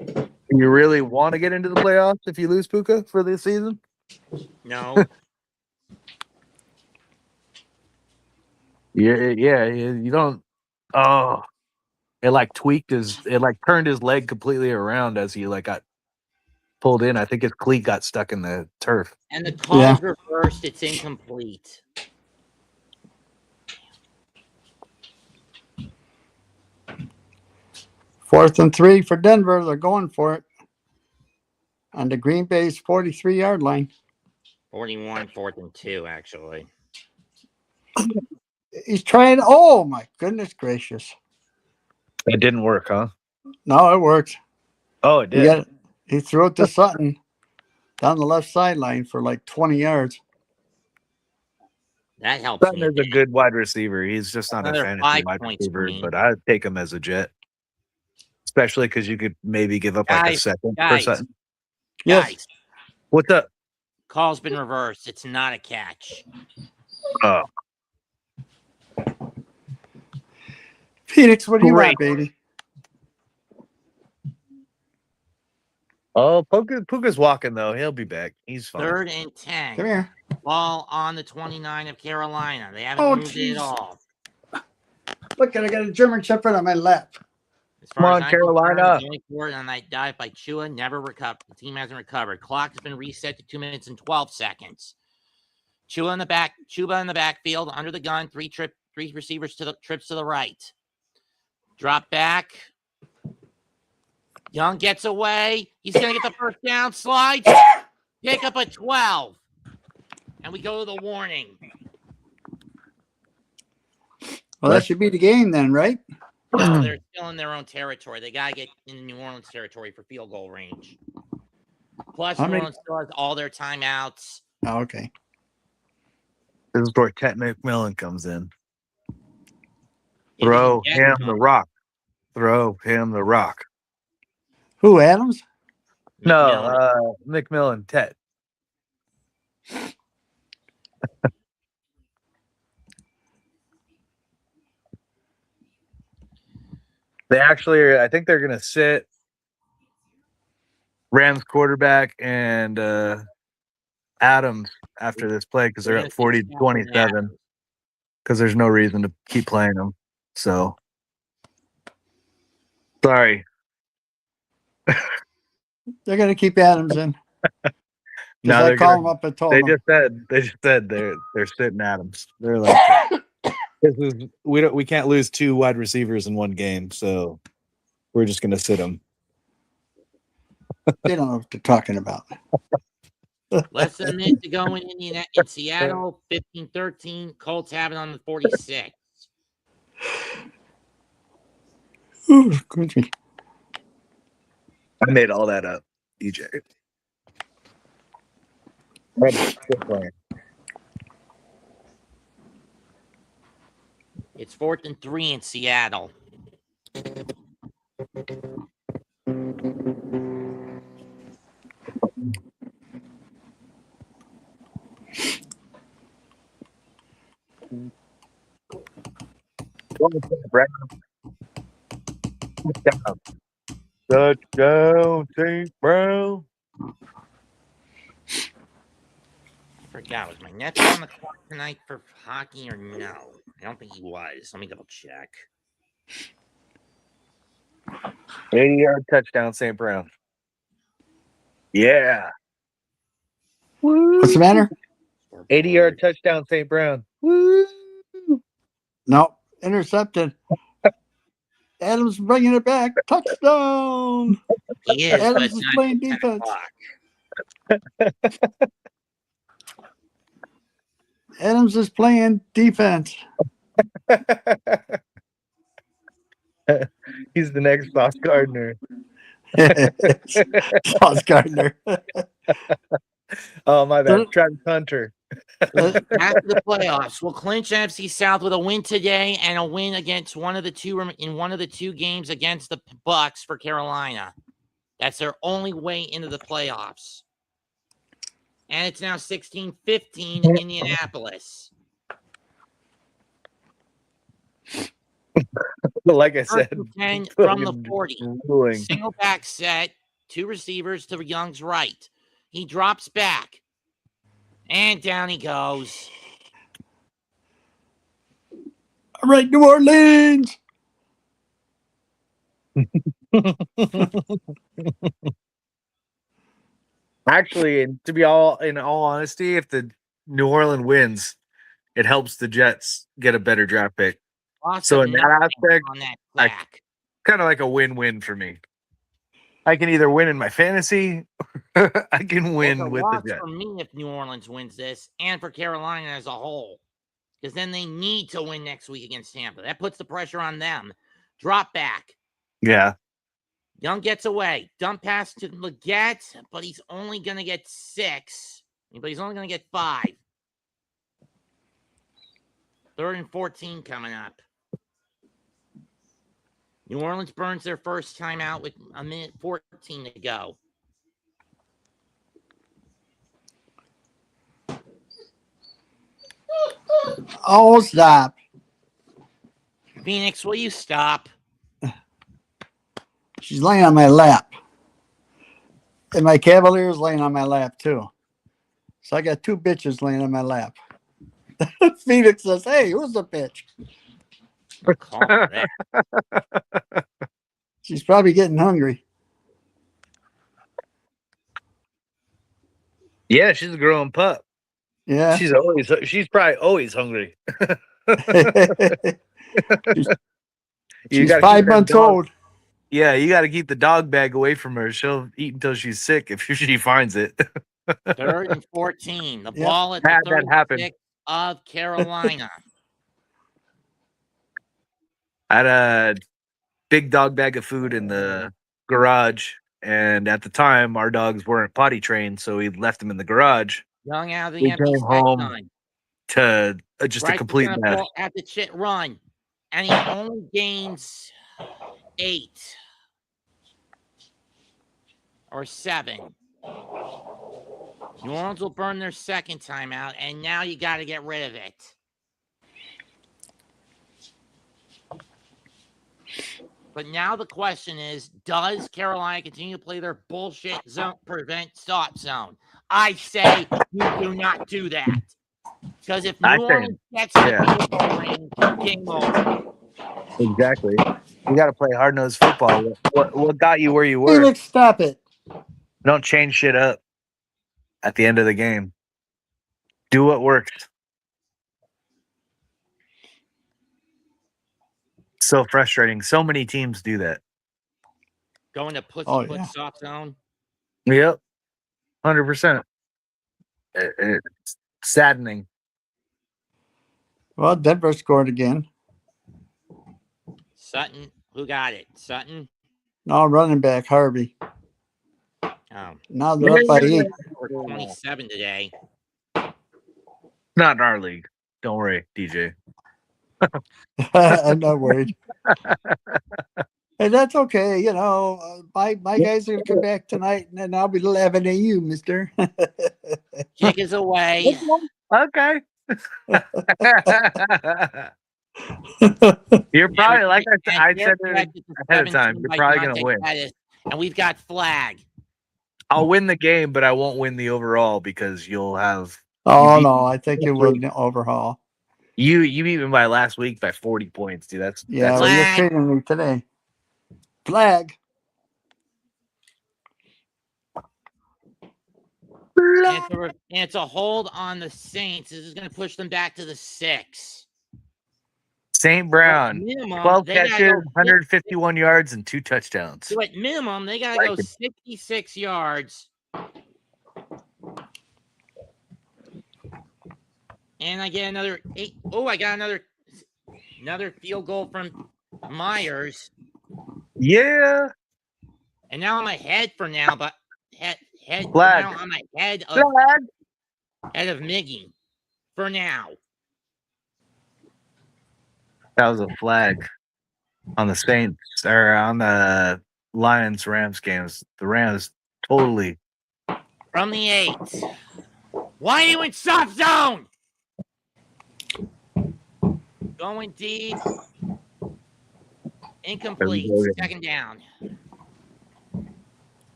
You really want to get into the playoffs if you lose Puka for this season? No. Yeah, you don't. Oh, it like turned his leg completely around as he like got pulled in. I think his cleat got stuck in the turf. And the call's reversed. It's incomplete. Fourth and 3 for Denver. They're going for it. On the Green Bay's 43-yard line. 41, 4th and 2, actually. He's trying. Oh, my goodness gracious. It didn't work, huh? No, it worked. Oh, it did. He threw it to Sutton down the left sideline for like 20 yards. That helps Sutton is a good wide receiver. He's just not a fantasy wide receiver, but I'd take him as a jet. Especially because you could maybe give up like a second for Sutton. Guys, what's up? Call's been reversed. It's not a catch. Oh. Phoenix, what do you want, baby? Oh, Puka's walking, though. He'll be back. He's fine. 3rd and 10. Come here. Ball on the 29 of Carolina. They haven't moved it at all. Look, I got a German Shepherd on my lap. Come on, Carolina. On that dive by Chua, never recovered. The team hasn't recovered. Clock has been reset to 2 minutes and 12 seconds. Chuba in the backfield, under the gun, three receivers trips to the right. Drop back. Young gets away. He's going to get the first down. Slides. Pick up a 12. And we go to the warning. Well, that should be the game then, right? No, they're still in their own territory. They got to get in New Orleans territory for field goal range. Plus, New Orleans still has all their timeouts. Oh, okay. This is where Ted McMillan comes in. Throw him the rock. Throw him the rock. Who, Adams? No, McMillan, Ted. They actually are, I think they're going to sit Rams quarterback and Adams after this play because they're at 40-27 because there's no reason to keep playing them. So, sorry. They're going to keep Adams in. No, I call them up and told they them. just said they're sitting Adams. They're like, we can't lose 2 wide receivers in one game, so we're just going to sit them. They don't know what they're talking about. Less than a minute to go in Seattle, 15-13. Colts have it on the 46. Ooh, excuse me. I made all that up, EJ. It's 4th and 3 in Seattle. Touchdown, St. Brown. I forgot. Was my nephew on the clock tonight for hockey or no? I don't think he was. Let me double check. 80-yard touchdown, St. Brown. Yeah. What's the matter? 80-yard touchdown, St. Brown. Woo! No, intercepted. Adams bringing it back. Touchdown. He is, Adams but is it's not playing 10 defense. o'clock. Adams is playing defense. He's the next Sauce Gardner. Sauce Gardner. Oh, my bad. Travis Hunter. After the playoffs, we'll clinch NFC South with a win today and a win against one of the two games against the Bucs for Carolina. That's their only way into the playoffs. And it's now 16-15 Indianapolis. Like I said, 10 from the 40. ruling. Single back set, 2 receivers to Young's right. He drops back. And down he goes. All right, New Orleans. Actually, to be in all honesty, if the New Orleans wins, it helps the Jets get a better draft pick. So in that aspect, on that sack. kind of like a win-win for me. I can either win in my fantasy, I can win with the Jets. For me, if New Orleans wins this, and for Carolina as a whole, because then they need to win next week against Tampa. That puts the pressure on them. Drop back. Yeah. Young gets away. Dump pass to Leggett, but he's only going to get 6. But he's only going to get 5. 3rd and 14 coming up. New Orleans burns their first timeout with a minute 14 to go. Oh, stop. Phoenix, will you stop? She's laying on my lap. And my Cavalier's laying on my lap, too. So I got 2 bitches laying on my lap. Phoenix says, hey, who's the bitch? She's probably getting hungry. Yeah, she's a growing pup. Yeah. She's probably always hungry. She's 5 months old. Yeah, you got to keep the dog bag away from her. She'll eat until she's sick if she finds it. 3rd and 14. The ball at the 36 of Carolina. I had a big dog bag of food in the garage, and at the time, our dogs weren't potty trained, so we left them in the garage. Young out of the We empty came home line. to just a complete mess. At the run, and he only gains 8 or 7. New Orleans will burn their second timeout, and now you got to get rid of it. But now the question is, does Carolina continue to play their bullshit zone prevent stop zone? I say you do not do that. Because if New Orleans gets the football range, game over. Exactly. You got to play hard-nosed football. What got you where you were? Felix, stop it. Don't change shit up at the end of the game. Do what works. So frustrating. So many teams do that. Going to pussy stop zone. Yep. 100%. It's saddening. Well, Denver scored again. Sutton, who got it? Sutton? No, running back, Harvey. Oh. Now they're up by 8. 27 today. Not in our league. Don't worry, DJ. I'm not worried. Hey, that's okay. You know, my guys are going to come back tonight, and then I'll be laughing at you, mister. Kick is away. Okay. You're probably, like I said ahead of time, you're probably going to win. And we've got flag. I'll win the game, but I won't win the overall because you'll have. Oh, no, I think you will overhaul. You beat me by last week by 40 points, dude. That's well, you're treating me today. Flag. And it's a hold on the Saints. This is going to push them back to the 6. St. Brown, 12 catches, 151 yards, and 2 touchdowns. So at minimum, they got to go 66 yards. And I get another 8. Oh, I got another field goal from Myers. Yeah. And now I'm ahead for now, but head flag. Now I'm ahead of Miggy. for now. That was a flag on the Saints or on the Lions Rams games. The Rams totally. From the 8. Why are you in soft zone? Going deep. Incomplete. Second down.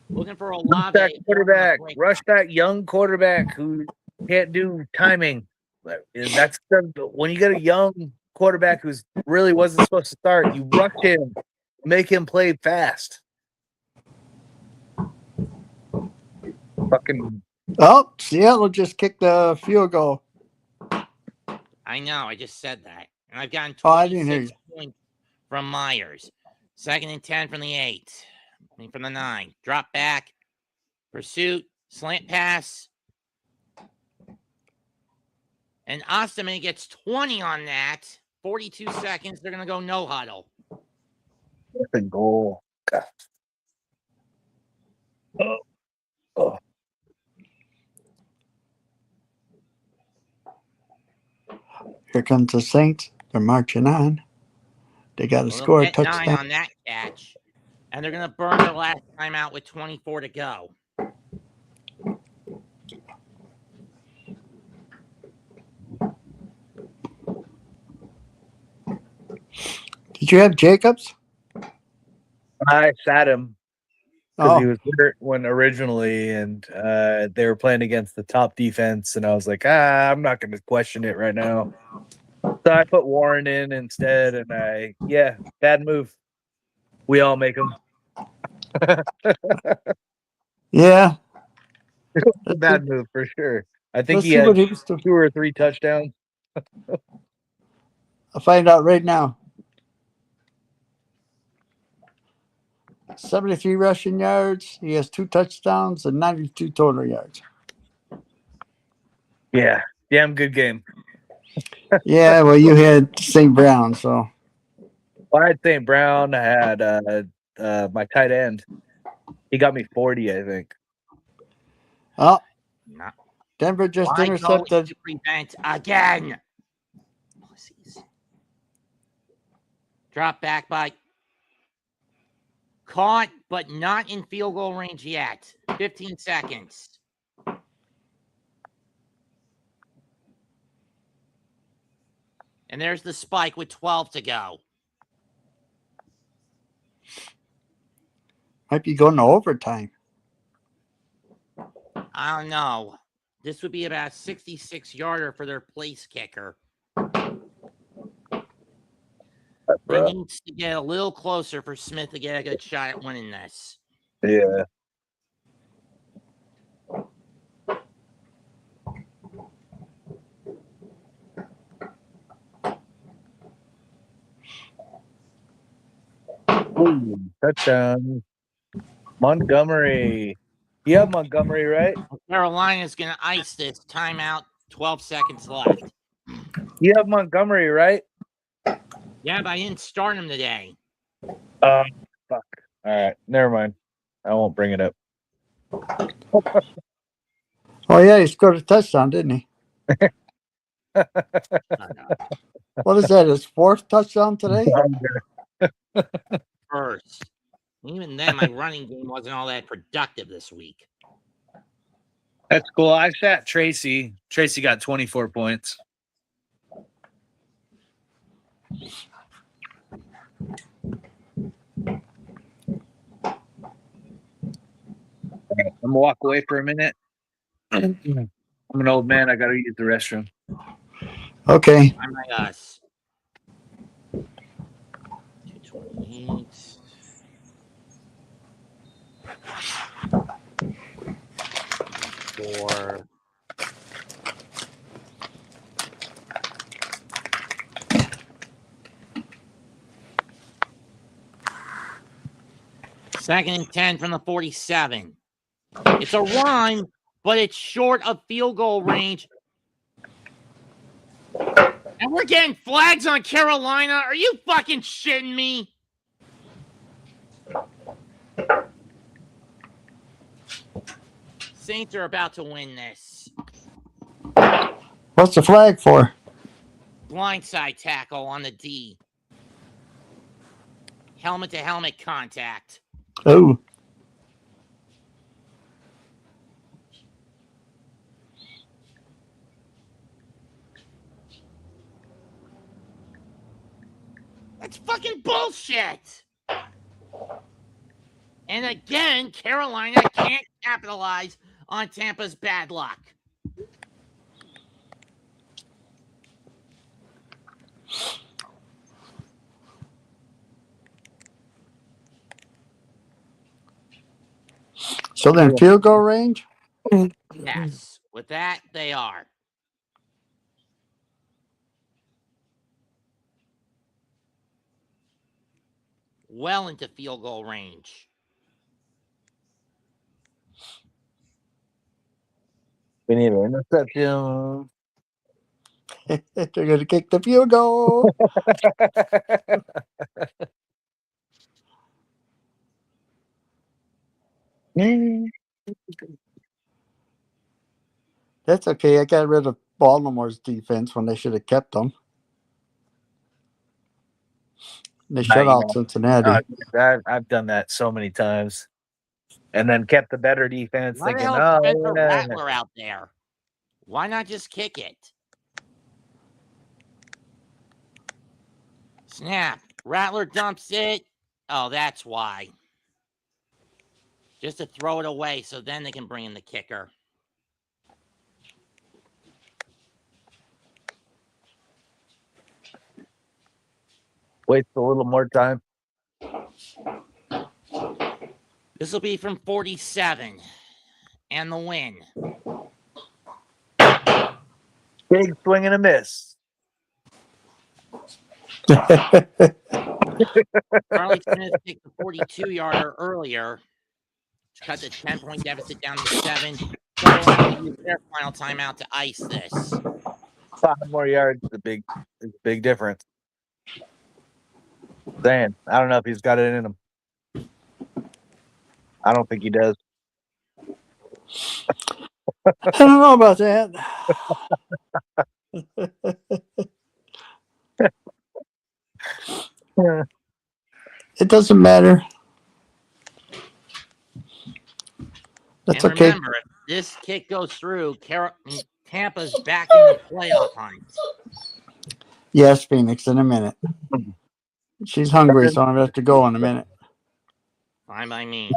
Looking for a Rush that Olave. quarterback. Rush that young quarterback who can't do timing. That's when you get a young quarterback who's really wasn't supposed to start, you rush him, make him play fast. Fucking. Oh, Seattle just kicked the field goal. I know. I just said that. And I've gotten I didn't hear 26 points from Myers. 2nd and 10 from the 8. I mean, from the 9. Drop back. Pursuit. Slant pass. And Osterman gets 20 on that. 42 seconds. They're going to go no huddle. That's a goal. God. Oh. Here comes the Saints. They're marching on. They got to score a touchdown. 9 on that catch. And they're going to burn their last time out with 24 to go. Did you have Jacobs? I sat him because he Oh, was hurt when originally, and they were playing against the top defense, and I was like, I'm not going to question it right now. So I put Warren in instead, and bad move. We all make them. yeah. Bad move for sure. I think Let's he see had what he was doing. 2 or 3 touchdowns. I'll find out right now. 73 rushing yards. He has 2 touchdowns and 92 total yards. Yeah, damn good game. Yeah, well, you had St. Brown, so. Well, I had St. Brown. I had my tight end. He got me 40, I think. Oh, No. Denver just Why go intercepted. into prevent again? Drop back by. Caught, but not in field goal range yet. 15 seconds. And there's the spike with 12 to go. Might be going to overtime. I don't know. This would be about a 66-yarder for their place kicker. They need to get a little closer for Smith to get a good shot at winning this. Yeah. Ooh, touchdown. Montgomery. You have Montgomery, right? Carolina's going to ice this. Timeout. 12 seconds left. You have Montgomery, right? Yeah, but I didn't start him today. Fuck. All right. Never mind. I won't bring it up. Oh, yeah, he scored a touchdown, didn't he? What is that, his 4th touchdown today? First. Even then, my running game wasn't all that productive this week. That's cool. I sat Tracy. Tracy got 24 points. I'm gonna walk away for a minute. I'm an old man. I gotta use the restroom. Okay. I'm like us. 228. 4. Second and 10 from the 47. It's a run, but it's short of field goal range. And we're getting flags on Carolina. Are you fucking shitting me? Saints are about to win this. What's the flag for? Blindside tackle on the D. Helmet to helmet contact. Oh. That's fucking bullshit. And again, Carolina can't capitalize on Tampa's bad luck. So they're in field goal range? Yes, with that, they are. Well into field goal range. We need an interception. They're going to kick the field goal. That's okay. I got rid of Baltimore's defense when they should have kept them. They shut out Cincinnati. I've done that so many times. And then kept the better defense Why the thinking, hell is oh, Spencer yeah. Rattler out there? Why not just kick it? Snap. Rattler dumps it. Oh, that's why. Just to throw it away so then they can bring in the kicker. Waits a little more time. This will be from 47. And the win. Big swing and a miss. Arlington has kicked the 42-yarder earlier to cut the 10-point deficit down to 7. Carolina used their final timeout to ice this. 5 more yards is a big difference. Saying, I don't know if he's got it in him. I don't think he does. I don't know about that. It doesn't matter. That's and okay. remember, if this kick goes through, Tampa's back in the playoff hunt. Yes, Phoenix, in a minute. She's hungry, so I'm going to have to go in a minute. Fine by me.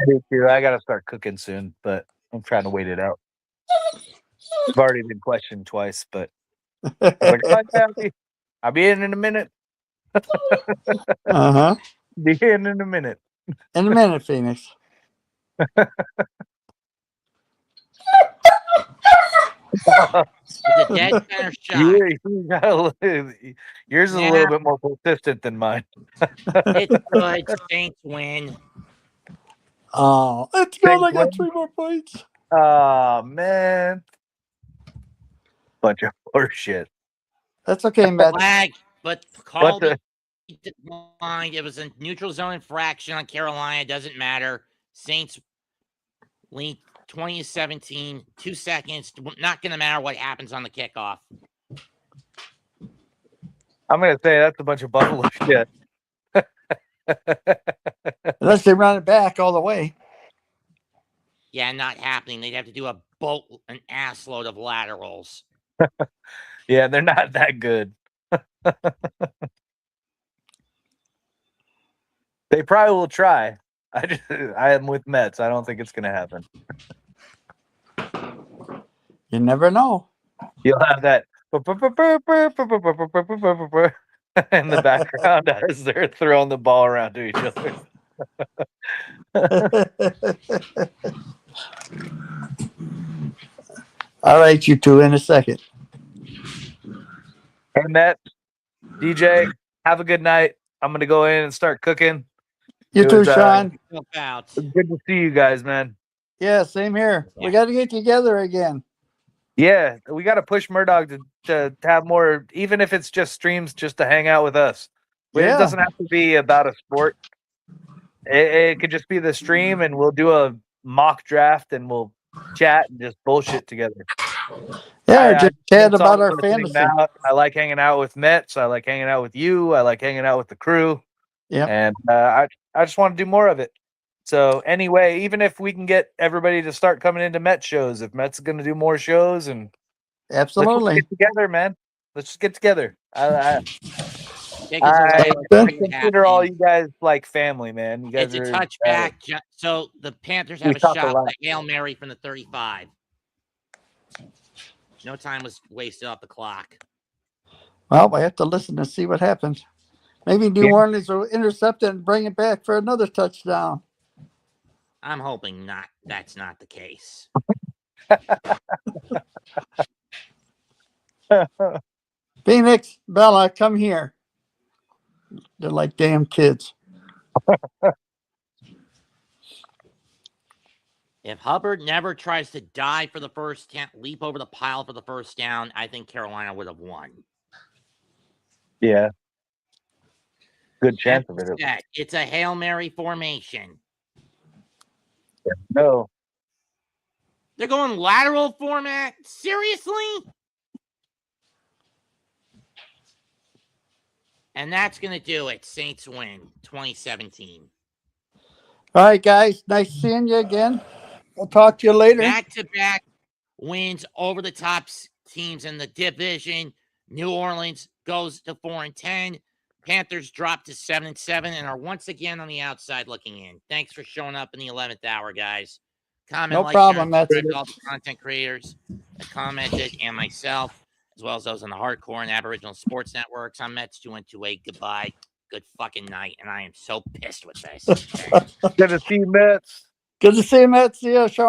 I got to start cooking soon, but I'm trying to wait it out. I've already been questioned twice, but I was like, I'll be in a minute. Uh-huh. Be in a minute. In a minute, Phoenix. It's a dead center shot. Yours is a little bit more persistent than mine. It's good. Saints win. Oh, let's go. I got 3 more points. Oh, man. Bunch of horseshit. That's okay, Matt. Flag, but called declined. It was a neutral zone infraction on Carolina. It doesn't matter. Saints lead 20-17, 2 seconds. Not going to matter what happens on the kickoff. I'm going to say that's a bunch of Buffalo shit. Unless they run it back all the way. Yeah, not happening. They'd have to do an ass load of laterals. Yeah, they're not that good. They probably will try. I am with Mets. I don't think it's going to happen. You never know. You'll have that in the background as they're throwing the ball around to each other. All right, you two, in a second. Hey, Matt, DJ, have a good night. I'm going to go in and start cooking. You too, Sean. Good to see you guys, man. Yeah, same here. We got to get together again. Yeah, we got to push Murdoch to have more, even if it's just streams, just to hang out with us. Yeah. It doesn't have to be about a sport. It could just be the stream, and we'll do a mock draft, and we'll chat and just bullshit together. just chat Mets about always our listening fantasy. now. I like hanging out with Mets. I like hanging out with you. I like hanging out with the crew. Yep. And I just want to do more of it. So anyway, even if we can get everybody to start coming into Met shows, if Mets is going to do more shows, and let's Absolutely. just get together, man. Let's just get together. Tickets are I going to consider all happen. you guys like family, man. You guys It's a are touchback. So the Panthers We have a talk a shot lot. with a Hail Mary from the 35. No time was wasted off the clock. Well, I have to listen to see what happens. Maybe New Orleans will intercept it and bring it back for another touchdown. I'm hoping not. That's not the case. Phoenix, Bella, come here. They're like damn kids. If Hubbard never tries to dive for the first down, leap over the pile for the first down, I think Carolina would have won. Yeah. Good chance of it. It's a Hail Mary formation. No. They're going lateral format? Seriously? And that's going to do it. Saints win 2017. All right, guys. Nice seeing you again. We'll talk to you later. Back-to-back wins over the top teams in the division. New Orleans goes to 4-10. Panthers drop to 7-7 and are once again on the outside looking in. Thanks for showing up in the 11th hour, guys. Comment, No like, problem, share, and that's subscribe to all the content creators that commented and myself, as well as those on the Hardcore and Aboriginal Sports Networks. I'm Mets 2128. Goodbye. Good fucking night. And I am so pissed with this. Good to see you, Mets. Good to see you, Mets. See you, Sean.